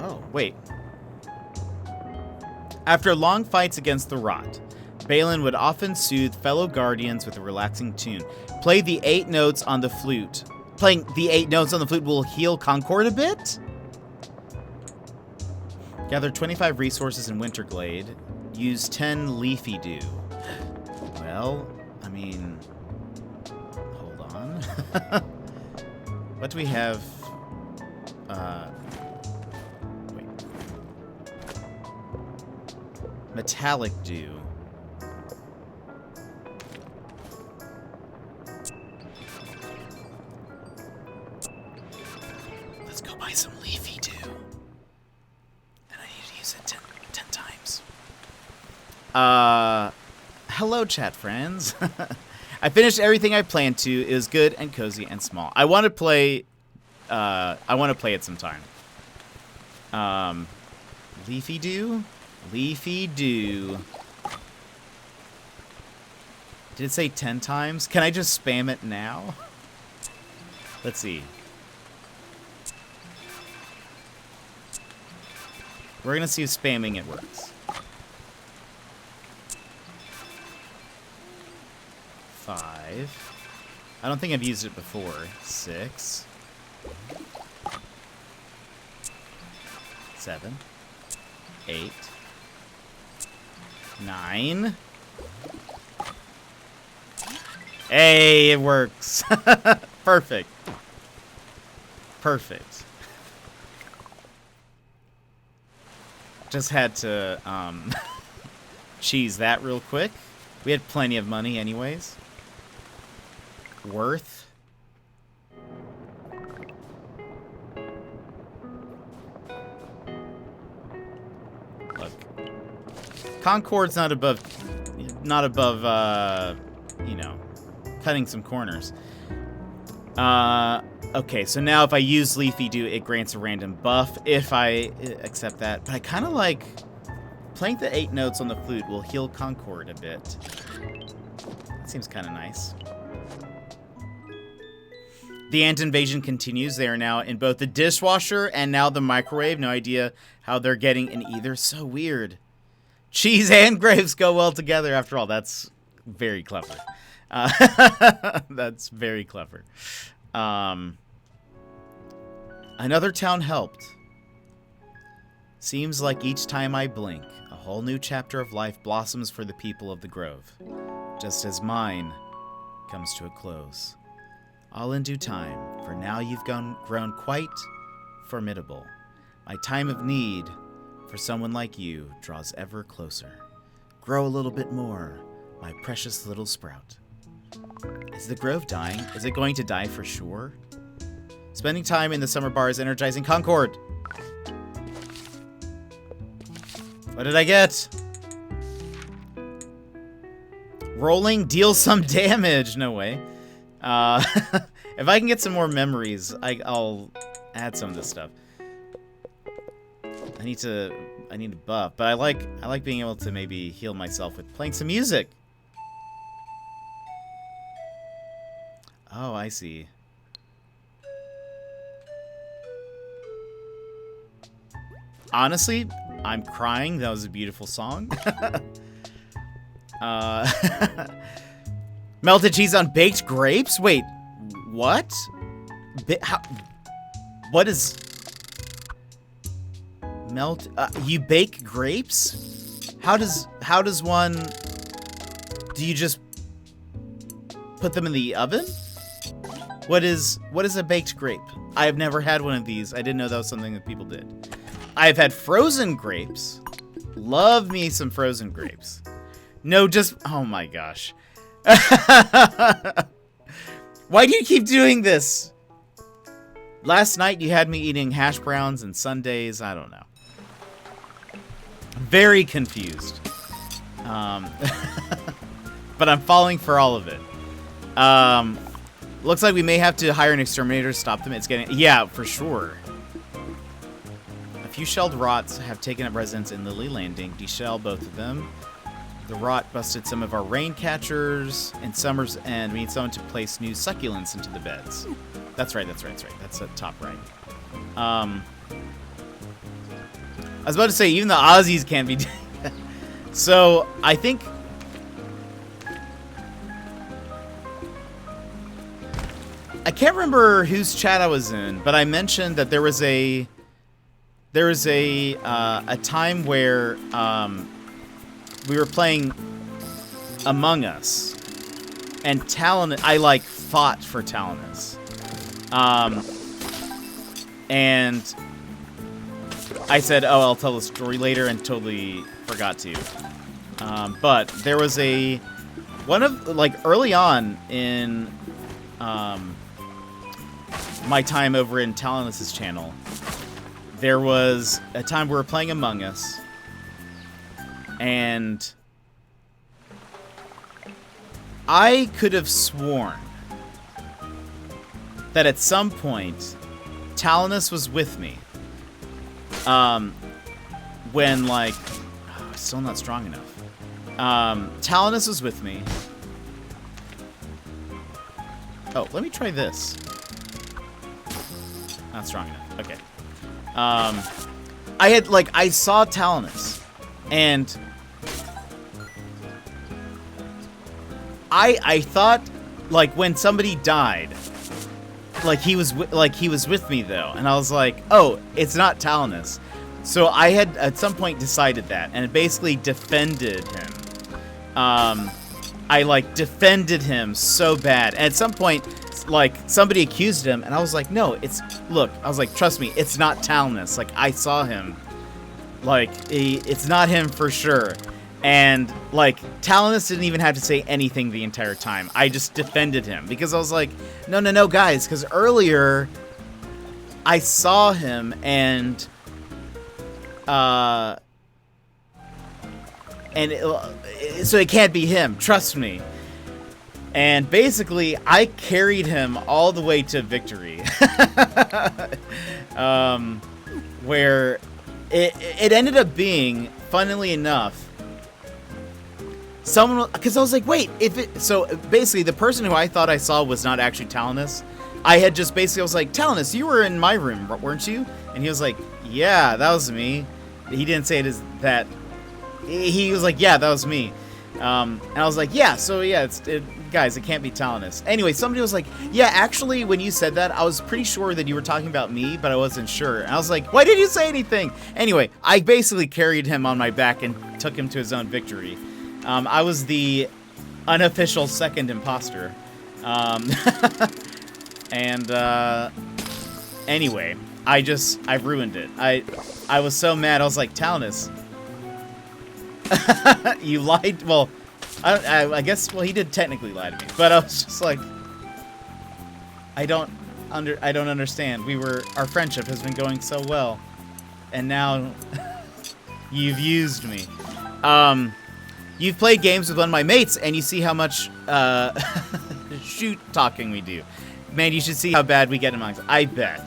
Oh, wait. After long fights against the rot, Balin would often soothe fellow guardians with a relaxing tune. Play the 8 notes on the flute. Playing the 8 notes on the flute will heal Concord a bit? Gather 25 resources in Winterglade. Use 10 Leafy Dew. Well, I mean... Hold on. What do we have? Wait. Metallic Dew. some leafy dew. And I need to use it 10 times. Hello, chat friends. I finished everything I planned to. It was good and cozy and small. I want to play it sometime. Leafy dew? Leafy dew. Did it say 10 times? Can I just spam it now? Let's see. We're gonna see if spamming it works. 5. I don't think I've used it before. 6. 7. 8. 9. Hey, it works. Perfect. Perfect. Just had to cheese that real quick. We had plenty of money anyways. Worth. Look. Concord's not above you know, cutting some corners. Okay, so now if I use Leafy Dew, it grants a random buff if I accept that. But I kind of like playing the 8 notes on the flute will heal Concord a bit. That seems kind of nice. The ant invasion continues. They are now in both the dishwasher and now the microwave. No idea how they're getting in either. So weird. Cheese and grapes go well together after all. That's very clever. That's very clever. Another town helped. Seems like each time I blink, a whole new chapter of life blossoms for the people of the Grove, just as mine comes to a close. All in due time, for now you've grown quite formidable. My time of need for someone like you draws ever closer. Grow a little bit more, my precious little sprout. Is the Grove dying? Is it going to die for sure? Spending time in the summer bar is energizing Concord. What did I get? Rolling deals some damage. No way. If I can get some more memories, I'll add some of this stuff. I need to buff, but I like being able to maybe heal myself with playing some music. Oh, I see. Honestly, I'm crying. That was a beautiful song. Melted cheese on baked grapes? Wait, what? What is... you bake grapes? How does one... Do you just put them in the oven? What is a baked grape? I have never had one of these. I didn't know that was something that people did. I've had frozen grapes. Love me some frozen grapes. No, just... Oh my gosh. Why do you keep doing this? Last night you had me eating hash browns and sundaes. I don't know. Very confused. But I'm falling for all of it. Looks like we may have to hire an exterminator to stop them. It's getting... Yeah, for sure. A few shelled rots have taken up residence in Lily Landing. Deshell both of them. The rot busted some of our rain catchers in summer's end. We need someone to place new succulents into the beds. That's right. That's at top right. I was about to say, even the Aussies can't be doing that. So, I think... I can't remember whose chat I was in, but I mentioned that there was a time where we were playing Among Us, and I fought for Talonus, and I said, "Oh, I'll tell the story later," and totally forgot to. But there was early on in my time over in Talonus's channel, there was a time we were playing Among Us, and I could have sworn that at some point Talinus was with me. When, like... Oh, still not strong enough. Talinus was with me. Oh, let me try this. Not strong enough. Okay. I saw Talinus, and I thought, like, when somebody died, he was with me though, and I was like, oh, it's not Talinus. So I had at some point decided that, and basically defended him. I like defended him so bad, and at some point, like, somebody accused him, and I was like, no, I was like, trust me, it's not Talinus. Like, I saw him. Like, it's not him for sure. And, like, Talinus didn't even have to say anything the entire time. I just defended him, because I was like, no, guys, because earlier, I saw him, and, so it can't be him, trust me. And basically, I carried him all the way to victory. Where it ended up being, funnily enough, someone, because I was like, wait, so basically the person who I thought I saw was not actually Talinus. I had just basically, I was like, Talinus, you were in my room, weren't you? And he was like, yeah, that was me. He didn't say it as that. He was like, yeah, that was me. And I was like, yeah, so yeah, guys, it can't be Talinus. Anyway, somebody was like, yeah, actually, when you said that, I was pretty sure that you were talking about me, but I wasn't sure. And I was like, why didn't you say anything? Anyway, I basically carried him on my back and took him to his own victory. I was the unofficial second imposter. Anyway, I ruined it. I was so mad. I was like, Talinus, you lied. Well, I guess, well, he did technically lie to me, but I was just like, I don't understand. Our friendship has been going so well, and now you've used me. You've played games with one of my mates, and you see how much shoot talking we do. Man, you should see how bad we get amongst. I bet.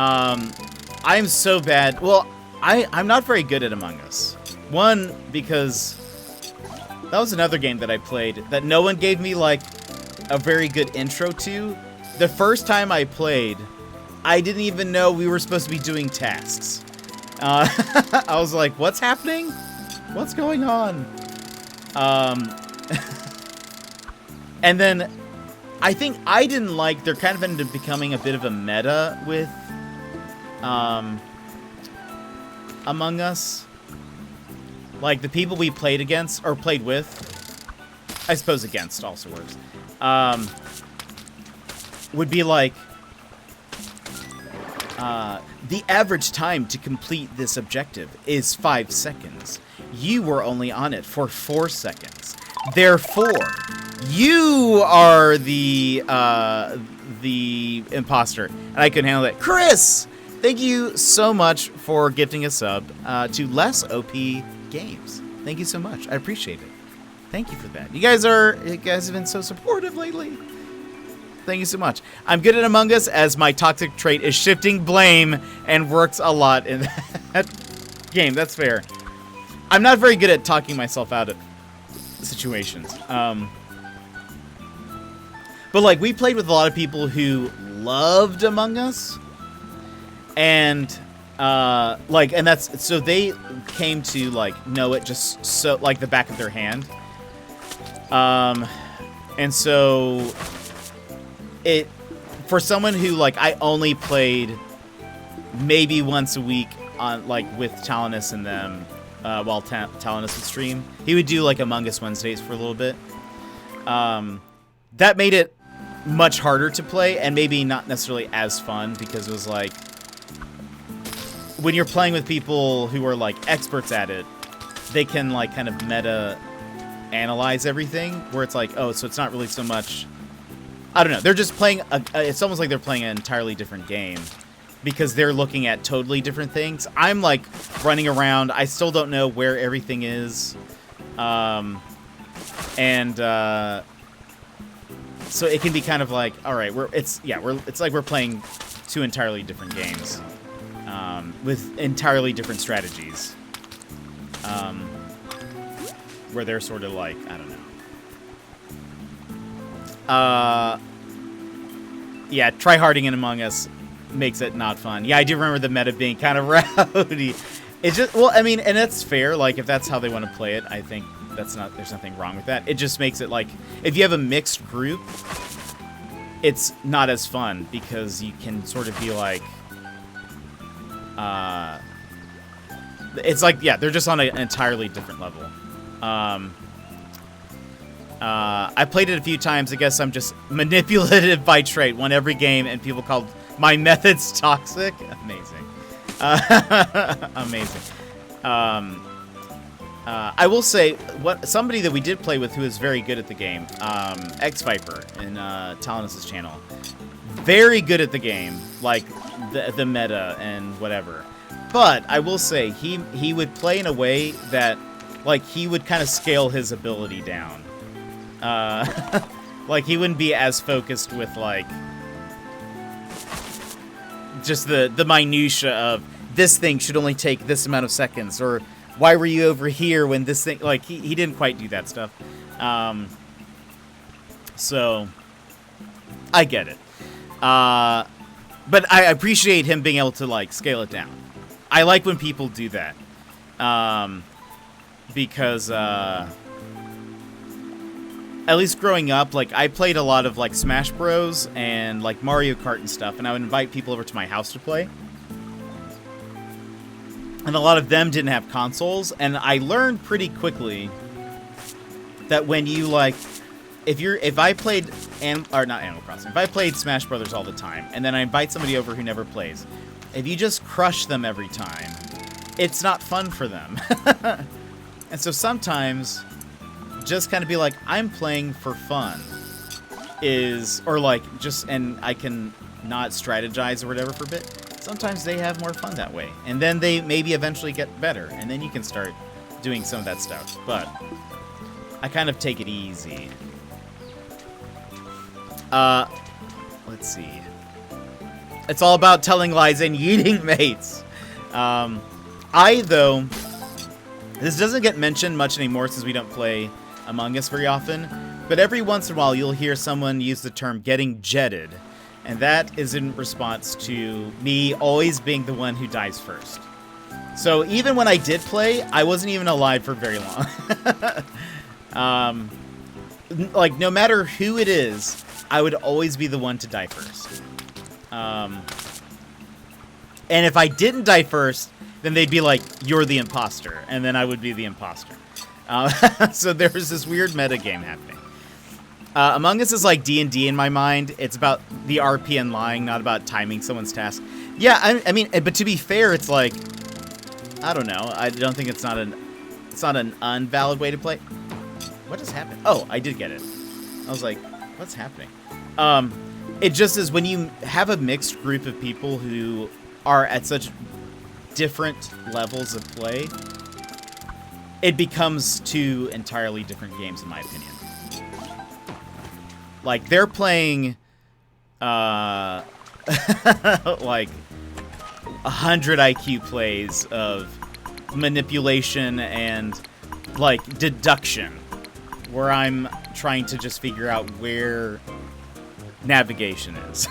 I'm so bad. Well, I'm not very good at Among Us. One, because that was another game that I played that no one gave me, like, a very good intro to. The first time I played, I didn't even know we were supposed to be doing tasks. I was like, what's happening? What's going on? And then I think I didn't like, there kind of ended up becoming a bit of a meta with Among Us. Like, the people we played against, or played with, I suppose against also works, would be like, the average time to complete this objective is 5 seconds. You were only on it for 4 seconds. Therefore, you are the imposter. And I couldn't handle that. Chris! Thank you so much for gifting a sub to Less OP Games. Thank you so much. I appreciate it. Thank you for that. You guys have been so supportive lately. Thank you so much. I'm good at Among Us, as my toxic trait is shifting blame and works a lot in that game. That's fair. I'm not very good at talking myself out of situations. But, like, we played with a lot of people who loved Among Us. And, and that's, so they came to, like, know it just so, like, the back of their hand. And so for someone who, like, I only played maybe once a week on, like, with Talinus and them, while Talinus would stream, he would do, like, Among Us Wednesdays for a little bit. That made it much harder to play, and maybe not necessarily as fun, because it was like, when you're playing with people who are, like, experts at it, they can, like, kind of meta analyze everything, where it's like, oh, so it's not really so much, I don't know, they're just playing it's almost like they're playing an entirely different game, because they're looking at totally different things. I'm like running around. I still don't know where everything is. So it can be kind of like, all right, it's like we're playing two entirely different games, with entirely different strategies, where they're sort of like, I don't know. Yeah, tryharding in Among Us makes it not fun. Yeah, I do remember the meta being kind of rowdy. It's just, well, I mean, and that's fair. Like, if that's how they want to play it, I think there's nothing wrong with that. It just makes it like, if you have a mixed group, it's not as fun because you can sort of be like, it's like, yeah, they're just on an entirely different level. I played it a few times. I guess I'm just manipulative by trait. Won every game, and people called my methods toxic. Amazing. Amazing. I will say, somebody that we did play with who is very good at the game, X Viper in Talanus' channel, very good at the game, like the meta and whatever. But I will say he would play in a way that, like, he would kind of scale his ability down. Like, he wouldn't be as focused with, like, just the minutia of this thing should only take this amount of seconds, or why were you over here when this thing, like, he didn't quite do that stuff. So I get it. But I appreciate him being able to, like, scale it down. I like when people do that. Because at least growing up, like, I played a lot of, like, Smash Bros. And, like, Mario Kart and stuff, and I would invite people over to my house to play. And a lot of them didn't have consoles, and I learned pretty quickly that when you, like, if I played, not Animal Crossing, if I played Smash Brothers all the time, and then I invite somebody over who never plays, if you just crush them every time, it's not fun for them. And so sometimes, just kind of be like, I'm playing for fun, or like, just, and I can not strategize or whatever for a bit. Sometimes they have more fun that way. And then they maybe eventually get better, and then you can start doing some of that stuff. But I kind of take it easy. Let's see. It's all about telling lies and yeeting mates. Though, this doesn't get mentioned much anymore since we don't play Among Us very often, but every once in a while you'll hear someone use the term getting jetted, and that is in response to me always being the one who dies first. So even when I did play, I wasn't even alive for very long. Like, no matter who it is, I would always be the one to die first. And if I didn't die first, then they'd be like, you're the imposter, and then I would be the imposter. So there was this weird meta game happening. Among Us is like D&D in my mind. It's about the RP and lying, not about timing someone's task. Yeah, I mean, but to be fair, it's like, I don't know. I don't think it's not an unvalid way to play. What just happened? Oh, I did get it. I was like, what's happening? It just is when you have a mixed group of people who are at such different levels of play, it becomes two entirely different games, in my opinion. Like, they're playing, like, 100 IQ plays of manipulation and, like, deduction, where I'm trying to just figure out where navigation is.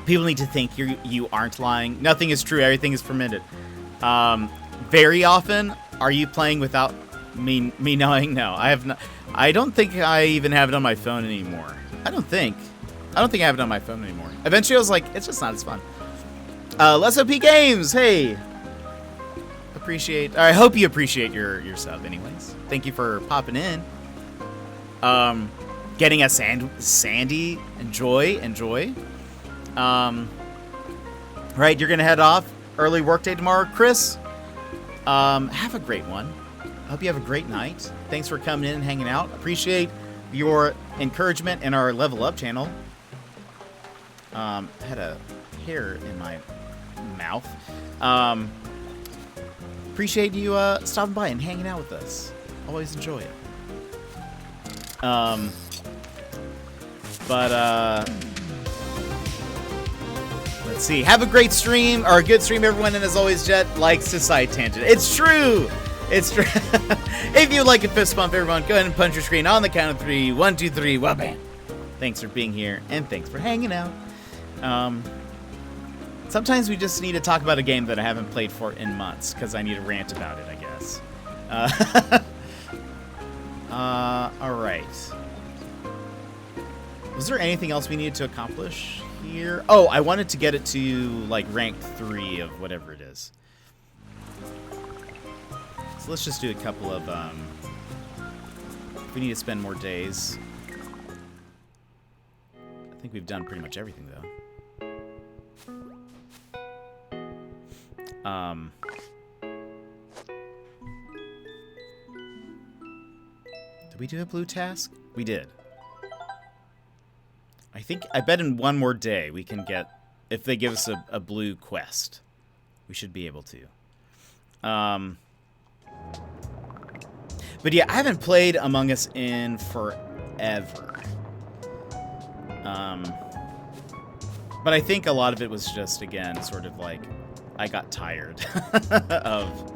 People need to think you aren't lying. Nothing is true. Everything is permitted. Very often, are you playing without me knowing? No, I have not. I don't think I even have it on my phone anymore. I don't think I have it on my phone anymore. Eventually, I was like, it's just not as fun. Let's OP Games. Hey, I hope you appreciate your sub. Anyways, thank you for popping in. Getting a Sandy. Enjoy. Right, you're gonna head off. Early workday tomorrow, Chris. Have a great one. I hope you have a great night. Thanks for coming in and hanging out. Appreciate your encouragement in our Level Up channel. Had a hair in my mouth. Appreciate you stopping by and hanging out with us. Always enjoy it. Let's see. Have a great stream, or a good stream, everyone. And as always, Jet likes to side tangent. It's true. It's true. If you'd like a fist bump, everyone, go ahead and punch your screen on the count of 3. 1, 2, 3. Well, bam. Thanks for being here, and thanks for hanging out. Sometimes we just need to talk about a game that I haven't played for in months, because I need to rant about it, I guess. Alright. Was there anything else we needed to accomplish here? Oh, I wanted to get it to, like, rank 3 of whatever it is. So let's just do a couple of, we need to spend more days. I think we've done pretty much everything, though. Did we do a blue task? We did. I bet in one more day we can get, if they give us a blue quest, we should be able to. But yeah, I haven't played Among Us in forever. But I think a lot of it was just, again, sort of like, I got tired of...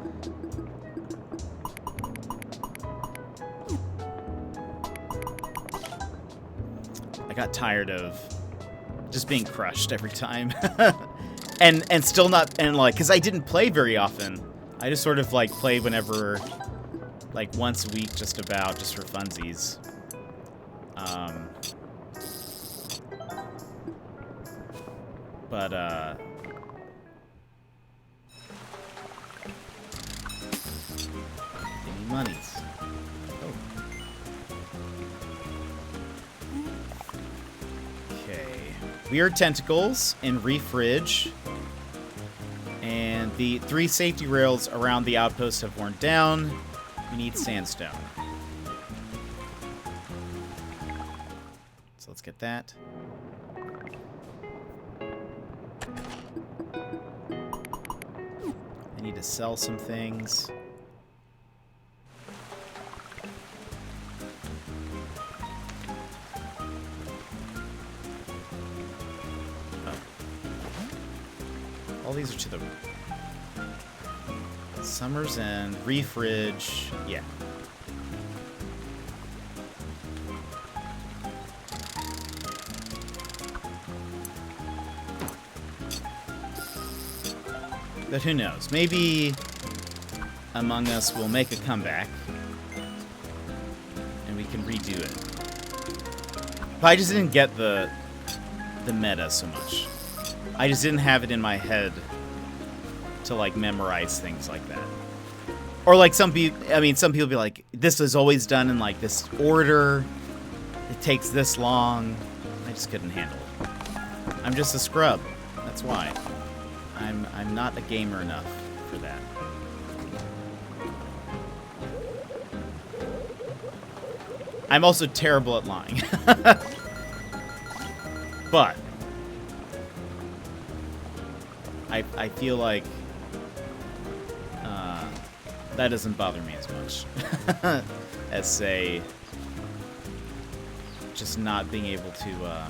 I got tired of just being crushed every time. and still not, and like, because I didn't play very often. I just sort of like played whenever, like once a week just about, just for funsies. Any monies? Oh. Weird tentacles in Reef Ridge. And the 3 safety rails around the outpost have worn down. We need sandstone. So let's get that. I need to sell some things. All these are to the Summer's End, Reef Ridge, yeah. But who knows? Maybe Among Us will make a comeback and we can redo it. But I just didn't get the meta so much. I just didn't have it in my head to, like, memorize things like that. Or, like, some people be like, this is always done in, like, this order. It takes this long. I just couldn't handle it. I'm just a scrub. That's why. I'm not a gamer enough for that. I'm also terrible at lying. But I feel like that doesn't bother me as much as, say, just not being able to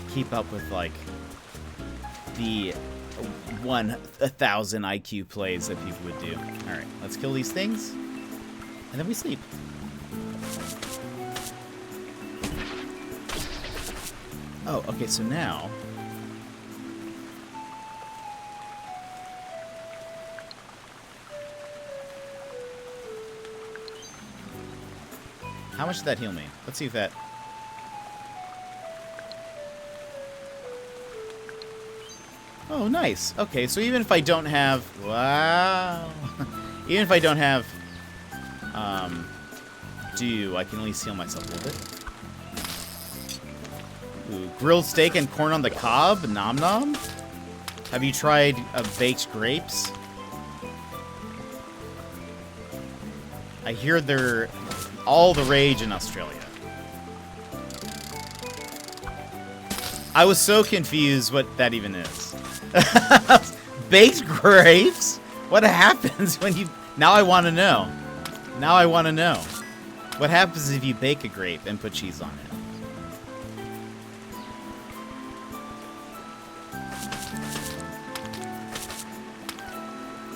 keep up with, like, the 1,000 IQ plays that people would do. Alright, let's kill these things, and then we sleep. Oh, okay, so now... How much did that heal me? Let's see if that... Oh, nice. Okay, so even if I don't have... Wow. Even if I don't have... Dew, I can at least heal myself a little bit. Ooh, grilled steak and corn on the cob? Nom nom? Have you tried baked grapes? I hear they're all the rage in Australia. I was so confused what that even is. Baked grapes? What happens when you... Now I want to know. Now I want to know. What happens if you bake a grape and put cheese on it?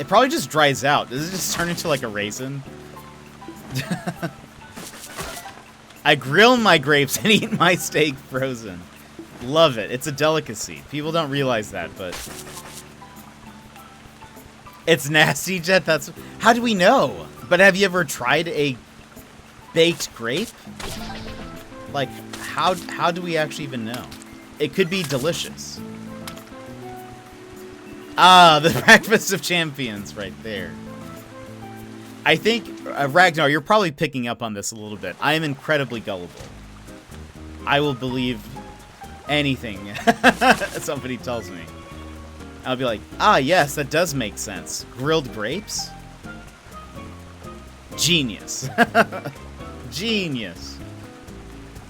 It probably just dries out. Does it just turn into like a raisin? I grill my grapes and eat my steak frozen. Love it. It's a delicacy. People don't realize that, but... It's nasty, Jet. That's... How do we know? But have you ever tried a baked grape? Like, how do we actually even know? It could be delicious. Ah, the Breakfast of Champions right there. I think, Ragnar, you're probably picking up on this a little bit. I am incredibly gullible. I will believe anything somebody tells me. I'll be like, ah, yes, that does make sense. Grilled grapes? Genius. Genius.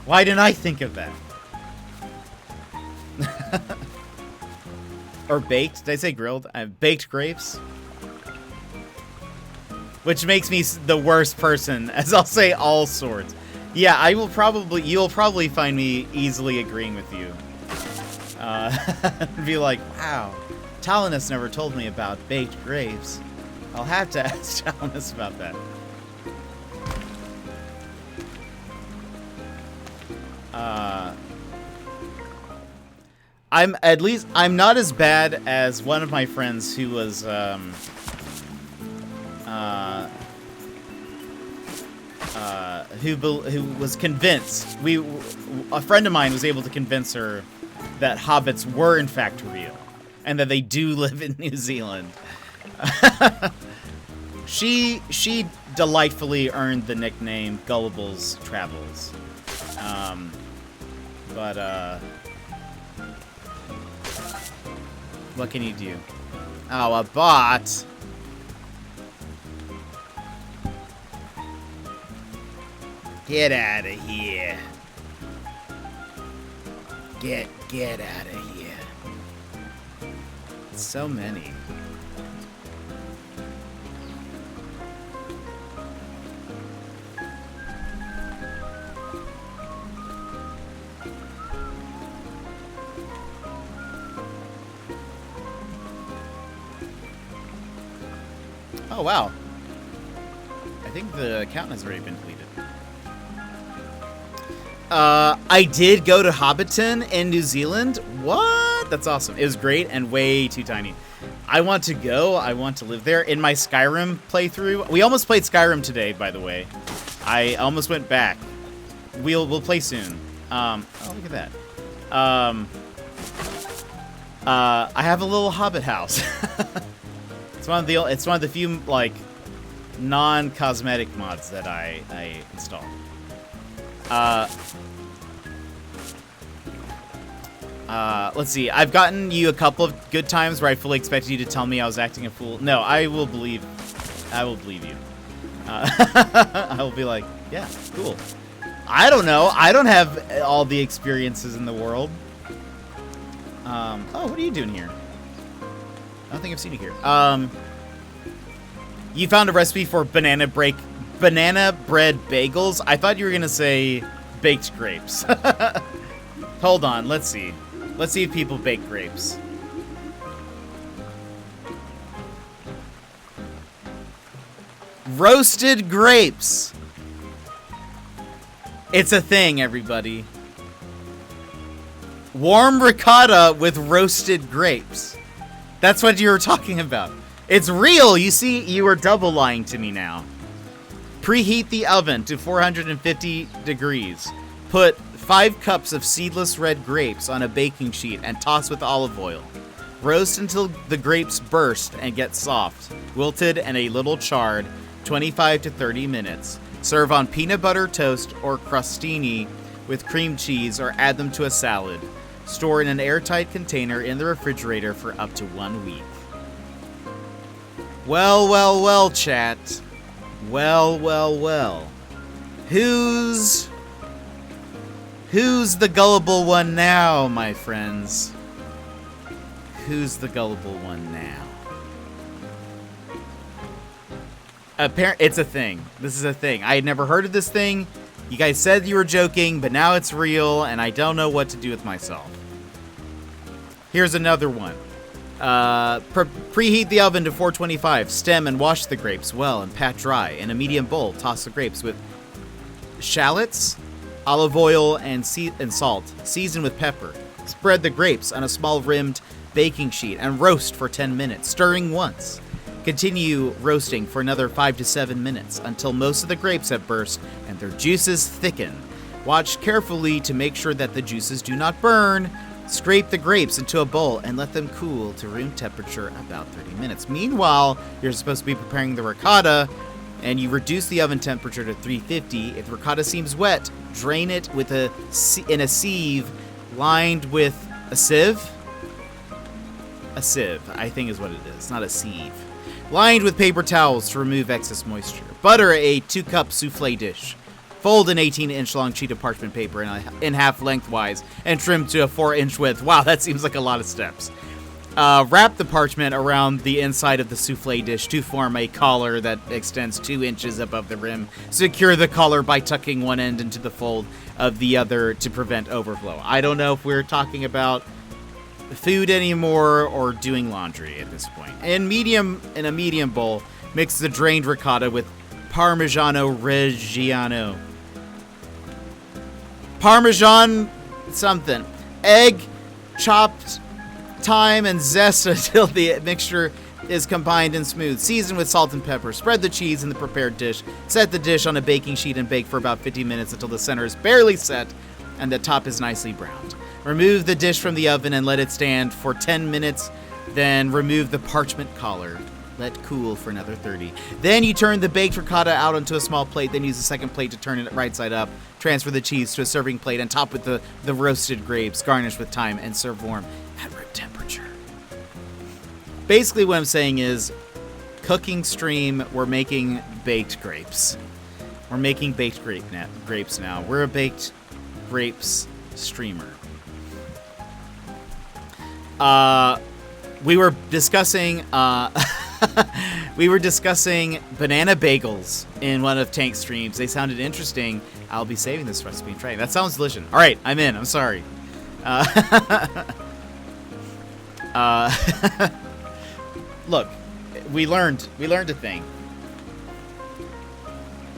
Why didn't I think of that? Or baked. Did I say grilled? Baked grapes. Which makes me the worst person, as I'll say all sorts. Yeah, I will probably... You'll probably find me easily agreeing with you. Be like, wow, Talinus never told me about baked grapes. I'll have to ask Talinus about that. I'm not as bad as one of my friends who was who was convinced. A friend of mine was able to convince her that hobbits were in fact real and that they do live in New Zealand. She delightfully earned the nickname Gullible's Travels. What can you do? Oh, a bot. Get out of here. Get out of here. So many. Oh, wow. I think the count has already been completed. I did go to Hobbiton in New Zealand. What? That's awesome. It was great and way too tiny. I want to go. I want to live there. In my Skyrim playthrough, we almost played Skyrim today, by the way. I almost went back. We'll play soon. Oh, look at that. I have a little Hobbit house. It's one of the few like non-cosmetic mods that I installed. Let's see. I've gotten you a couple of good times where I fully expected you to tell me I was acting a fool. No, I will believe you. I will be like, yeah, cool. I don't know. I don't have all the experiences in the world. Oh, what are you doing here? I don't think I've seen you here. You found a recipe for banana bread bagels. I thought you were gonna say baked grapes. Hold on, let's see. Let's see if people bake grapes. Roasted grapes. It's a thing, everybody. Warm ricotta with roasted grapes. That's what you were talking about. It's real. You see, you are double lying to me now. Preheat the oven to 450 degrees. Put 5 cups of seedless red grapes on a baking sheet and toss with olive oil. Roast until the grapes burst and get soft, wilted and a little charred, 25 to 30 minutes. Serve on peanut butter toast or crostini with cream cheese or add them to a salad. Store in an airtight container in the refrigerator for up to 1 week. Well, chat. Well. Who's the gullible one now, my friends? Who's the gullible one now? It's a thing. This is a thing. I had never heard of this thing. You guys said you were joking, but now it's real, and I don't know what to do with myself. Here's another one. Preheat the oven to 425. Stem and wash the grapes well and pat dry. In a medium bowl, toss the grapes with shallots, olive oil, and salt. Season with pepper. Spread the grapes on a small rimmed baking sheet and roast for 10 minutes, stirring once. Continue roasting for another 5 to 7 minutes until most of the grapes have burst and their juices thicken. Watch carefully to make sure that the juices do not burn. Scrape the grapes into a bowl and let them cool to room temperature about 30 minutes. Meanwhile, you're supposed to be preparing the ricotta, and you reduce the oven temperature to 350. If the ricotta seems wet, drain it in a sieve lined with a sieve? A sieve, I think is what it is, not a sieve. Lined with paper towels to remove excess moisture. Butter a 2-cup souffle dish. Fold an 18-inch long sheet of parchment paper in half lengthwise and trim to a 4-inch width. Wow, that seems like a lot of steps. Wrap the parchment around the inside of the souffle dish to form a collar that extends 2 inches above the rim. Secure the collar by tucking one end into the fold of the other to prevent overflow. I don't know if we're talking about food anymore or doing laundry at this point. In a medium bowl, mix the drained ricotta with Parmigiano Reggiano. Parmesan something. Egg, chopped thyme, and zest until the mixture is combined and smooth. Season with salt and pepper. Spread the cheese in the prepared dish. Set the dish on a baking sheet and bake for about 50 minutes until the center is barely set and the top is nicely browned. Remove the dish from the oven and let it stand for 10 minutes. Then remove the parchment collar. Let cool for another 30. Then you turn the baked ricotta out onto a small plate. Then use a second plate to turn it right side up. Transfer the cheese to a serving plate and top with the roasted grapes. Garnish with thyme and serve warm at room temperature. Basically what I'm saying is, cooking stream, we're making baked grapes. We're making baked grapes now. We're a baked grapes streamer. We were discussing banana bagels in one of Tank's streams. They sounded interesting. I'll be saving this recipe and trying. That sounds delicious. All right, I'm in. I'm sorry. Look, we learned a thing.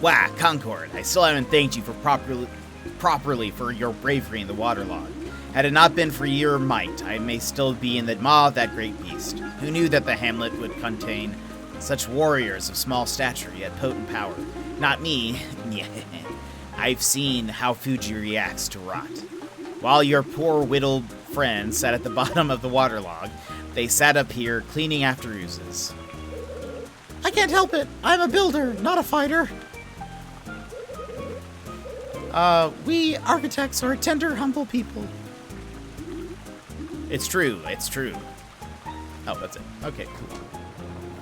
Wow, Concord, I still haven't thanked you for properly for your bravery in the waterlog. Had it not been for your might, I may still be in the maw of that great beast. Who knew that the hamlet would contain such warriors of small stature, yet potent power? Not me. I've seen how Fuji reacts to rot. While your poor whittled friends sat at the bottom of the waterlog, they sat up here cleaning after oozes. I can't help it. I'm a builder, not a fighter. We architects are tender, humble people. It's true. It's true. Oh, that's it. Okay, cool.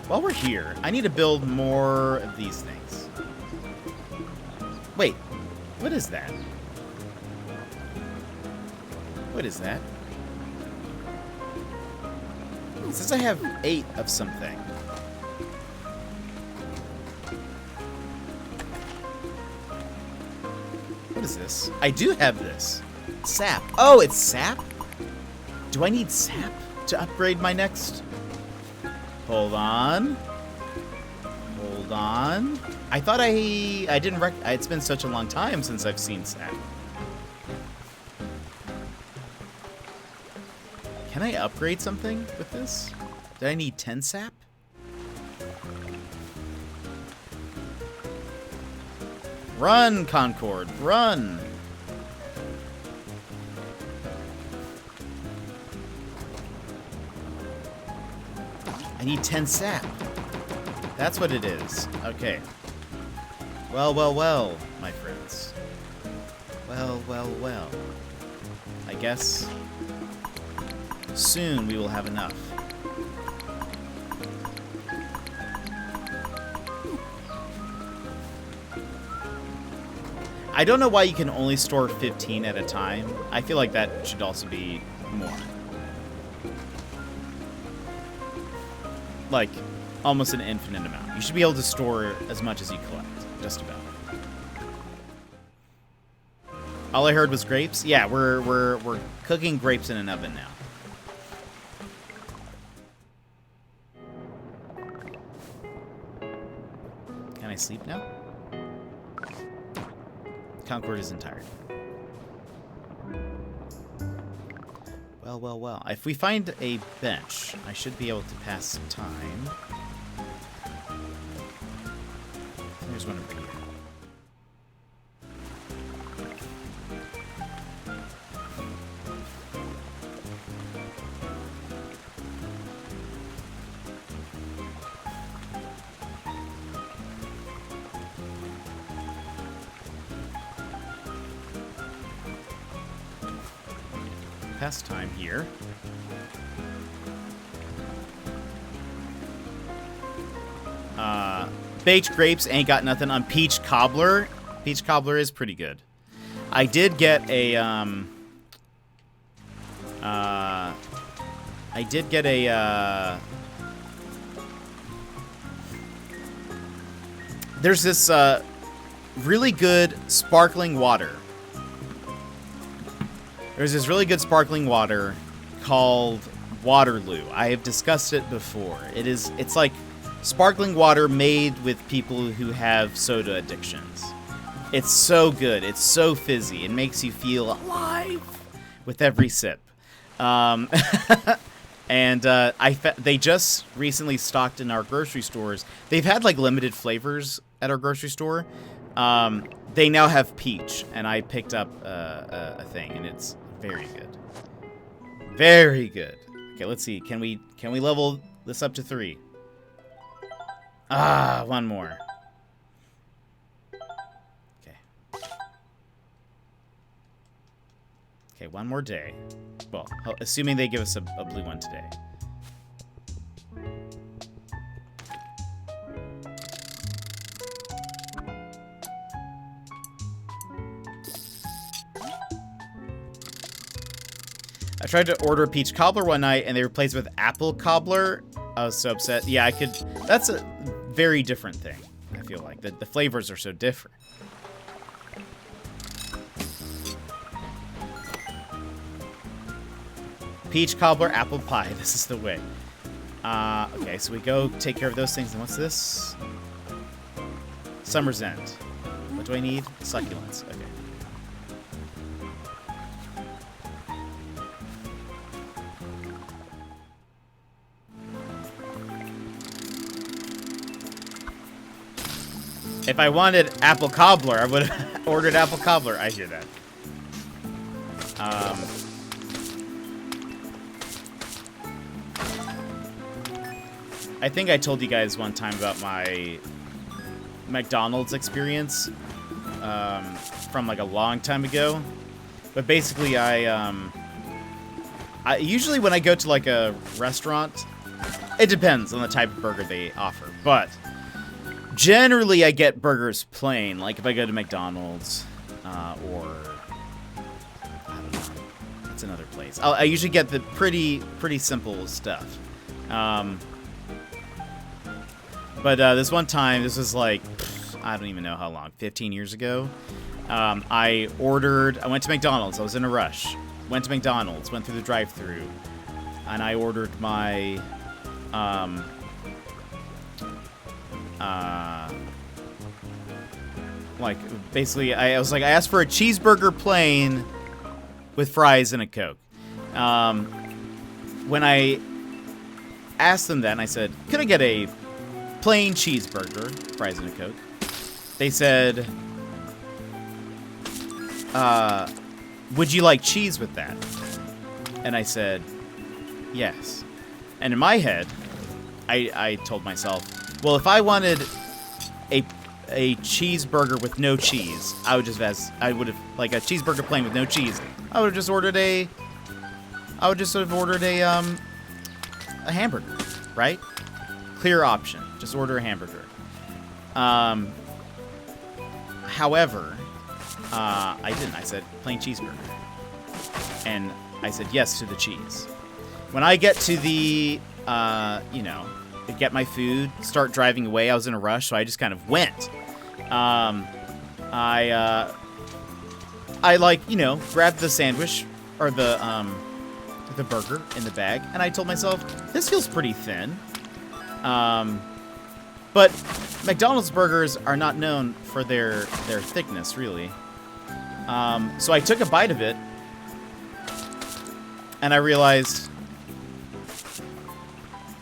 While we're here, I need to build more of these things. Wait, what is that? What is that? It says I have 8 of something. What is this? I do have this. Sap. Oh, it's sap? Do I need sap to upgrade my next? Hold on. Hold on. I thought I didn't it's been such a long time since I've seen sap. Can I upgrade something with this? Do I need 10 sap? Run, Concord, run! I need 10 sap. That's what it is. Okay. Well, well, well, my friends. Well, well, well. I guess soon we will have enough. I don't know why you can only store 15 at a time. I feel like that should also be more. Like, almost an infinite amount. You should be able to store as much as you collect, just about. All I heard was grapes. Yeah, we're cooking grapes in an oven now. Can I sleep now? Concord isn't tired. Well, well, well. If we find a bench, I should be able to pass some time. There's one over here. Pass time here. Baked grapes ain't got nothing on peach cobbler. Peach cobbler is pretty good. I did get a there's this really good sparkling water. There's this really good sparkling water called Waterloo. I have discussed it before. It's like sparkling water made with people who have soda addictions. It's so good. It's so fizzy. It makes you feel alive with every sip. And they just recently stocked in our grocery stores. They've had like limited flavors at our grocery store. They now have peach, and I picked up a thing, and it's very good. Very good. Okay, let's see. Can we level this up to 3? Ah, one more. Okay. Okay, one more day. Well, assuming they give us a blue one today. I tried to order a peach cobbler one night, and they replaced it with apple cobbler. I was so upset. Yeah, I could... That's a very different thing, I feel like. The flavors are so different. Peach cobbler, apple pie. This is the way. Okay, so we go take care of those things. And what's this? Summer's End. What do I need? Succulents. Okay. If I wanted apple cobbler, I would have ordered apple cobbler. I hear that. I think I told you guys one time about my McDonald's experience from like a long time ago. But basically, I usually when I go to like a restaurant, it depends on the type of burger they offer, but generally, I get burgers plain, like if I go to McDonald's, or, I don't know, it's another place. I usually get the pretty simple stuff. But this one time, this was like, I don't even know how long, 15 years ago, I went to McDonald's, I was in a rush, went to McDonald's, went through the drive-thru, and I ordered my, like, basically, I asked for a cheeseburger plain with fries and a Coke. When I asked them that, and I said, could I get a plain cheeseburger, fries and a Coke? They said, would you like cheese with that? And I said, yes. And in my head, I told myself, well, if I wanted a cheeseburger with no cheese, I would have like a cheeseburger plain with no cheese. I would have just ordered a hamburger, right? Clear option. Just order a hamburger. However, I didn't. I said plain cheeseburger. And I said yes to the cheese. When I get to the, you know, get my food, start driving away, I was in a rush, so I just kind of went. I like, you know, grabbed the sandwich, or the burger in the bag, and I told myself, this feels pretty thin. But McDonald's burgers are not known for their thickness, really. So I took a bite of it, and I realized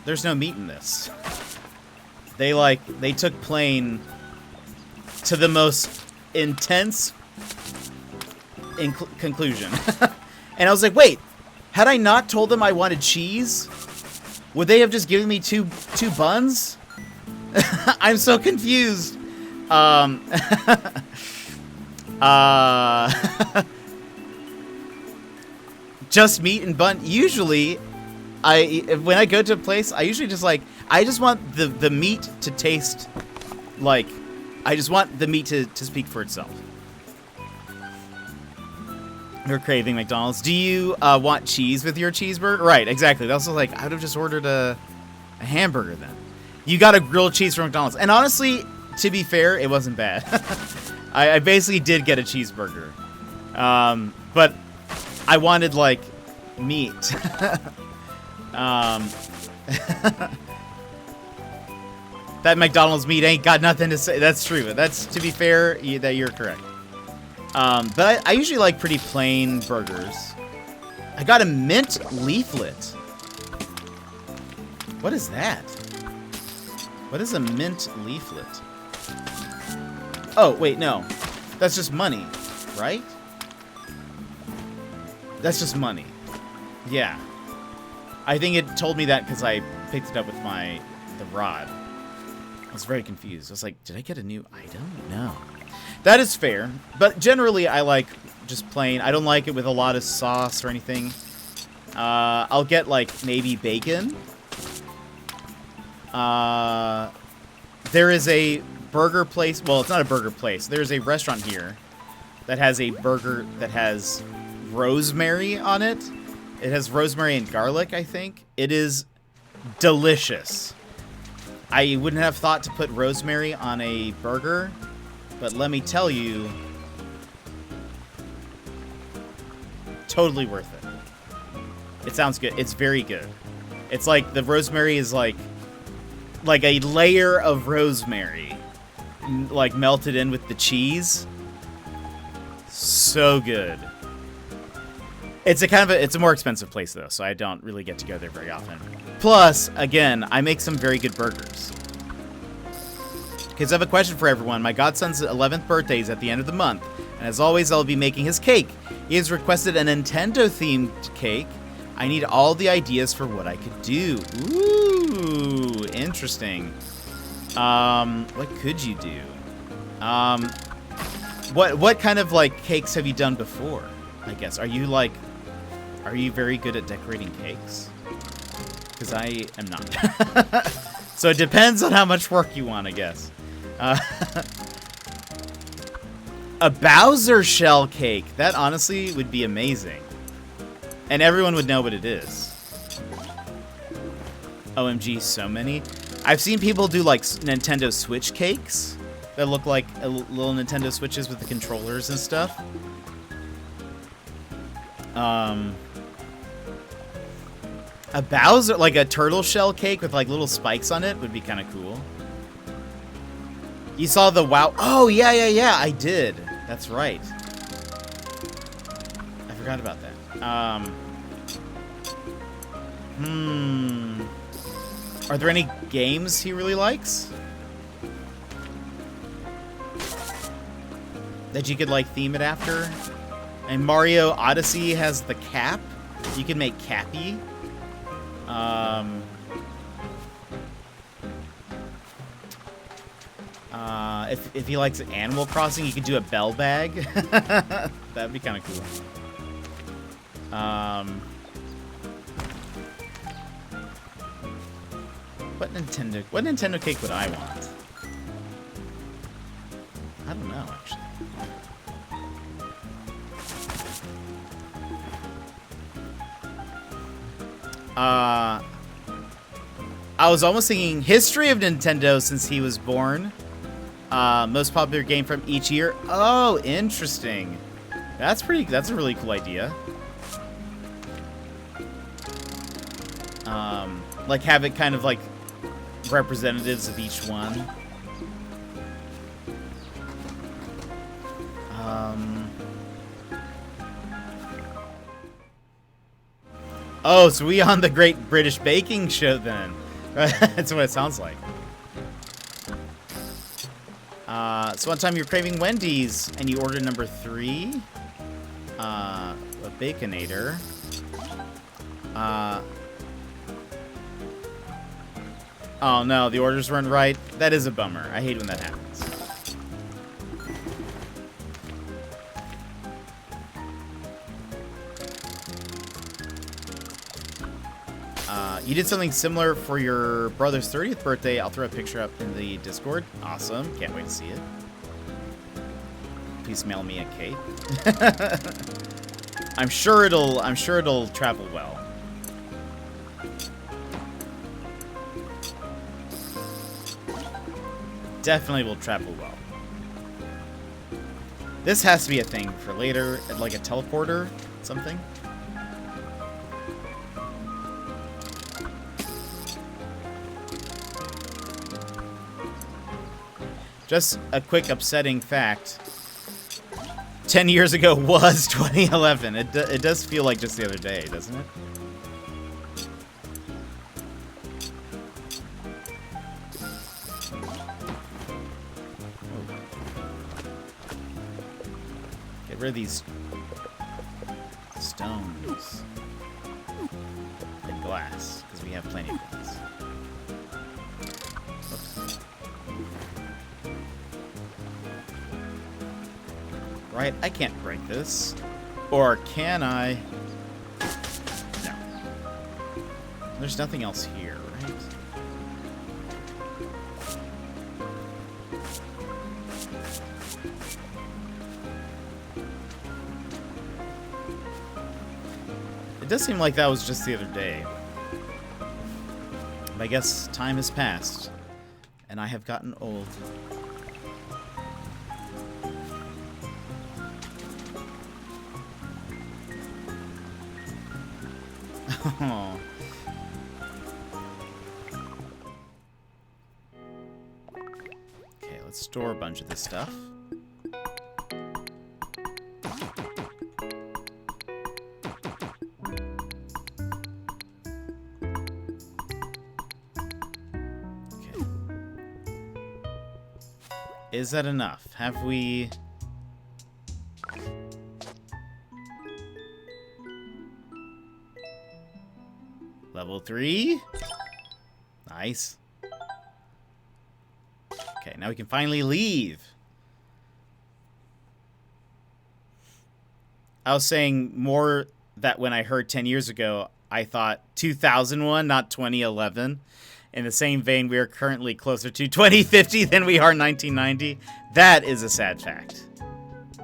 there's no meat in this. They took plain to the most intense conclusion. And I was like, wait, had I not told them I wanted cheese, would they have just given me two buns? I'm so confused. Just meat and bun. Usually, when I go to a place, I usually just like, I just want the meat to taste like, I just want the meat to speak for itself. You're craving McDonald's. Do you want cheese with your cheeseburger? Right, exactly. That's also like, I would have just ordered a hamburger then. You got a grilled cheese from McDonald's. And honestly, to be fair, it wasn't bad. I basically did get a cheeseburger. But I wanted, like, meat. That McDonald's meat ain't got nothing to say. That's true. That's, to be fair, that you're correct. But I usually like pretty plain burgers. I got a mint leaflet. What is that? What is a mint leaflet? Oh, wait, no. That's just money, right? That's just money. Yeah. I think it told me that because I picked it up with the rod. I was very confused. I was like, did I get a new item? No. That is fair, but generally I like just plain. I don't like it with a lot of sauce or anything. I'll get like maybe bacon. There is a burger place. Well, it's not a burger place. There's a restaurant here that has a burger that has rosemary on it. It has rosemary and garlic, I think. It is delicious. I wouldn't have thought to put rosemary on a burger, but let me tell you, totally worth it. It sounds good. It's very good. It's like the rosemary is like a layer of rosemary, like melted in with the cheese. So good. It's a more expensive place though, so I don't really get to go there very often. Plus, again, I make some very good burgers. Because I have a question for everyone. My godson's 11th birthday is at the end of the month, and as always, I'll be making his cake. He has requested a Nintendo-themed cake. I need all the ideas for what I could do. Ooh, interesting. What could you do? What kind of like cakes have you done before? I guess. Are you very good at decorating cakes? Because I am not. So it depends on how much work you want, I guess. A Bowser shell cake. That honestly would be amazing. And everyone would know what it is. OMG, so many. I've seen people do like Nintendo Switch cakes that look like little Nintendo Switches with the controllers and stuff. A Bowser, like a turtle shell cake with like little spikes on it would be kind of cool. You saw the WoW. Oh, yeah, I did. That's right. I forgot about that. Are there any games he really likes that you could like theme it after? And Mario Odyssey has the cap. You can make Cappy. If he likes Animal Crossing, you could do a bell bag. That'd be kind of cool. What Nintendo cake would I want? I don't know, actually. I was almost thinking history of Nintendo since he was born. Most popular game from each year. Oh, interesting. That's a really cool idea. Like have it kind of like representatives of each one. Oh, so we on the Great British Baking Show then. That's what it sounds like. So one time you're craving Wendy's and you order number 3. A Baconator. Oh no, the orders weren't right. That is a bummer. I hate when that happens. You did something similar for your brother's 30th birthday. I'll throw a picture up in the Discord. Awesome. Can't wait to see it. Please mail me a cake. I'm sure it'll travel well. Definitely will travel well. This has to be a thing for later, like a teleporter, something. Just a quick upsetting fact. 10 years ago was 2011. It does feel like just the other day, doesn't it? Get rid of these stones and glass, because we have plenty of glass. Oops. Right, I can't break this. Or can I? No. There's nothing else here, right? It does seem like that was just the other day. But I guess time has passed, and I have gotten old. Oh. Okay, let's store a bunch of this stuff. Okay. Is that enough? Have we... Level 3. Nice. Okay, now we can finally leave. I was saying more that when I heard 10 years ago, I thought 2001, not 2011. In the same vein, we are currently closer to 2050 than we are 1990. That is a sad fact.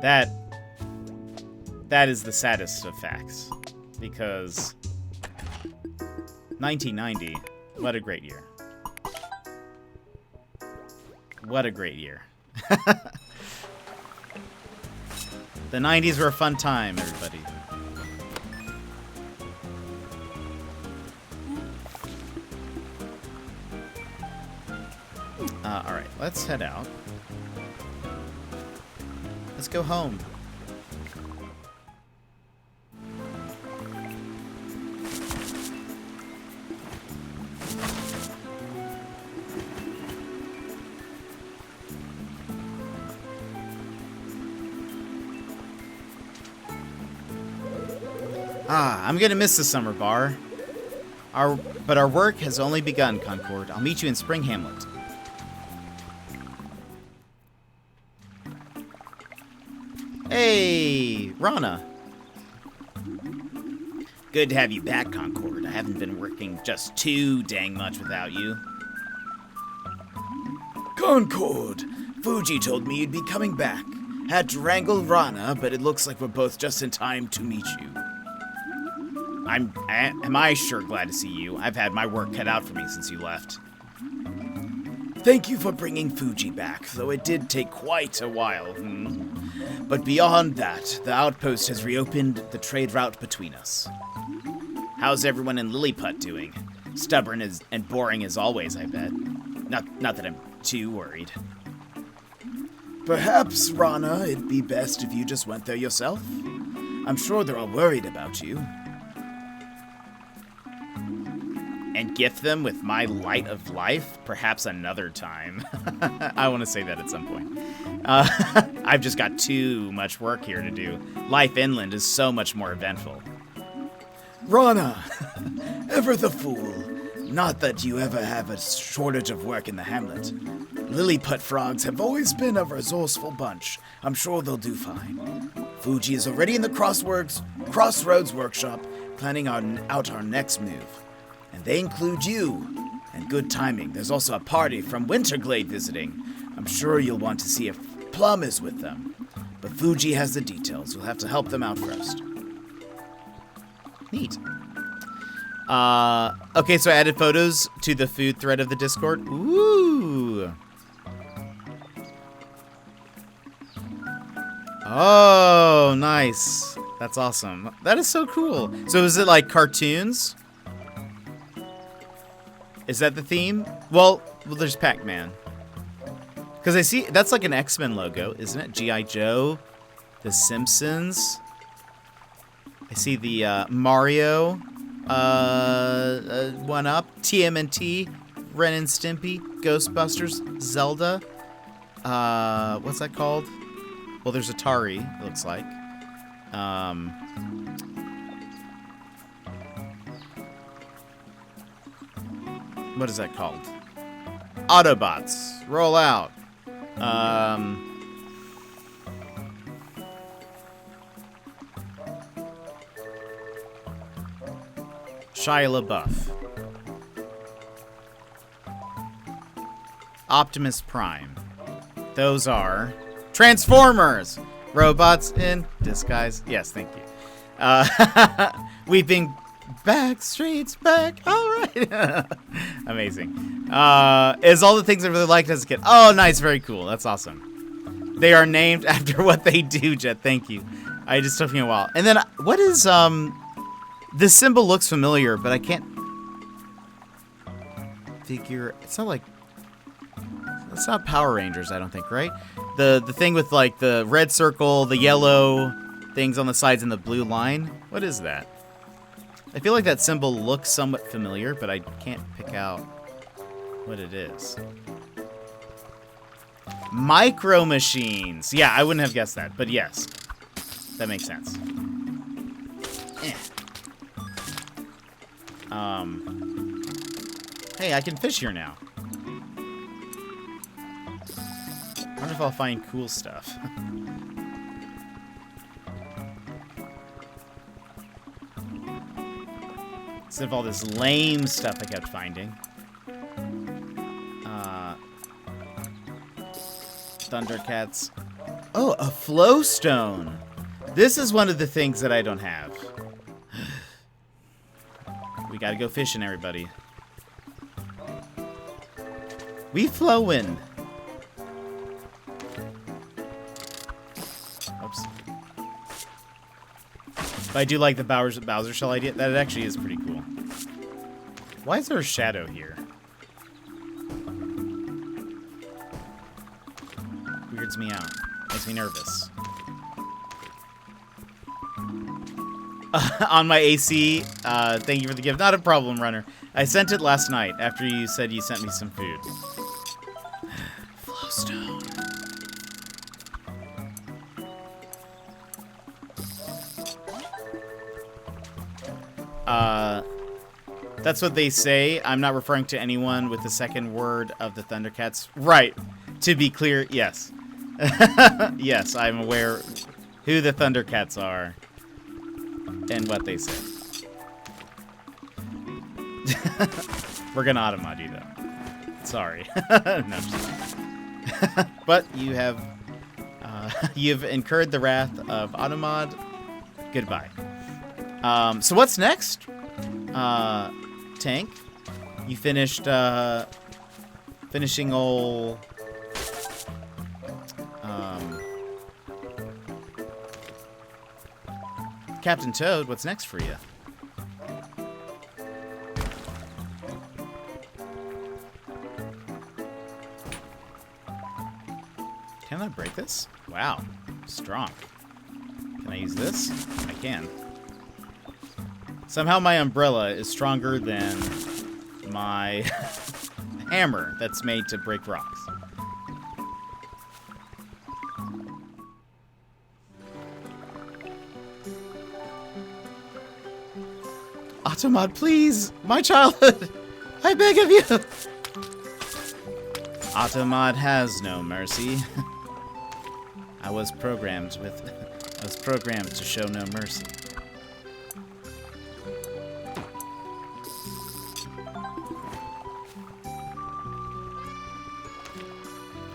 That is the saddest of facts. Because 1990, what a great year. What a great year. The 90s were a fun time, everybody. Alright, let's head out. Let's go home. I'm gonna miss the summer bar. But our work has only begun, Concord. I'll meet you in Spring Hamlet. Hey, Rana. Good to have you back, Concord. I haven't been working just too dang much without you. Concord! Fuji told me you'd be coming back. Had to wrangle Rana, but it looks like we're both just in time to meet you. Am I sure glad to see you. I've had my work cut out for me since you left. Thank you for bringing Fuji back, though it did take quite a while. But beyond that, the outpost has reopened the trade route between us. How's everyone in Lilliput doing? Stubborn and boring as always, I bet. Not that I'm too worried. Perhaps, Rana, it'd be best if you just went there yourself. I'm sure they're all worried about you. And gift them with my light of life? Perhaps another time. I want to say that at some point. I've just got too much work here to do. Life inland is so much more eventful. Rana, ever the fool. Not that you ever have a shortage of work in the hamlet. Lilliput frogs have always been a resourceful bunch. I'm sure they'll do fine. Fuji is already in the Crossroads workshop, planning out our next move. And they include you. And good timing, there's also a party from Winterglade visiting. I'm sure you'll want to see if Plum is with them. But Fuji has the details. You'll have to help them out first. Neat. Okay, so I added photos to the food thread of the Discord. Ooh. Oh, nice. That's awesome. That is so cool. So is it like cartoons? Is that the theme? Well, there's Pac-Man. Because I see, that's like an X-Men logo, isn't it? G.I. Joe, The Simpsons. I see the Mario one up, TMNT, Ren and Stimpy, Ghostbusters, Zelda. What's that called? Well, there's Atari, it looks like. What is that called? Autobots, roll out. Shia LaBeouf. Optimus Prime. Those are Transformers! Robots in disguise. Yes, thank you. Weeping Backstreet's back. All right. Amazing. Is all the things I really liked as a kid. Oh, nice. Very cool. That's awesome. They are named after what they do, Jet. Thank you. It just took me a while. And then, what is, this symbol looks familiar, but I can't figure. It's not like. It's not Power Rangers, I don't think, right? The thing with like the red circle, the yellow things on the sides, and the blue line. What is that? I feel like that symbol looks somewhat familiar, but I can't pick out what it is. Micro Machines. Yeah, I wouldn't have guessed that, but yes, that makes sense. Hey, I can fish here now. I wonder if I'll find cool stuff. Instead of all this lame stuff I kept finding. Thundercats. Oh, a flowstone. This is one of the things that I don't have. We gotta go fishing, everybody. We flowin'. Oops. But I do like the Bowser Shell idea. That actually is pretty cool. Why is there a shadow here? Weirds me out. Makes me nervous. On my AC, thank you for the gift. Not a problem, Runner. I sent it last night after you said you sent me some food. Flowstone. That's what they say. I'm not referring to anyone with the second word of the Thundercats. Right. To be clear, yes. Yes, I'm aware who the Thundercats are and what they say. We're gonna automod you, though. Sorry. No, I'm just kidding. But you've incurred the wrath of automod. Goodbye. So what's next? Tank? You finished, finishing old... Captain Toad, what's next for you? Can I break this? Wow, strong. Can I use this? I can. Somehow my umbrella is stronger than my hammer that's made to break rocks. Automod, please! My childhood! I beg of you! Automod has no mercy. I was programmed to show no mercy.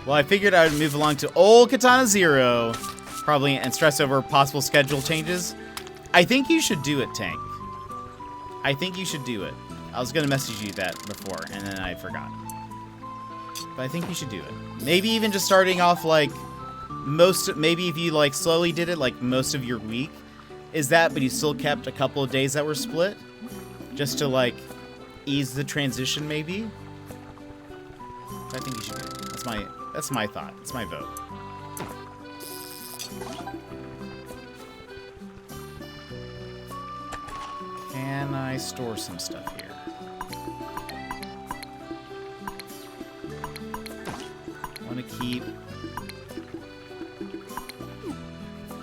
Well, I figured I would move along to old Katana Zero, probably, and stress over possible schedule changes. I think you should do it, Tank. I think you should do it. I was gonna message you that before, and then I forgot. But I think you should do it. Maybe even just starting off like maybe if you like slowly did it like most of your week, is that, but you still kept a couple of days that were split, just to like ease the transition, maybe. I think you should do it. That's my thought. It's my vote. Can I store some stuff here? I want to keep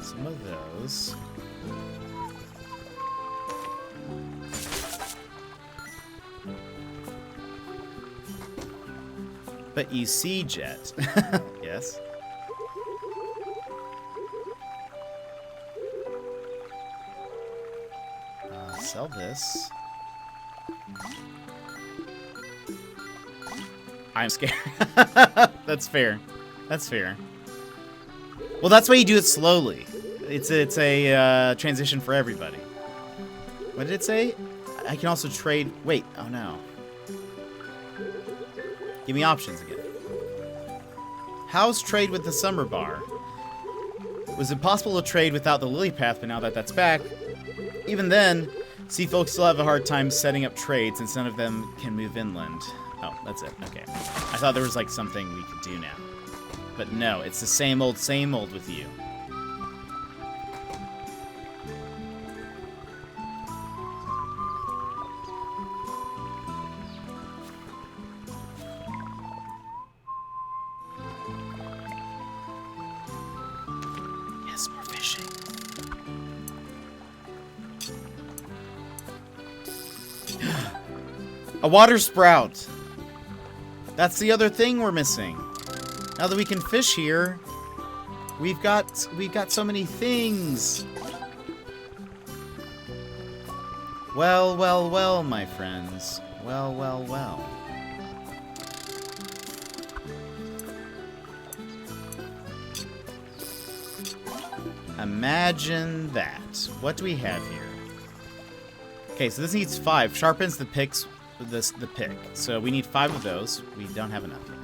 some of those. But you see, Jet. Yes. Sell this. I'm scared. That's fair. That's fair. Well, that's why you do it slowly. It's a transition for everybody. What did it say? I can also trade. Wait. Oh no. Give me options again. How's trade with the summer bar? Was it possible to trade without the lily path, but now that that's back, even then, sea folks still have a hard time setting up trades since none of them can move inland. Oh, that's it. Okay. I thought there was like something we could do now. But no, it's the same old with you. Yes, more fishing. A water sprout. That's the other thing we're missing. Now that we can fish here, we've got so many things. Well, well, well, my friends. Well, well, well. Imagine that. What do we have here? Okay, so this needs 5. Sharpens the picks. The pick. So we need 5 of those. We don't have enough yet.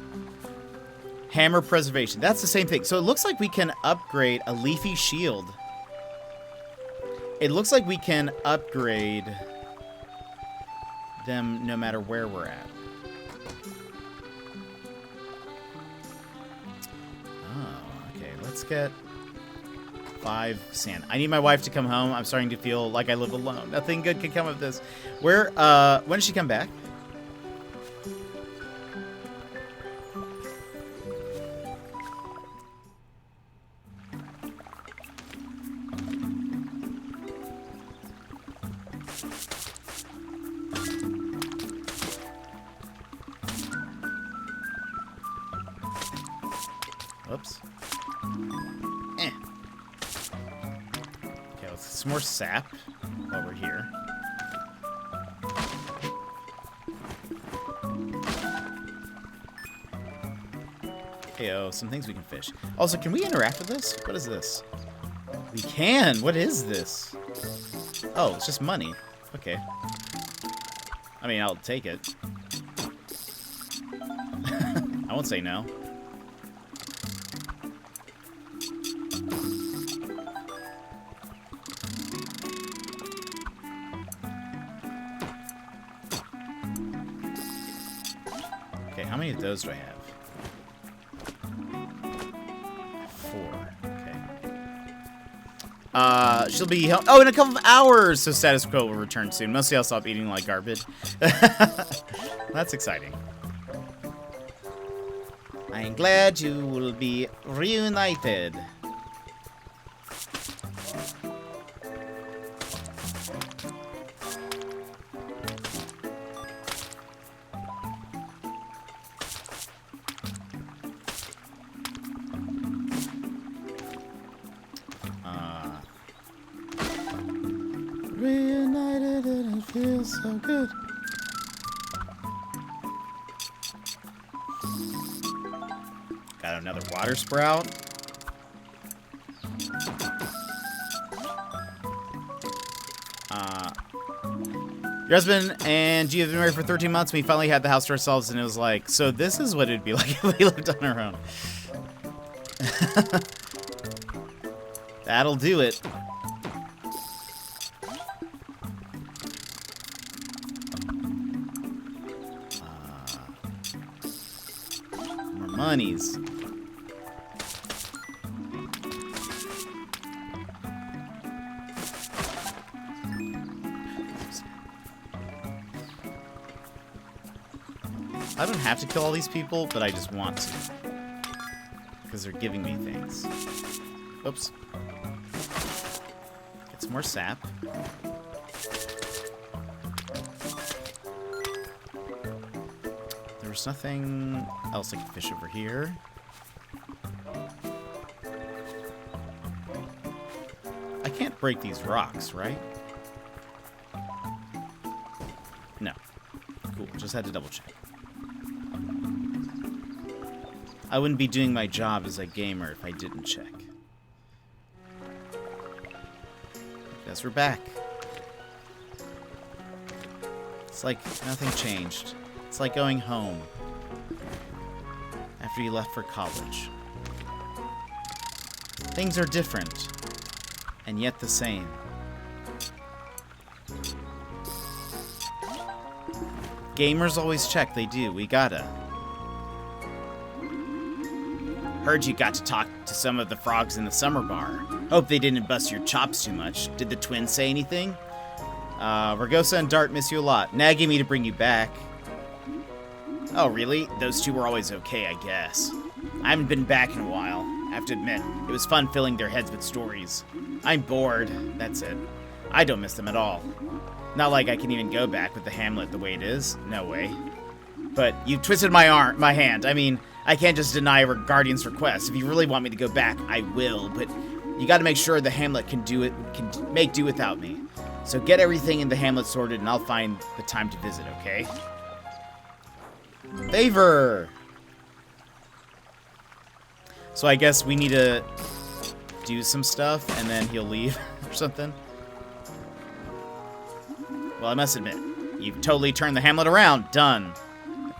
Hammer preservation. That's the same thing. So it looks like we can upgrade a leafy shield. It looks like we can upgrade them no matter where we're at. Oh, okay. Let's get 5 sand. I need my wife to come home. I'm starting to feel like I live alone. Nothing good can come of this. When does she come back? Whoops. Okay, let's get some more sap while we're here. Okay, some things we can fish. Also, can we interact with this? What is this? We can! What is this? Oh, it's just money. Okay. I mean, I'll take it. I won't say no. Okay, how many of those do I have? 4. Okay. She'll be home. Oh, in a couple of hours! So status quo will return soon. Mostly I'll stop eating like garbage. That's exciting. I'm glad you will be reunited. Reunited and it feels so good. Got another water sprout. Your husband and you have been married for 13 months. We finally had the house to ourselves, and it was like, so this is what it'd be like if we lived on our own. That'll do it. More monies. I don't have to kill all these people, but I just want to. Because they're giving me things. Oops. Get some more sap. There's nothing else I can fish over here. I can't break these rocks, right? No. Cool, just had to double check. I wouldn't be doing my job as a gamer if I didn't check. Guess we're back. It's like nothing changed. It's like going home after you left for college. Things are different, and yet the same. Gamers always check, they do. We gotta. Heard you got to talk to some of the frogs in the summer bar. Hope they didn't bust your chops too much. Did the twins say anything? Ragosa and Dart miss you a lot. Nagging me to bring you back. Oh, really? Those two were always okay, I guess. I haven't been back in a while. I have to admit, it was fun filling their heads with stories. I'm bored. That's it. I don't miss them at all. Not like I can even go back with the Hamlet the way it is. No way. But you twisted my hand. I mean, I can't just deny a Guardian's request. If you really want me to go back, I will. But you got to make sure the Hamlet can make do without me. So get everything in the Hamlet sorted, and I'll find the time to visit. Okay? Favor. So I guess we need to do some stuff, and then he'll leave or something. Well, I must admit, you've totally turned the Hamlet around. Done.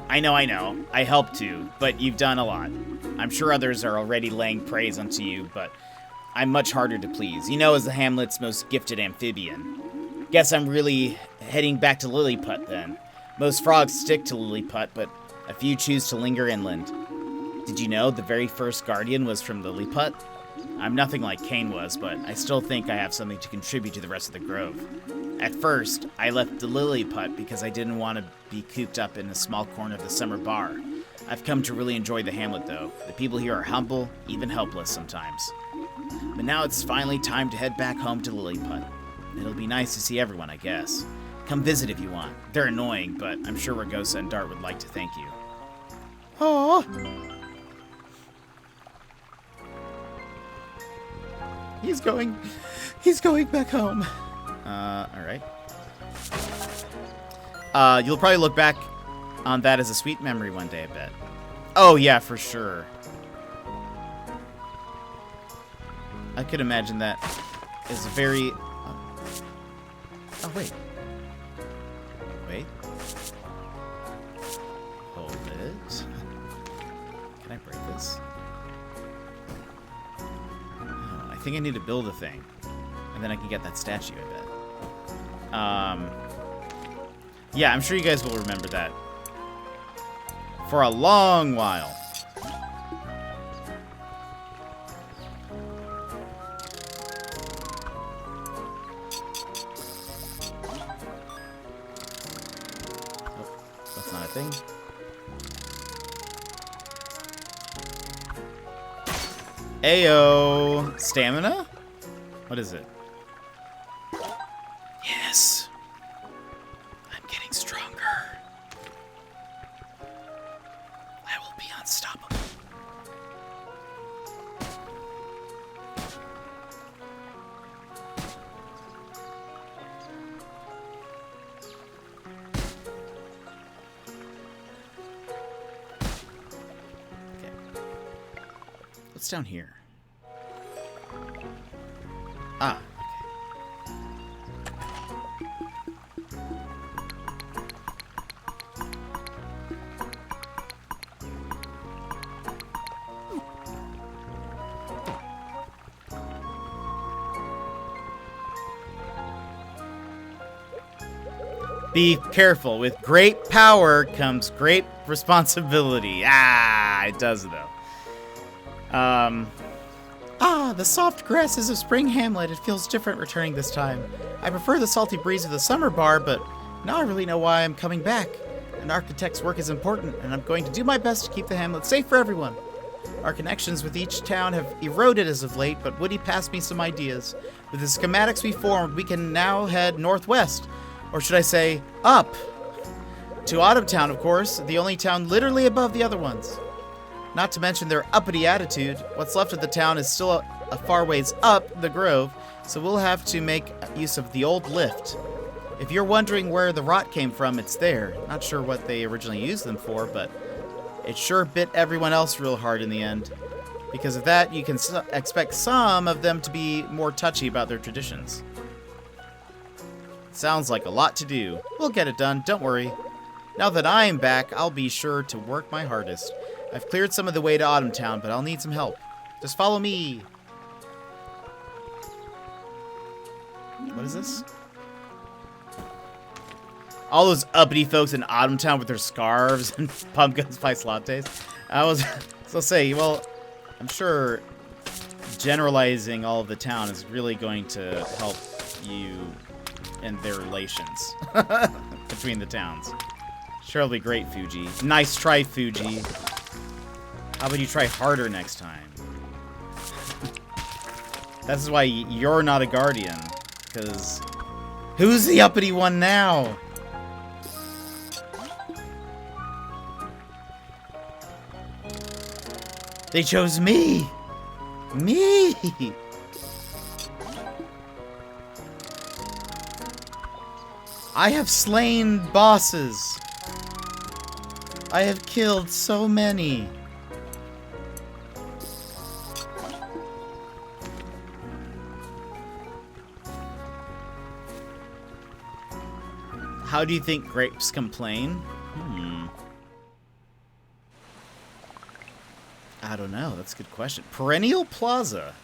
I know. I helped too, but you've done a lot. I'm sure others are already laying praise unto you, but I'm much harder to please. You know, as the Hamlet's most gifted amphibian. Guess I'm really heading back to Lilliput then. Most frogs stick to Lilliput, but a few choose to linger inland. Did you know the very first Guardian was from Lilliput? I'm nothing like Cain was, but I still think I have something to contribute to the rest of the Grove. At first, I left the Lilliput because I didn't want to be cooped up in a small corner of the summer bar. I've come to really enjoy the Hamlet, though. The people here are humble, even helpless sometimes. But now it's finally time to head back home to Lilliput. It'll be nice to see everyone, I guess. Come visit if you want. They're annoying, but I'm sure Ragosa and Dart would like to thank you. Aww. He's going back home. Alright. You'll probably look back on that as a sweet memory one day, I bet. Oh, yeah, for sure. I could imagine that is very... wait. Wait. Hold it. Can I break this? Oh, I think I need to build a thing. And then I can get that statue, I bet. Yeah, I'm sure you guys will remember that. For a long while. That's not a thing. Ayo! Stamina? What is it? Yes! I'm getting stronger. I will be unstoppable. What's down here? Ah, be careful. With great power comes great responsibility. Ah, it does though. The soft grasses of Spring Hamlet. It feels different returning this time. I prefer the salty breeze of the summer bar, but now I really know why I'm coming back. An architect's work is important, and I'm going to do my best to keep the hamlet safe for everyone. Our connections with each town have eroded as of late, but Woody passed me some ideas. With the schematics we formed, we can now head northwest. Or should I say, up. To Autumn Town, of course, the only town literally above the other ones. Not to mention their uppity attitude, what's left of the town is still a far ways up the grove, so we'll have to make use of the old lift. If you're wondering where the rot came from, it's there. Not sure what they originally used them for, but it sure bit everyone else real hard in the end. Because of that, you can expect some of them to be more touchy about their traditions. Sounds like a lot to do. We'll get it done, don't worry. Now that I'm back, I'll be sure to work my hardest. I've cleared some of the way to Autumn Town, but I'll need some help. Just follow me. What is this? All those uppity folks in Autumn Town with their scarves and pumpkin spice lattes. I was so say, well, I'm sure generalizing all of the town is really going to help you and their relations between the towns. Sure, it'll be great, Fuji. Nice try, Fuji. How about you try harder next time? That's why you're not a guardian. Because who's the uppity one now? They chose me! Me! I have slain bosses. I have killed so many. How do you think grapes complain? I don't know. That's a good question. Perennial Plaza.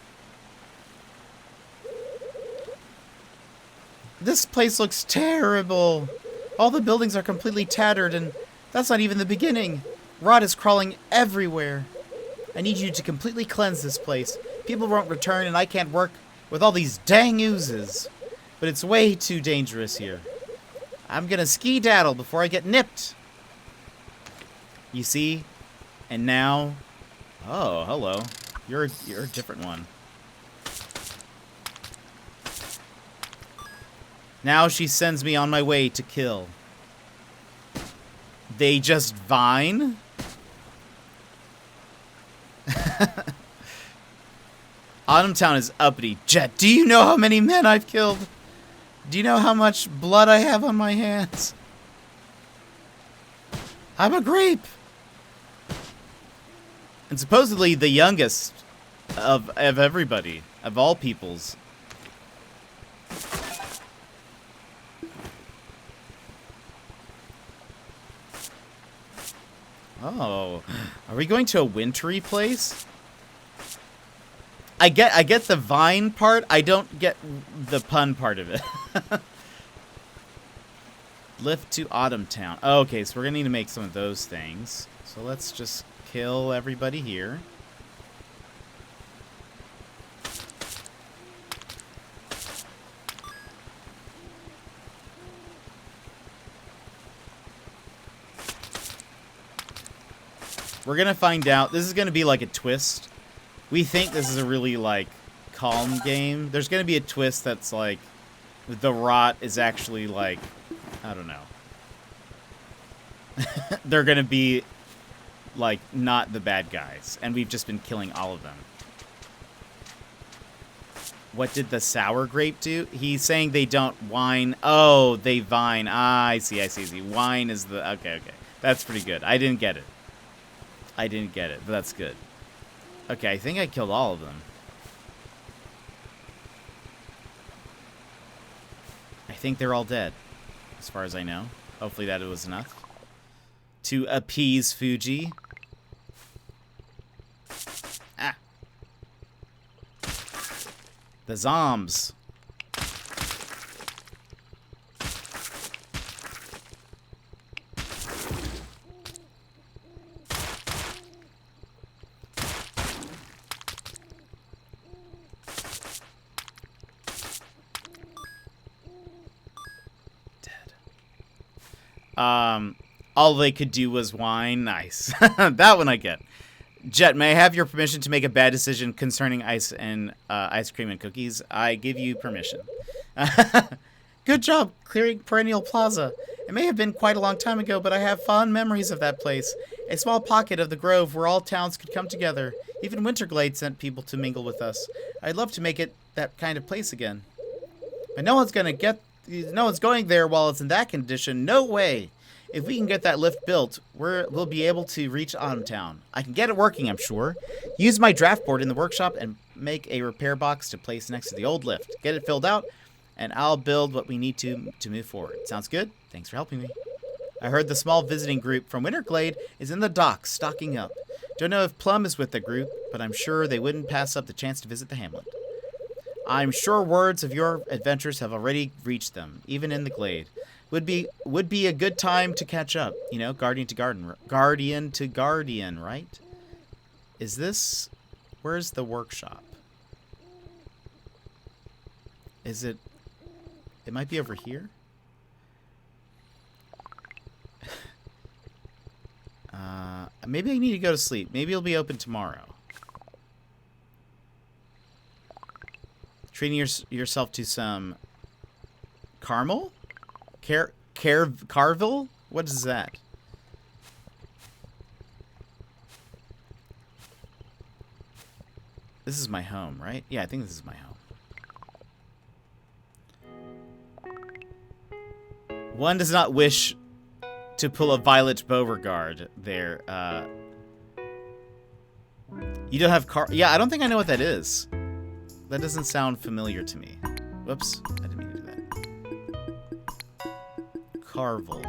This place looks terrible. All the buildings are completely tattered, and that's not even the beginning. Rot is crawling everywhere. I need you to completely cleanse this place. People won't return, and I can't work with all these dang oozes. But it's way too dangerous here. I'm gonna ski-daddle before I get nipped. You see? And now... Oh, hello. You're a different one. Now she sends me on my way to kill. They just vine? Autumn Town is uppity. Jet, do you know how many men I've killed? Do you know how much blood I have on my hands? I'm a grape. And supposedly the youngest of everybody, of all peoples. Oh, are we going to a wintry place? I get the vine part. I don't get the pun part of it. Lift to Autumn Town. Okay, so we're gonna need to make some of those things. So let's just kill everybody here. We're gonna find out. This is gonna be like a twist. We think this is a really, like, calm game. There's gonna be a twist that's like, the rot is actually like, I don't know. They're gonna be, like, not the bad guys. And we've just been killing all of them. What did the sour grape do? He's saying they don't whine. Oh, they vine. Ah, I see. Wine is the... Okay. That's pretty good. I didn't get it. But that's good. Okay, I think I killed all of them. I think they're all dead, as far as I know. Hopefully that was enough to appease Fuji. Ah. The zombs. All they could do was whine. Nice. That one I get. Jet, may I have your permission to make a bad decision concerning ice cream and cookies? I give you permission. Good job clearing Perennial Plaza. It may have been quite a long time ago, but I have fond memories of that place. A small pocket of the Grove where all towns could come together. Even Winterglade sent people to mingle with us. I'd love to make it that kind of place again. But no one's going there while it's in that condition. No way. If we can get that lift built, we'll be able to reach Autumn Town. I can get it working, I'm sure. Use my draft board in the workshop and make a repair box to place next to the old lift. Get it filled out, and I'll build what we need to move forward. Sounds good? Thanks for helping me. I heard the small visiting group from Winterglade is in the docks, stocking up. Don't know if Plum is with the group, but I'm sure they wouldn't pass up the chance to visit the hamlet. I'm sure words of your adventures have already reached them, even in the glade. Would be a good time to catch up, you know, guardian to guardian, right? Is this... Where's the workshop? Is it... It might be over here? Maybe I need to go to sleep. Maybe it'll be open tomorrow. Treating yourself to some... Caramel? Carville? What is that? This is my home, right? Yeah, I think this is my home. One does not wish to pull a Violet Beauregard there. You don't have Yeah, I don't think I know what that is. That doesn't sound familiar to me. Whoops. I didn't mean to do that. Carvel.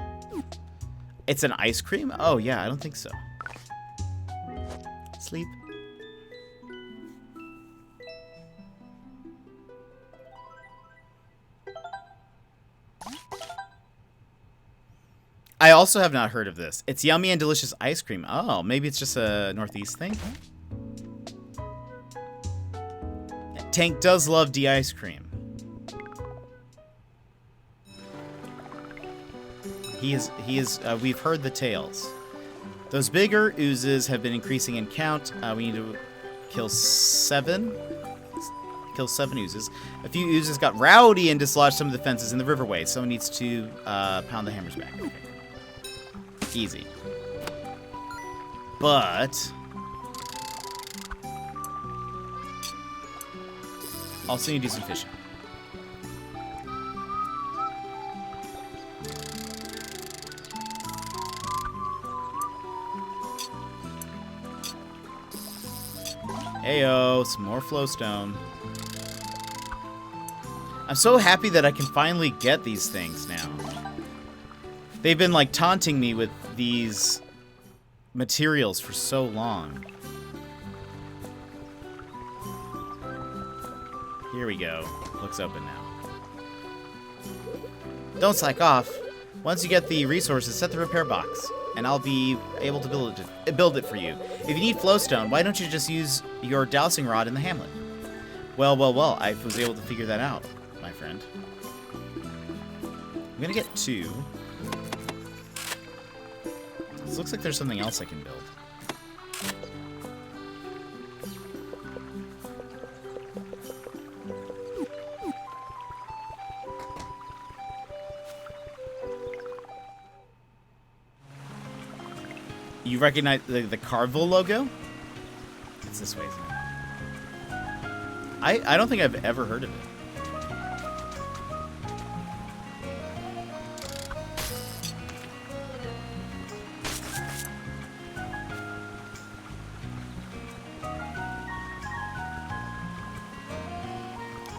It's an ice cream? Oh, yeah, I don't think so. Sleep. I also have not heard of this. It's yummy and delicious ice cream. Oh, maybe it's just a Northeast thing? Tank does love de-ice cream. We've heard the tales. Those bigger oozes have been increasing in count. We need to kill 7. Kill 7 oozes. A few oozes got rowdy and dislodged some of the fences in the riverway. Someone needs to pound the hammers back. Okay. Easy. But... also need to do some fishing. Heyo, some more flowstone. I'm so happy that I can finally get these things now. They've been, like, taunting me with these materials for so long. Here we go. Looks open now. Don't slack off. Once you get the resources, set the repair box, and I'll be able to build it for you. If you need flowstone, why don't you just use your dowsing rod in the hamlet? Well, I was able to figure that out, my friend. I'm gonna get 2. This looks like there's something else I can build. You recognize the Carvel logo? It's this way, isn't it? I don't think I've ever heard of it.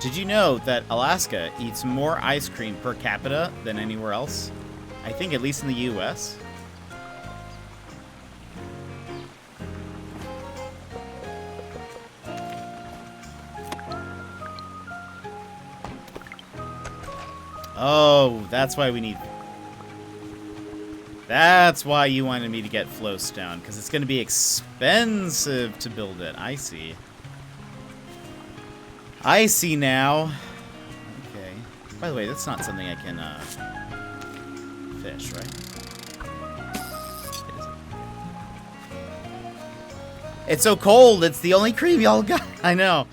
Did you know that Alaska eats more ice cream per capita than anywhere else? I think at least in the US. Oh, that's why we need... That's why you wanted me to get flowstone, because it's going to be expensive to build it. I see. I see now. Okay. By the way, that's not something I can fish, right? It isn't. It's so cold. It's the only cream y'all got. I know.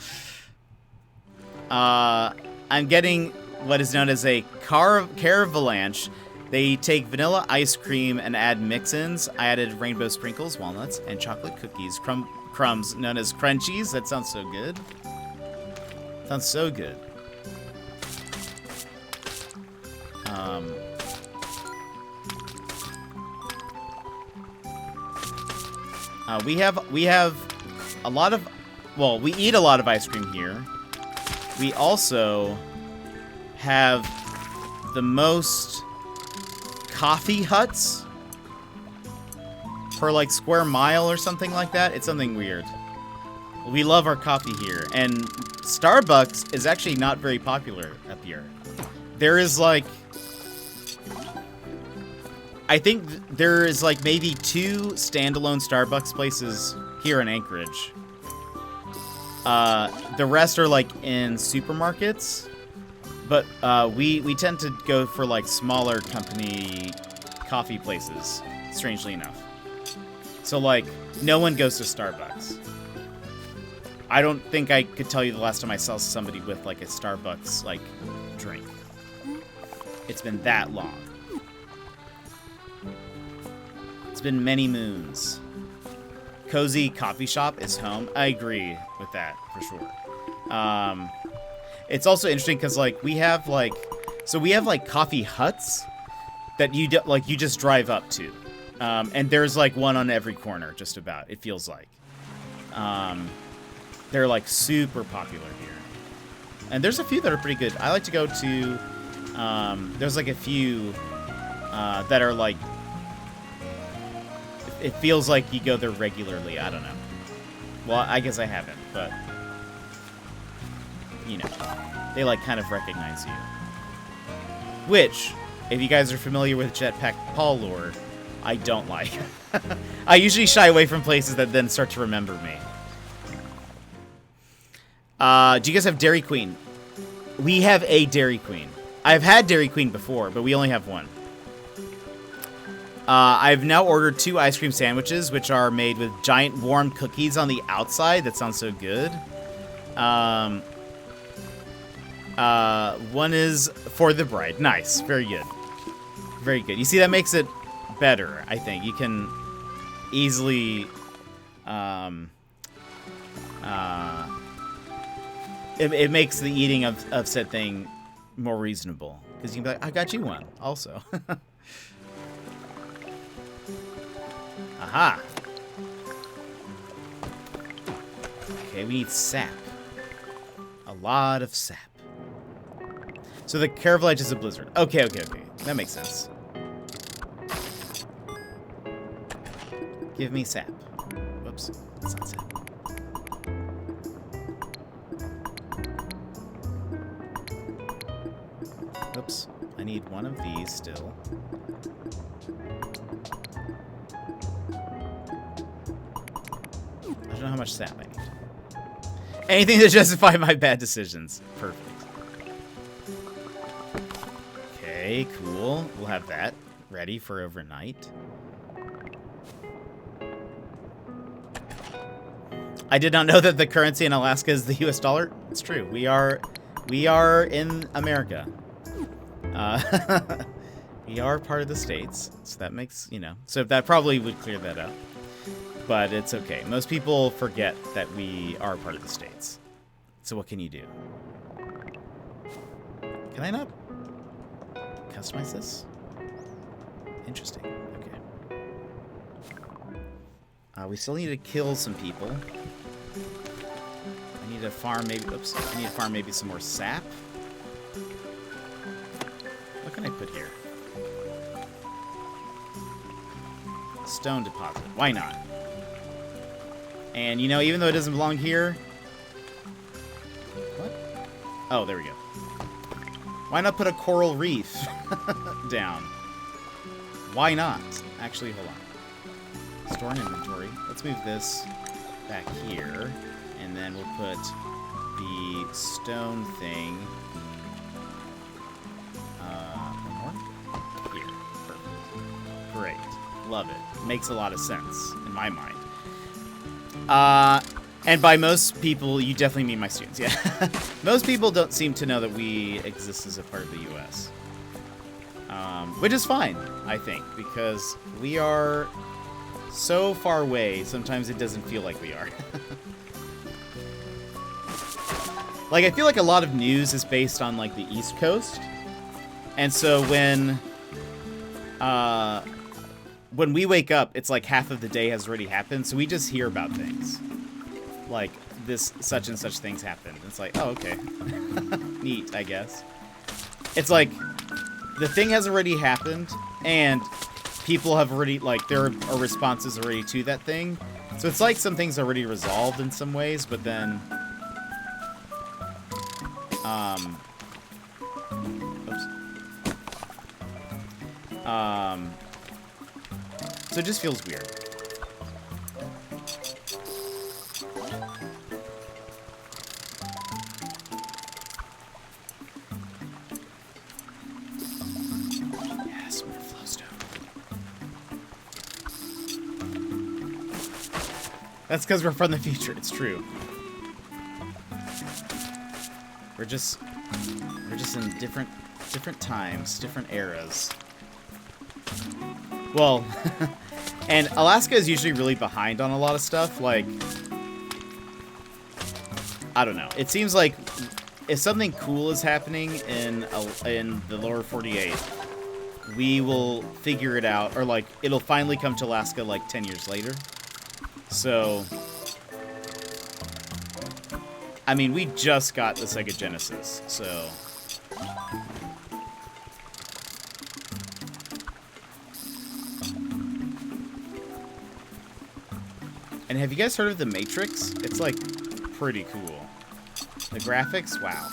I'm getting what is known as a Caravalanche. They take vanilla ice cream and add mix-ins. I added rainbow sprinkles, walnuts, and chocolate cookies. Crumbs known as crunchies. That sounds so good. Sounds so good. We have a lot of, well, we eat a lot of ice cream here. We also have the most coffee huts per like square mile or something like that. It's something weird. We love our coffee here, and Starbucks is actually not very popular up here. There is like, I think there is like maybe 2 standalone Starbucks places here in Anchorage. The rest are like in supermarkets, but we tend to go for like smaller company coffee places, strangely enough. So like, no one goes to Starbucks. I don't think I could tell you the last time I saw somebody with like a Starbucks like drink. It's been that long. It's been many moons. Cozy coffee shop is home. I agree with that for sure. It's also interesting because like we have like coffee huts that you just drive up to, and there's like one on every corner just about. It feels like. They're like super popular here. And there's a few that are pretty good. I like to go to, there's like a few that are like, it feels like you go there regularly. I don't know. Well, I guess I haven't, but, you know, they like kind of recognize you. Which, if you guys are familiar with Jetpack Paul lore, I don't like. I usually shy away from places that then start to remember me. Do you guys have Dairy Queen? We have a Dairy Queen. I've had Dairy Queen before, but we only have one. I've now ordered 2 ice cream sandwiches, which are made with giant warm cookies on the outside. That sounds so good. One is for the bride. Nice. Very good. Very good. You see, that makes it better, I think. You can easily... It makes the eating of said thing more reasonable. Because you can be like, I got you one, also. Aha! Okay, we need sap. A lot of sap. So the Caravalanche is a blizzard. Okay. That makes sense. Give me sap. Whoops. It's not sap. Oops. I need one of these still. I don't know how much sap I need. Anything to justify my bad decisions. Perfect. Okay, cool. We'll have that ready for overnight. I did not know that the currency in Alaska is the US dollar. It's true. We are in America. We are part of the States, so that makes, you know, so that probably would clear that up. But it's okay. Most people forget that we are part of the States. So what can you do? Can I not customize this? Interesting. Okay. We still need to kill some people. I need to farm maybe. Oops. I need to farm maybe some more sap. What can I put here? Stone deposit. Why not? And, you know, even though it doesn't belong here... What? Oh, there we go. Why not put a coral reef down? Why not? Actually, hold on. Store an inventory. Let's move this back here. And then we'll put the stone thing... one more? Here. Perfect. Great. Love it. Makes a lot of sense in my mind. And by most people, you definitely mean my students, yeah. Most people don't seem to know that we exist as a part of the U.S. Which is fine, I think, because we are so far away, sometimes it doesn't feel like we are. Like, I feel like a lot of news is based on, like, the East Coast. And so when we wake up, it's like half of the day has already happened, so we just hear about things. Like, this such and such things happened. It's like, oh, okay. Neat, I guess. It's like, the thing has already happened, and people have already, like, there are responses already to that thing. So it's like some things are already resolved in some ways, but then... So it just feels weird. Yes, more flowstone. That's because we're from the future. It's true. We're just in different times, different eras. Well, and Alaska is usually really behind on a lot of stuff. Like, I don't know. It seems like if something cool is happening in the lower 48, we will figure it out, or like it'll finally come to Alaska like 10 years later. So, I mean, we just got the Sega Genesis, so. And have you guys heard of The Matrix? It's, like, pretty cool. The graphics? Wow.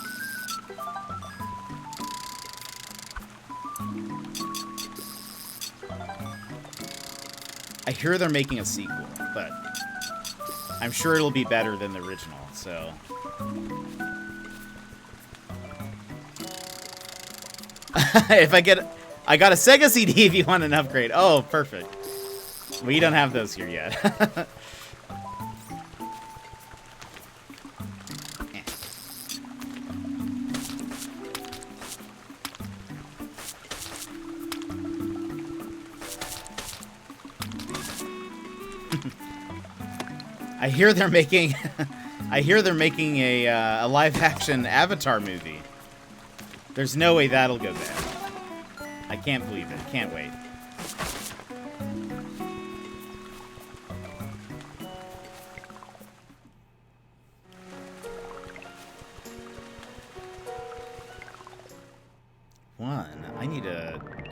I hear they're making a sequel, but I'm sure it'll be better than the original, so... If I got a Sega CD if you want an upgrade. Oh, perfect. We don't have those here yet. I hear they're making a live-action Avatar movie. There's no way that'll go bad. I can't believe it. Can't wait.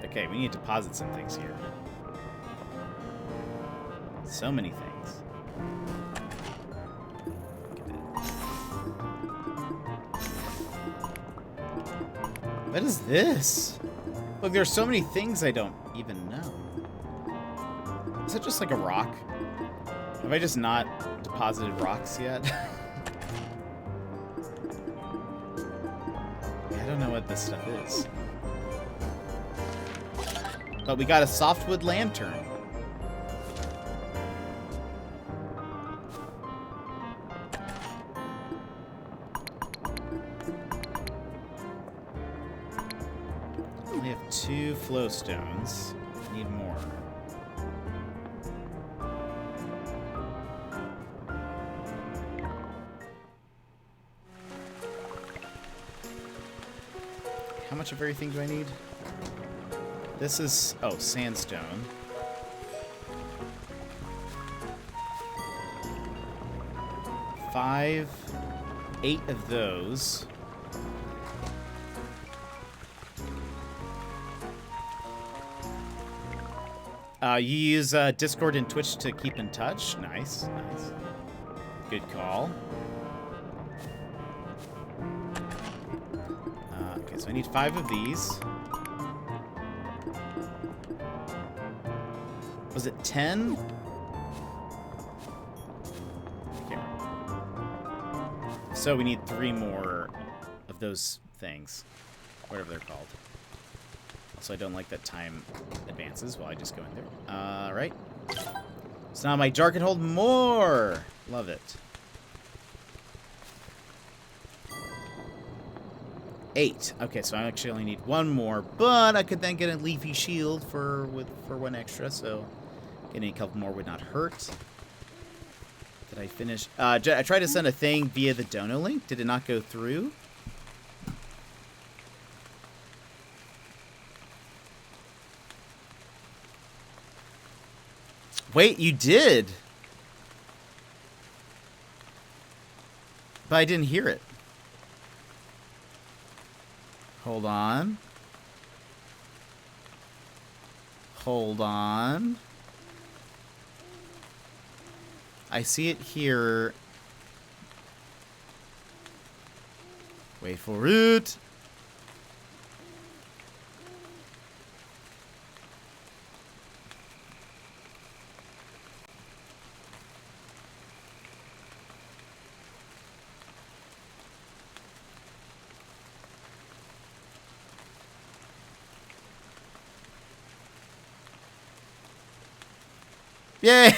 Okay, we need to deposit some things here. So many things. What is this? Look, there's so many things I don't even know. Is that just like a rock? Have I just not deposited rocks yet? I don't know what this stuff is. But we got a softwood lantern. We have 2 flow stones. Need more. How much of everything do I need? This is, oh, sandstone. Eight of those. You use Discord and Twitch to keep in touch. Nice, nice. Good call. Okay, so I need 5 of these. Was it 10? Okay. So we need 3 more of those things. Whatever they're called. So I don't like that time advances while I just go in there. Alright. So now my jar can hold more! Love it. 8. Okay, so I actually only need 1 more, but I could then get a leafy shield for 1 extra, so getting a couple more would not hurt. Did I finish? I tried to send a thing via the dono link. Did it not go through? Wait, you did? But I didn't hear it. Hold on. Hold on. I see it here. Wait for it. Yay!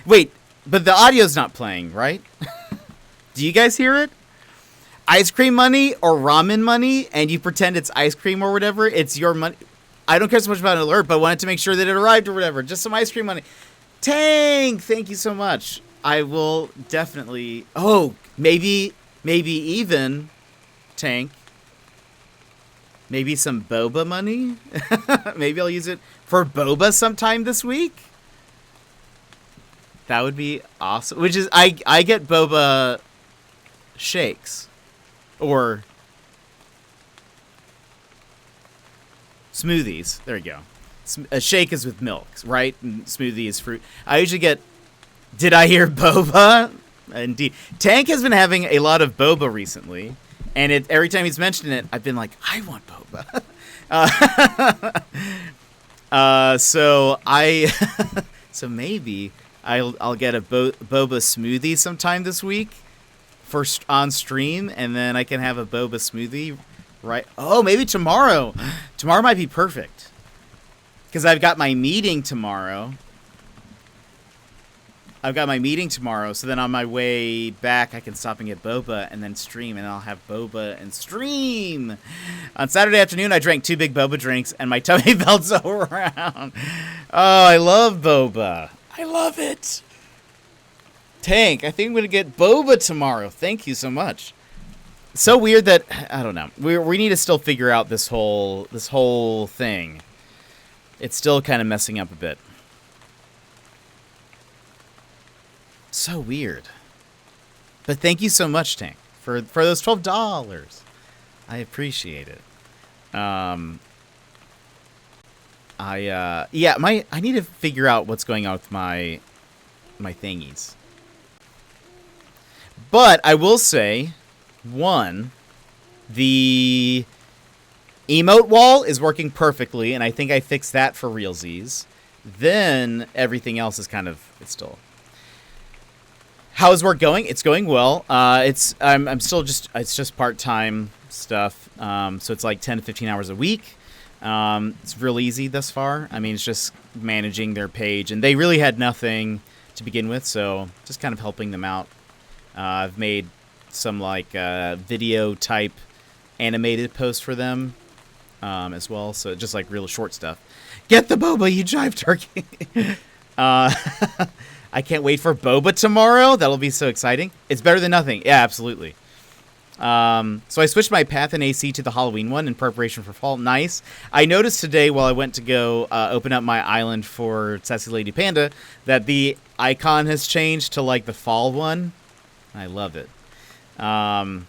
Wait, but the audio's not playing, right? Do you guys hear it? Ice cream money or ramen money, and you pretend it's ice cream or whatever, it's your money. I don't care so much about an alert, but I wanted to make sure that it arrived or whatever. Just some ice cream money. Tang! Thank you so much. I will definitely... Oh, maybe even... Tank. Maybe some boba money? Maybe I'll use it for boba sometime this week? That would be awesome. Which is, I get boba shakes. Or smoothies. There you go. A shake is with milk, right? And smoothie is fruit. I usually get, did I hear boba? Indeed. Tank has been having a lot of boba recently. And every time he's mentioned it, I've been like, I want boba. So maybe... I'll get a boba smoothie sometime this week on stream, and then I can have a boba smoothie, right? Oh, maybe tomorrow. Tomorrow might be perfect because I've got my meeting tomorrow. So then on my way back, I can stop and get boba and then stream, and I'll have boba and stream. On Saturday afternoon, I drank 2 big boba drinks, and my tummy felt so round. Oh, I love boba. I love it. Tank, I think I'm going to get boba tomorrow. Thank you so much. So weird that, I don't know. We need to still figure out this whole thing. It's still kind of messing up a bit. So weird. But thank you so much, Tank, for those $12. I appreciate it. I need to figure out what's going on with my my thingies. But I will say, one, the emote wall is working perfectly, and I think I fixed that for realsies. Then everything else is kind of, it's still. How is work going? It's going well. I'm still just, it's just part-time stuff. So it's like 10 to 15 hours a week. It's real easy thus far. I mean, it's just managing their page, and they really had nothing to begin with, so just kind of helping them out. I've made some like video type animated posts for them as well, so just like real short stuff. Get the boba, you jive turkey. I can't wait for boba tomorrow. That'll be so exciting. It's better than nothing. Yeah, absolutely. So I switched my path in AC to the Halloween one in preparation for fall. Nice. I noticed today while I went to go open up my island for Sassy Lady Panda that the icon has changed to like the fall one. I love it. I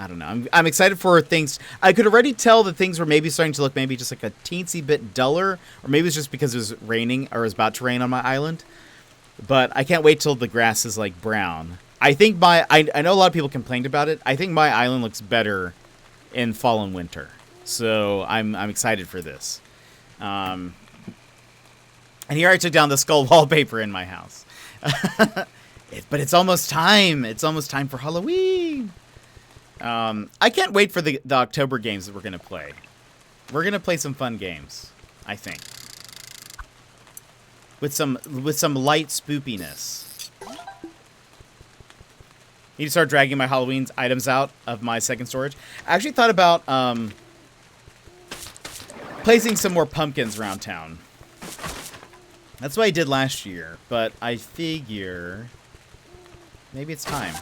don't know. I'm excited for things. I could already tell that things were maybe starting to look maybe just like a teensy bit duller, or maybe it's just because it was raining or it was about to rain on my island. But I can't wait till the grass is like brown. I think I know a lot of people complained about it. I think my island looks better in fall and winter. So I'm excited for this. And here I took down the skull wallpaper in my house. But it's almost time. It's almost time for Halloween. I can't wait for the October games that we're going to play. We're going to play some fun games, I think. With some light spoopiness. Need to start dragging my Halloween items out of my second storage. I actually thought about placing some more pumpkins around town. That's what I did last year, but I figure maybe it's time.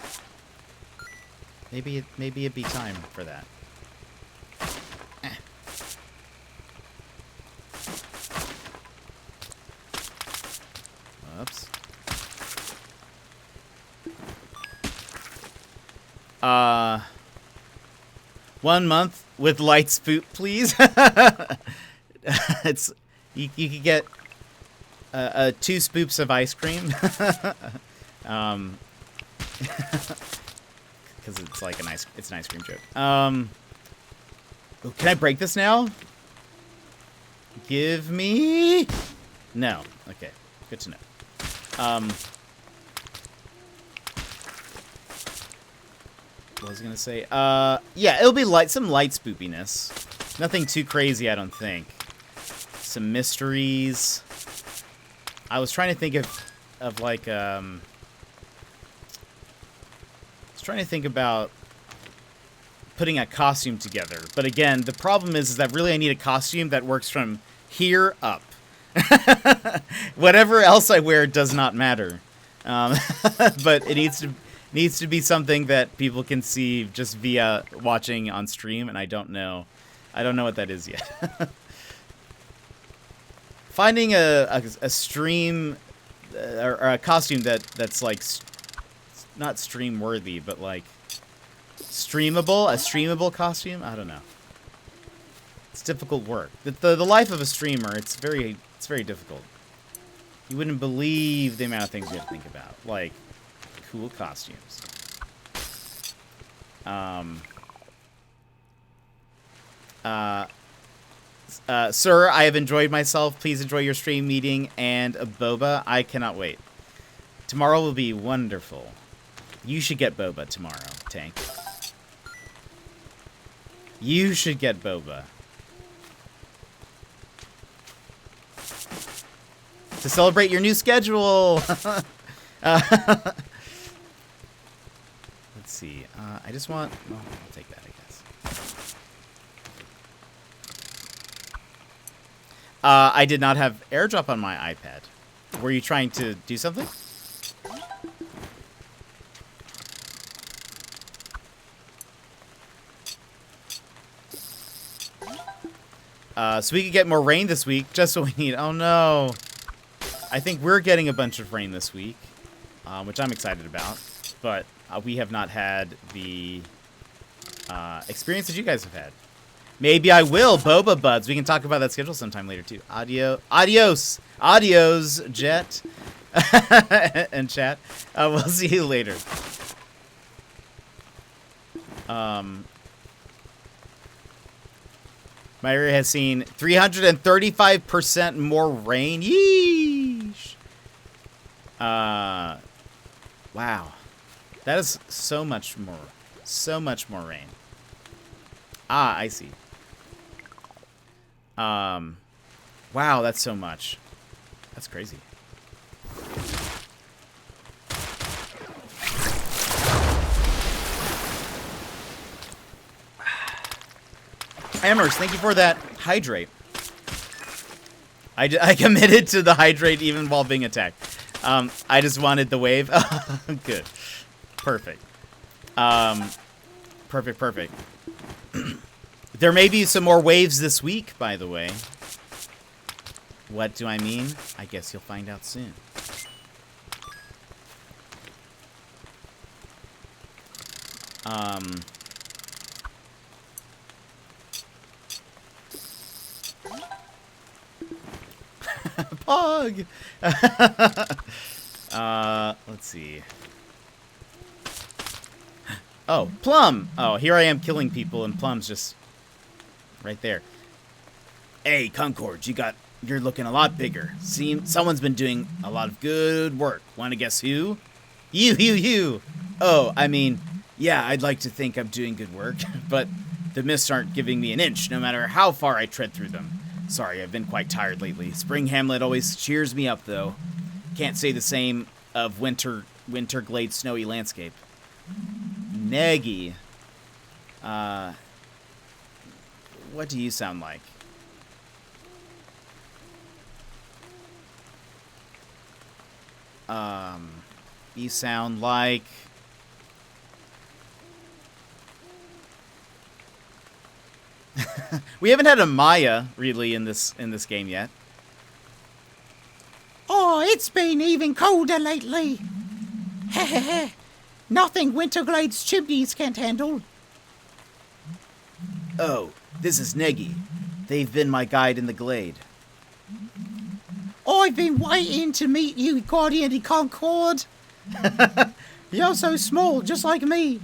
Maybe it'd be time for that. Oops. 1 month with light spoop, please. It's you could get 2 spoops of ice cream. Because it's like it's an ice cream joke. Can I break this now? Give me. No. Okay. Good to know. What was I gonna say? Yeah, it'll be some light spoopiness. Nothing too crazy, I don't think. Some mysteries. I was trying to think of like I was trying to think about putting a costume together, but again, the problem is that really I need a costume that works from here up. Whatever else I wear does not matter, but it needs to be something that people can see just via watching on stream, and I don't know what that is yet. Finding a stream or a costume that's like not stream worthy, but like streamable, a streamable costume. I don't know. It's difficult work. The life of a streamer, it's very difficult. You wouldn't believe the amount of things you have to think about, like cool costumes. Sir, I have enjoyed myself. Please enjoy your stream meeting and a boba. I cannot wait. Tomorrow will be wonderful. You should get boba tomorrow, Tank. You should get boba. To celebrate your new schedule! Let's see. I just want... Well, I'll take that, I guess. I did not have AirDrop on my iPad. Were you trying to do something? So we could get more rain this week, just what we need. Oh no. I think we're getting a bunch of rain this week, which I'm excited about. But we have not had the experience that you guys have had. Maybe I will. Boba Buds. We can talk about that schedule sometime later, too. Adios. Adios, Jet. And chat. We'll see you later. My area has seen 335% more rain. Yeesh. Wow. That is so much more. So much more rain. Ah, I see. Wow, that's so much. That's crazy. Hammers, thank you for that hydrate. I committed to the hydrate even while being attacked. I just wanted the wave. Good. Perfect. Perfect. There may be some more waves this week, by the way. What do I mean? I guess you'll find out soon. Pog! Let's see. Oh, Plum! Oh, here I am killing people, and Plum's just right there. Hey, Concord, you're looking a lot bigger. Someone's been doing a lot of good work. Want to guess who? You. Oh, I mean, yeah, I'd like to think I'm doing good work, but the mists aren't giving me an inch, no matter how far I tread through them. Sorry, I've been quite tired lately. Spring Hamlet always cheers me up, though. Can't say the same of Winter Glade Snowy Landscape. Neggy. What do you sound like? You sound like... We haven't had a Maya, really, in this game yet. Oh, it's been even colder lately. Hehehe. Nothing Winterglade's chimneys can't handle. Oh, this is Neggy. They've been my guide in the glade. I've been waiting to meet you, Guardian de Concord. You're so small, just like me.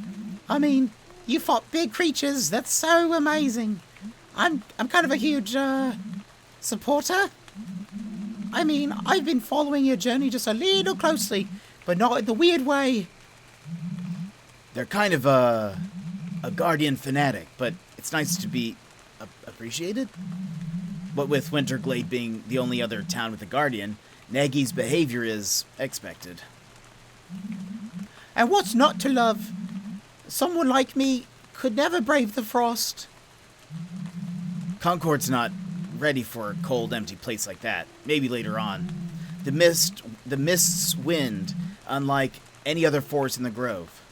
I mean, you fought big creatures. That's so amazing. I'm kind of a huge, supporter. I mean, I've been following your journey just a little closely, but not in the weird way. They're kind of a Guardian fanatic, but it's nice to be appreciated. But with Winterglade being the only other town with a Guardian, Nagy's behavior is expected. And what's not to love? Someone like me could never brave the frost. Concord's not ready for a cold, empty place like that. Maybe later on. The mist's wind, unlike any other forest in the grove.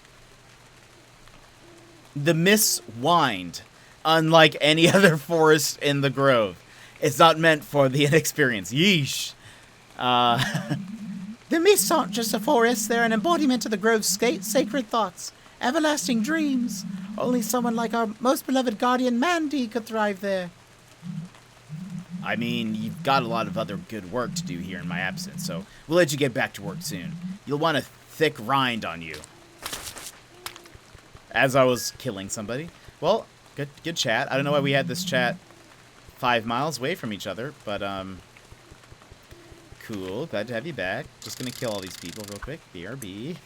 The mist's wind, unlike any other forest in the grove. It's not meant for the inexperienced. Yeesh. The mists aren't just a forest, they're an embodiment of the grove's sacred thoughts, everlasting dreams. Only someone like our most beloved guardian Mandy could thrive there. I mean, you've got a lot of other good work to do here in my absence, so we'll let you get back to work soon. You'll want a thick rind on you. As I was killing somebody. Well, good chat. I don't know why we had this chat 5 miles away from each other, but, cool. Glad to have you back. Just gonna kill all these people real quick. BRB.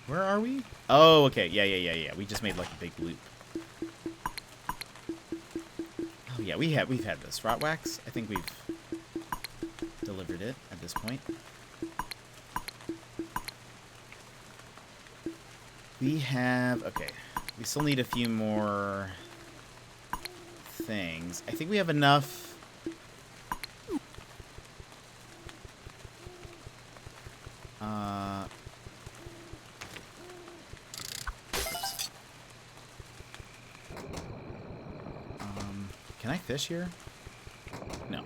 Where are we? Oh, okay. Yeah. We just made like a big loop. Oh yeah, we've had this. Rotwax? I think we've delivered it at this point. We have... Okay. We still need a few more things. I think we have enough... Can I fish here? No.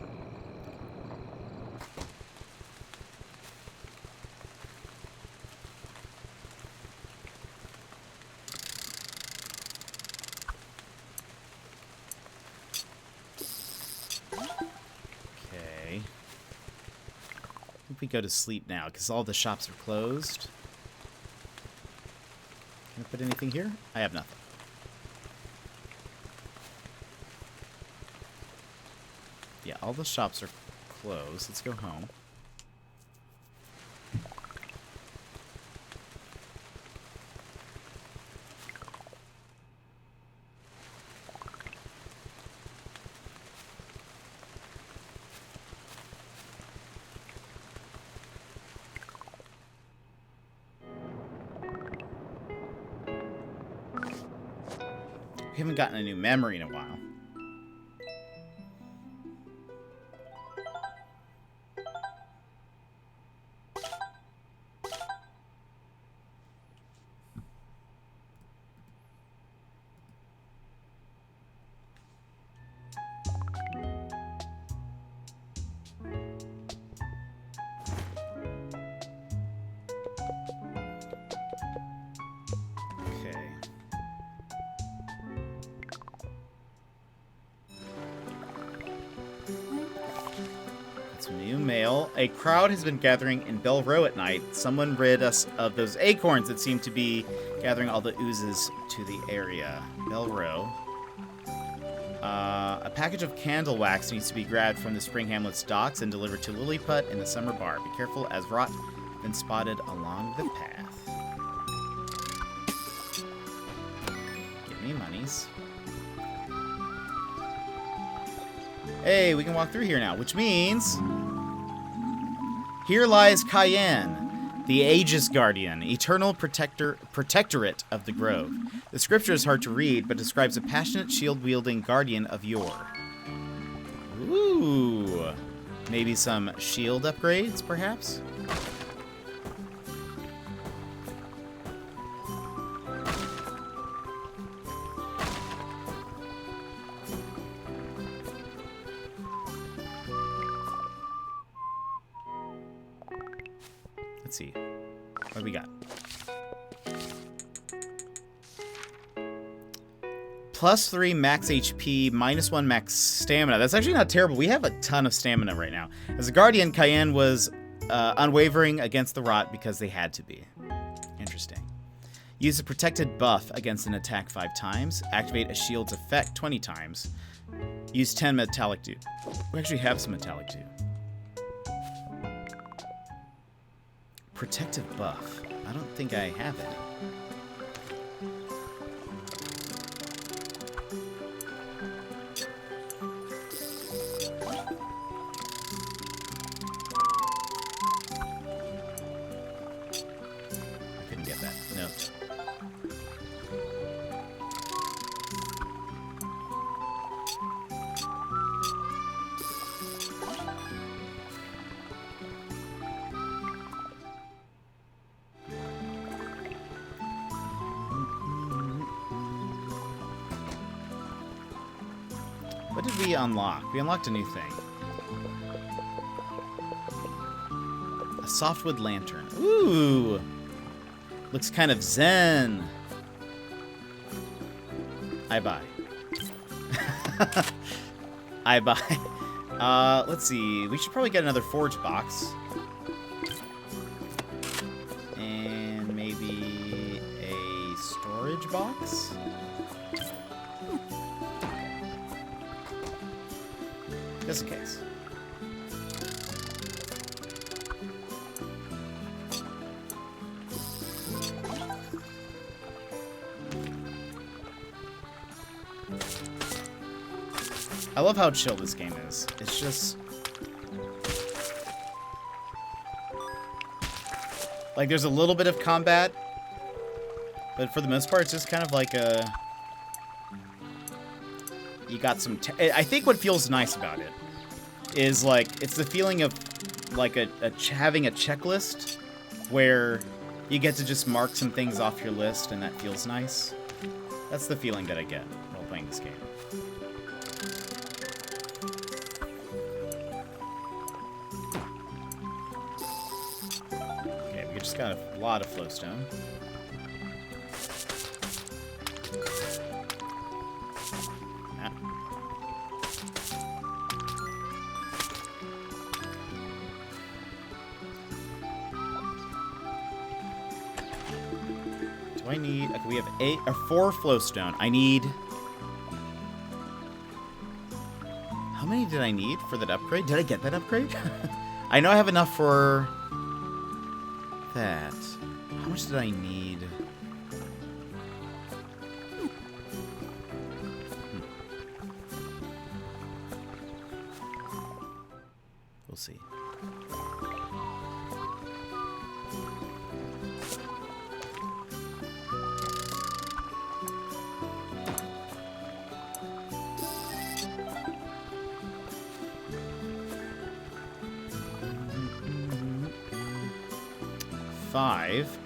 think we go to sleep now because all the shops are closed. Can I put anything here? I have nothing. Yeah, all the shops are closed. Let's go home. We haven't gotten a new memory in a while. A crowd has been gathering in Bell Row at night. Someone rid us of those acorns that seem to be gathering all the oozes to the area. Bell Row. A package of candle wax needs to be grabbed from the Spring Hamlet's docks and delivered to Lilliput in the summer bar. Be careful, as rot has been spotted along the path. Give me monies. Hey, we can walk through here now, which means... Here lies Cayenne, the Aegis Guardian, eternal protectorate of the Grove. The scripture is hard to read, but describes a passionate shield-wielding guardian of yore. Ooh. Maybe some shield upgrades, perhaps? Let's see. What do we got? +3 max HP, -1 max stamina. That's actually not terrible. We have a ton of stamina right now. As a guardian, Cayenne was unwavering against the rot because they had to be. Interesting. Use a protected buff against an attack 5 times. Activate a shield's effect 20 times. Use 10 metallic dew. We actually have some metallic dew. Protective buff. I don't think I have it. I couldn't get that. No. What did we unlock? We unlocked a new thing. A softwood lantern. Ooh! Looks kind of zen. I buy. I buy. Let's see. We should probably get another forge box. And maybe a storage box? Just in case. I love how chill this game is. It's just... like, there's a little bit of combat, but for the most part, it's just kind of like a... you got some... I think what feels nice about it is, like, it's the feeling of, like, having a checklist where you get to just mark some things off your list, and that feels nice. That's the feeling that I get while playing this game. Okay, we just got a lot of flowstone. I need... Okay, we have 4 flowstone. I need... How many did I need for that upgrade? Did I get that upgrade? I know I have enough for... that. How much did I need? We'll see.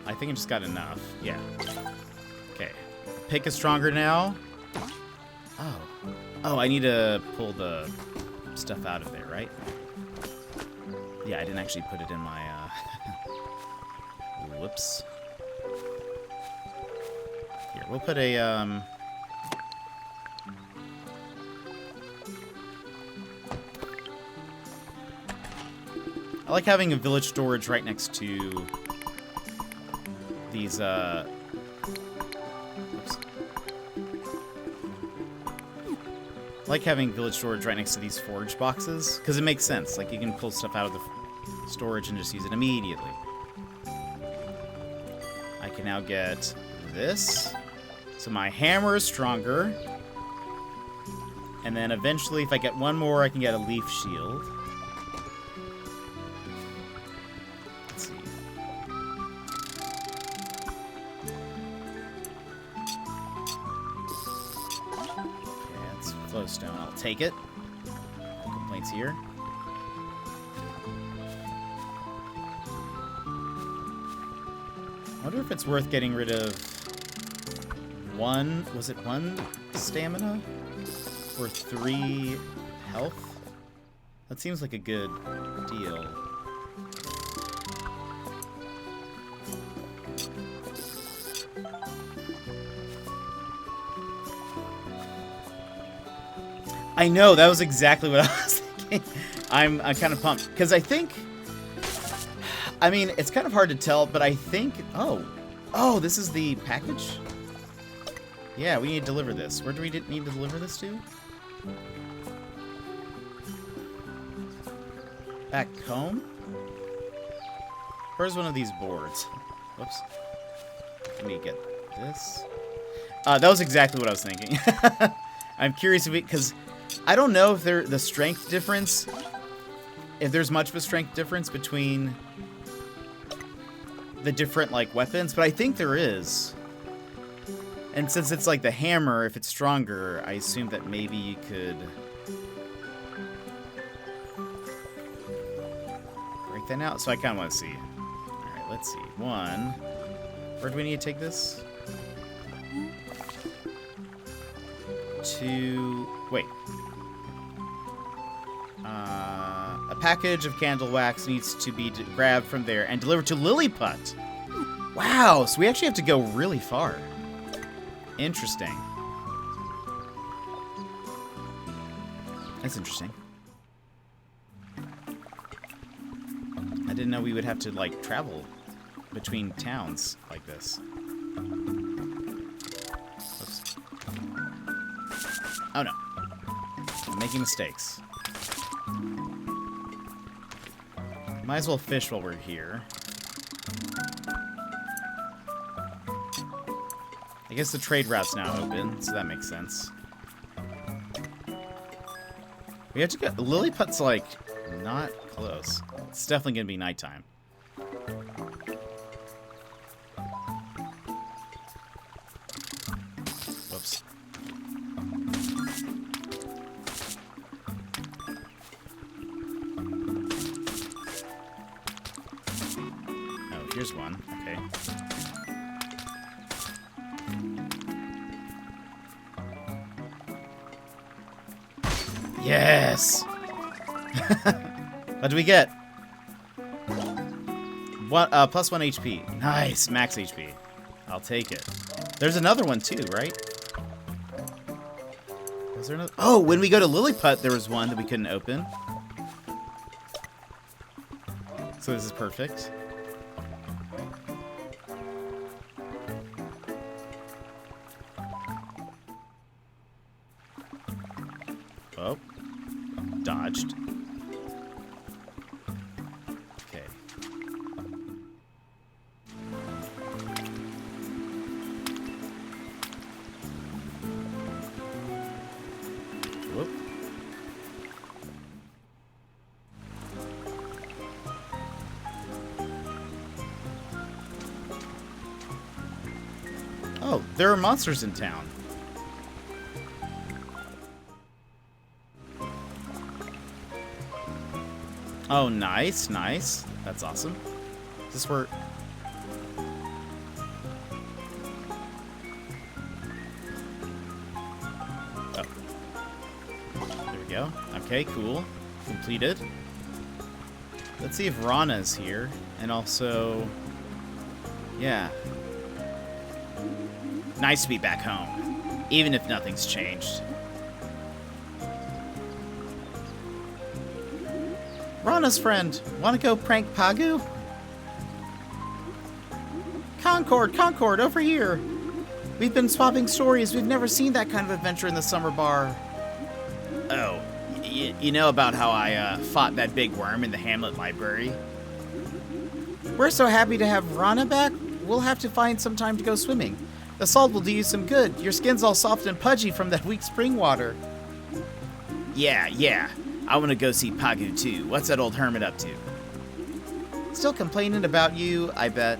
I think I just got enough. Yeah. Okay. Pick is stronger now. Oh. Oh, I need to pull the stuff out of there, right? Yeah, I didn't actually put it in my, whoops. Here, we'll put a, I like having a village storage right next to these, oops. I like having village storage right next to these forage boxes, because it makes sense. Like, you can pull stuff out of the storage and just use it immediately. I can now get this. So my hammer is stronger. And then eventually, if I get one more, I can get a leaf shield. Let's see. Okay, that's flowstone. I'll take it. No complaints here. I wonder if it's worth getting rid of one... Was it 1 stamina? Or 3 health? That seems like a good deal. I know, that was exactly what I was thinking. I'm kind of pumped. Because I think... I mean, it's kind of hard to tell, but I think... Oh, this is the package? Yeah, we need to deliver this. Where do we need to deliver this to? Back home? Where's one of these boards? Whoops. Let me get this. That was exactly what I was thinking. I'm curious if because I don't know if the strength difference, if there's much of a strength difference between the different, like, weapons, but I think there is. And since it's like the hammer, if it's stronger, I assume that maybe you could break that out. So I kind of want to see. Alright, let's see. 1. Where do we need to take this? 2. Wait. A package of candle wax needs to be grabbed from there and delivered to Lilliput. Wow, so we actually have to go really far. Interesting. That's interesting. I didn't know we would have to, like, travel between towns like this. Oops. Oh no. I'm making mistakes. Might as well fish while we're here. I guess the trade route's now open, so that makes sense. We have to go... Lilliput's, like, not close. It's definitely gonna be nighttime. Whoops. Oh, here's one. Okay. Yes! What do we get? What? Plus 1 HP. Nice, max HP. I'll take it. There's another one too, right? Was there another? Oh, when we go to Lilliput, there was one that we couldn't open. So this is perfect. Oh, there are monsters in town. Oh, nice, nice. That's awesome. Is this where... Oh. There we go. Okay, cool. Completed. Let's see if Rana's here. And also... Yeah. Nice to be back home. Even if nothing's changed. Rana's friend, wanna go prank Pagu? Concord, over here! We've been swapping stories. We've never seen that kind of adventure in the summer bar. Oh, you know about how I fought that big worm in the Hamlet library? We're so happy to have Rana back. We'll have to find some time to go swimming. The salt will do you some good. Your skin's all soft and pudgy from that weak spring water. Yeah. I want to go see Pagu too. What's that old hermit up to? Still complaining about you, I bet.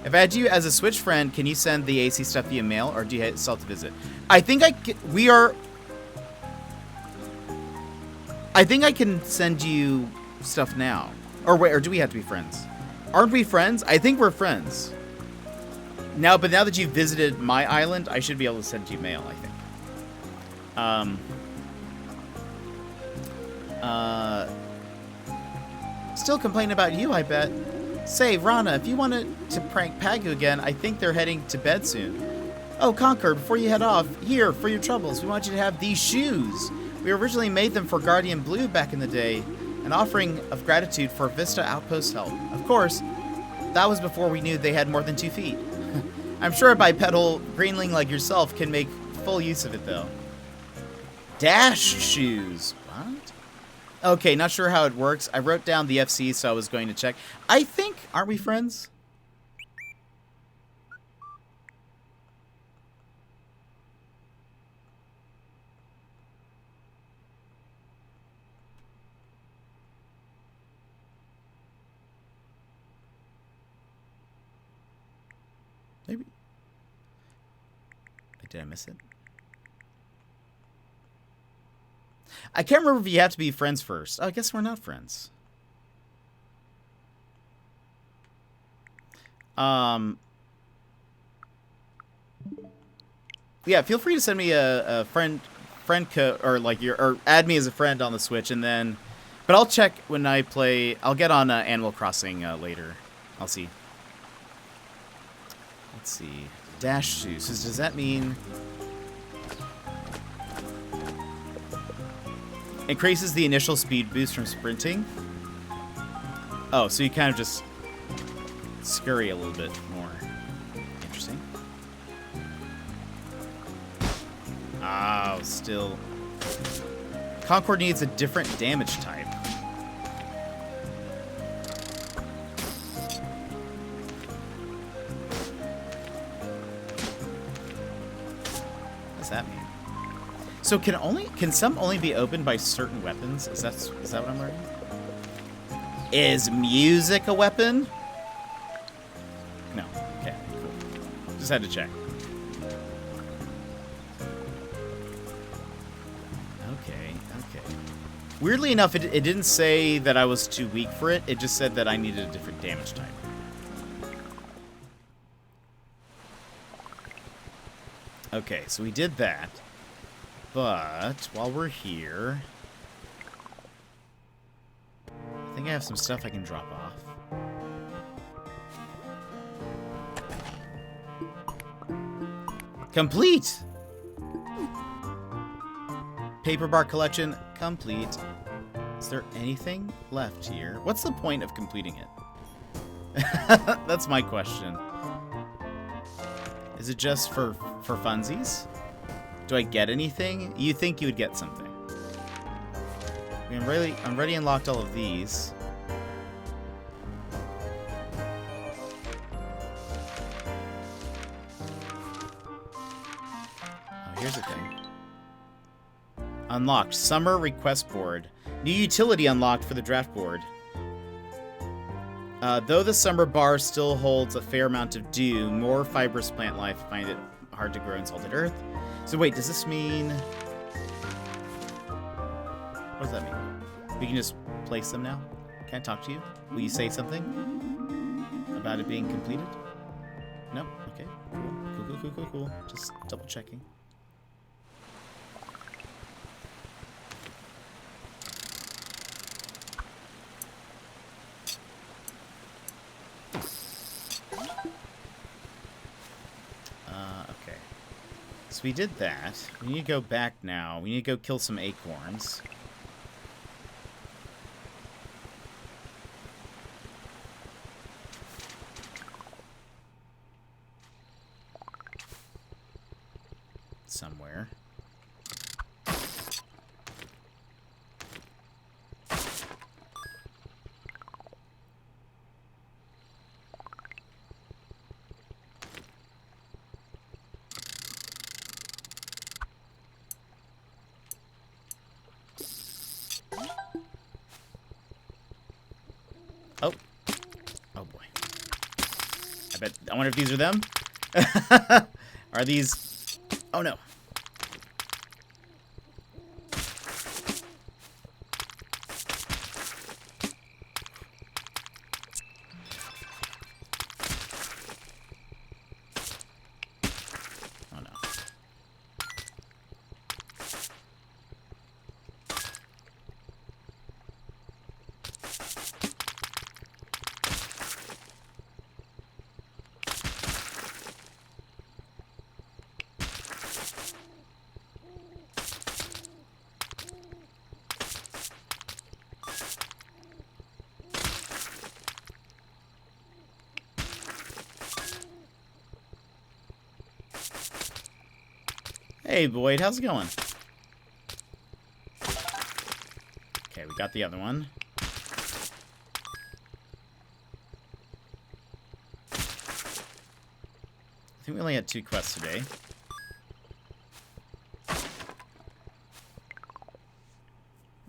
If I had you as a Switch friend, can you send the AC stuff via mail, or do you still have to visit? I think I can send you stuff now. Or wait, or do we have to be friends? Aren't we friends? I think we're friends. But now that you've visited my island, I should be able to send you mail, I think. Still complaining about you, I bet. Say, Rana, if you wanted to prank Pagu again, I think they're heading to bed soon. Oh, Concord, before you head off, here, for your troubles, we want you to have these shoes. We originally made them for Guardian Blue back in the day, an offering of gratitude for Vista Outpost help. Of course, that was before we knew they had more than 2 feet. I'm sure a bipedal greenling like yourself can make full use of it, though. Dash shoes. What? Okay, not sure how it works. I wrote down the FC, so I was going to check. I think... Aren't we friends? Maybe. Did I miss it? I can't remember if you have to be friends first. Oh, I guess we're not friends. Yeah, feel free to send me a friend code, or like or add me as a friend on the Switch, and then, but I'll check when I play. I'll get on Animal Crossing later. I'll see. Let's see. Dash shoes. Does that mean increases the initial speed boost from sprinting? Oh, so you kind of just scurry a little bit more. Interesting. Oh, still. Concord needs a different damage type. What does that mean? So can some only be opened by certain weapons? Is that what I'm learning? Is music a weapon? No. Okay, cool. Just had to check. Okay. Weirdly enough, it didn't say that I was too weak for it. It just said that I needed a different damage type. Okay, so we did that. But while we're here, I think I have some stuff I can drop off. Complete! Paper bar collection complete. Is there anything left here? What's the point of completing it? That's my question. Is it just for funsies? Do I get anything? You think you would get something. I'm already unlocked all of these. Oh, here's the thing. Unlocked. Summer request board. New utility unlocked for the draft board. Though the summer bar still holds a fair amount of dew, more fibrous plant life find it hard to grow in salted earth. So wait, does this mean... What does that mean? We can just place them now? Can I talk to you? Will you say something about it being completed? No? Okay. Cool. Just double checking. Okay. So we did that. We need to go back now. We need to go kill some acorns. Somewhere. Oh. Oh boy. I wonder if these are them? Are these... Oh no. Oh no. Hey, Boyd, how's it going? Okay, we got the other one. I think we only had 2 quests today.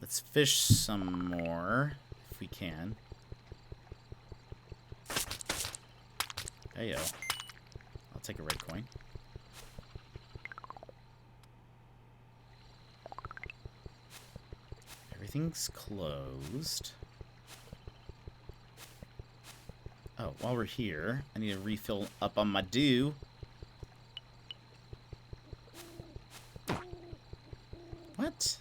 Let's fish some more, if we can. Heyo. I'll take a red coin. Everything's closed. Oh, while we're here, I need to refill up on my dew. What?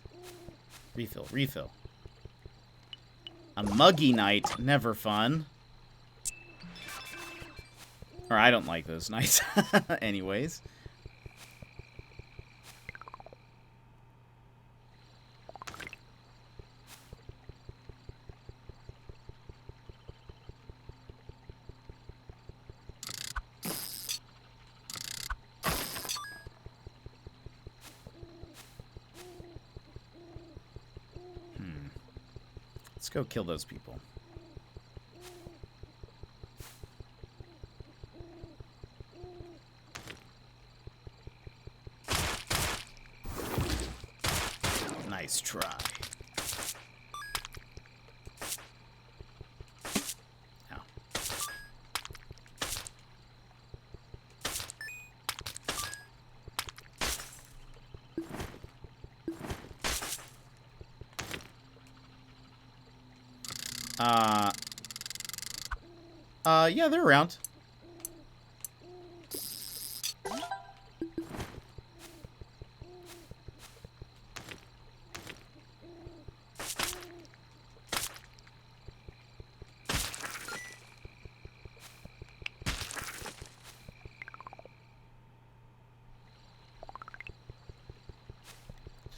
Refill. A muggy night, never fun. Or I don't like those nights. Anyways. Let's go kill those people. Nice try. Ow. Yeah, they're around. Can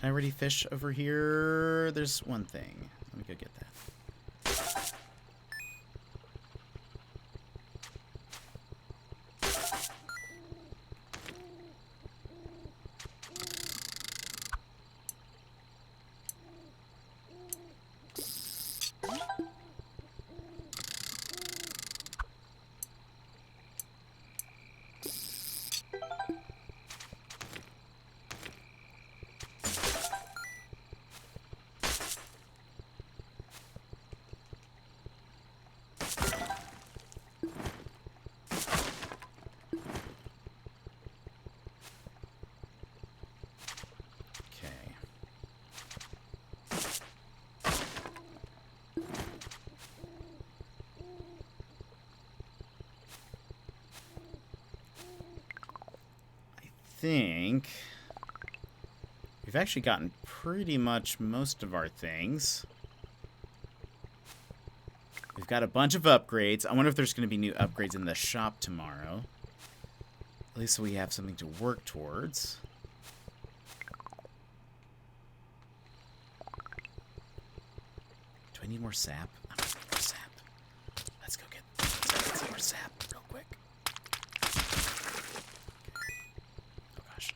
I already fish over here? There's one thing. Let me go get that. think we've actually gotten pretty much most of our things. We've got a bunch of upgrades. I wonder if there's going to be new upgrades in the shop tomorrow. At least we have something to work towards. Do I need more sap? I don't need more sap. Let's go get some more sap real quick. Oh gosh.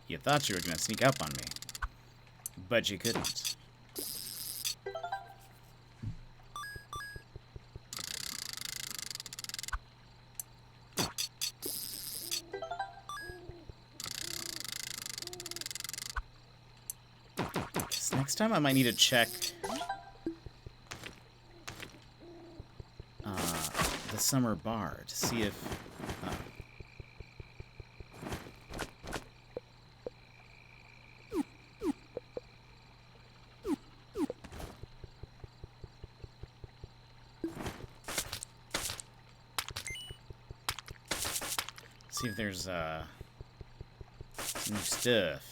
You thought you were gonna sneak up on me, but you couldn't. Guess next time I might need to check the summer bar to see if see if there's some new stuff.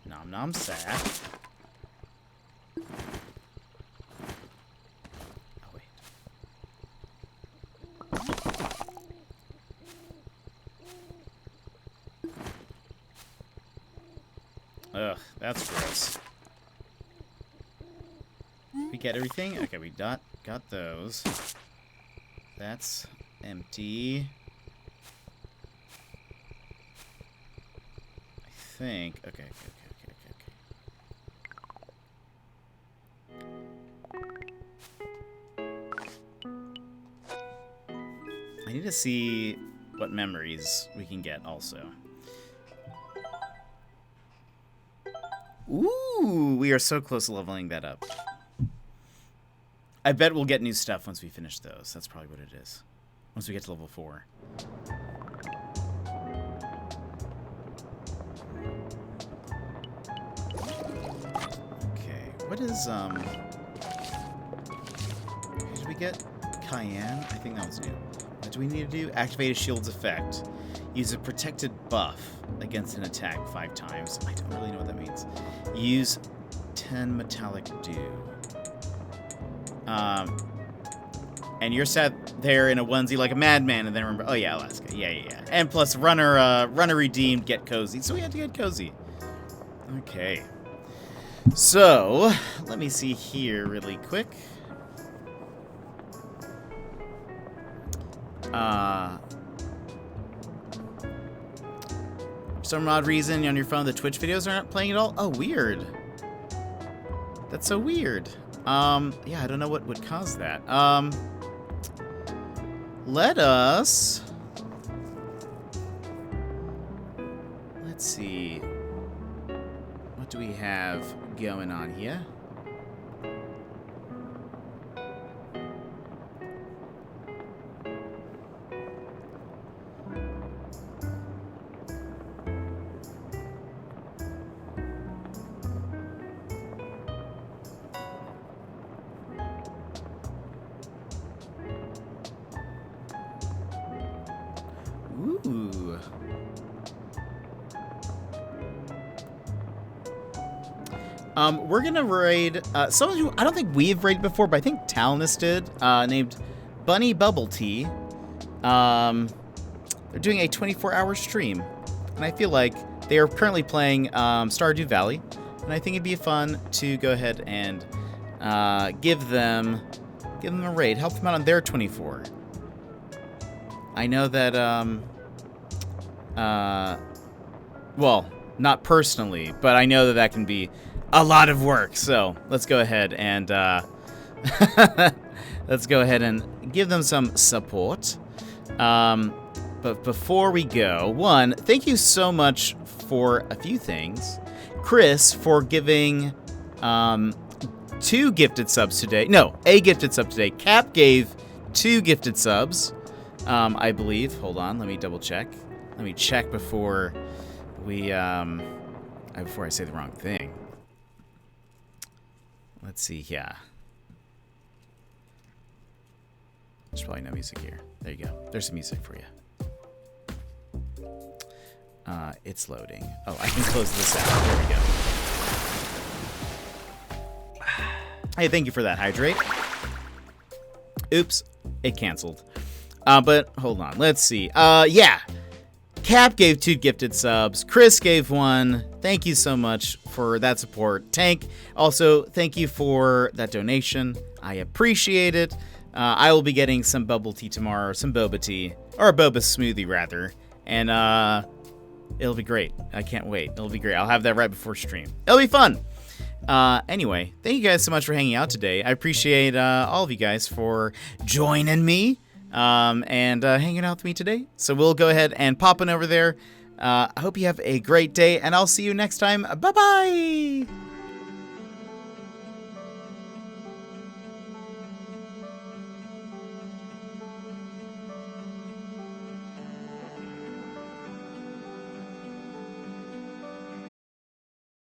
Nom nom sack. Oh wait. Ugh, that's gross. We get everything? Okay, we got those. That's empty. I think. Okay. I need to see what memories we can get also. Ooh, we are so close to leveling that up. I bet we'll get new stuff once we finish those. That's probably what it is. Once we get to level 4. Okay, what is, did we get Cayenne? I think that was new. What do we need to do? Activate a shield's effect. Use a protected buff against an attack 5 times. I don't really know what that means. Use 10 metallic dew. And you're sat there in a onesie like a madman, and then remember, oh yeah, Alaska, yeah. And plus, runner redeemed, get cozy. So we had to get cozy. Okay. So let me see here really quick. For some odd reason on your phone, the Twitch videos aren't playing at all. Oh, weird. That's so weird. Yeah, I don't know what would cause that. Let us... Let's see. What do we have going on here? Ooh. We're gonna raid someone who I don't think we've raided before, but I think Talnus did, named Bunny Bubble Tea. They're doing a 24-hour stream, and I feel like they are currently playing Stardew Valley, and I think it'd be fun to go ahead and give them a raid, help them out on their 24. I know that well, not personally, but I know that can be a lot of work. So let's go ahead and give them some support. But before we go, one, thank you so much for a few things. Chris for giving 2 gifted subs today. No, a gifted sub today. Cap gave 2 gifted subs, I believe. Hold on, let me double check. Let me check before we before I say the wrong thing. Let's see, yeah. There's probably no music here. There you go. There's some music for you. It's loading. Oh, I can close this out. There we go. Hey, thank you for that, Hydrate. Oops, it canceled. But hold on. Let's see. Yeah. Cap gave 2 gifted subs. Chris gave 1. Thank you so much for that support. Tank, also, thank you for that donation. I appreciate it. I will be getting some bubble tea tomorrow, some boba tea, or a boba smoothie, rather. And, it'll be great. I can't wait. It'll be great. I'll have that right before stream. It'll be fun. Anyway, thank you guys so much for hanging out today. I appreciate all of you guys for joining me and hanging out with me today. So we'll go ahead and pop on over there. I hope you have a great day, and I'll see you next time. Bye-bye!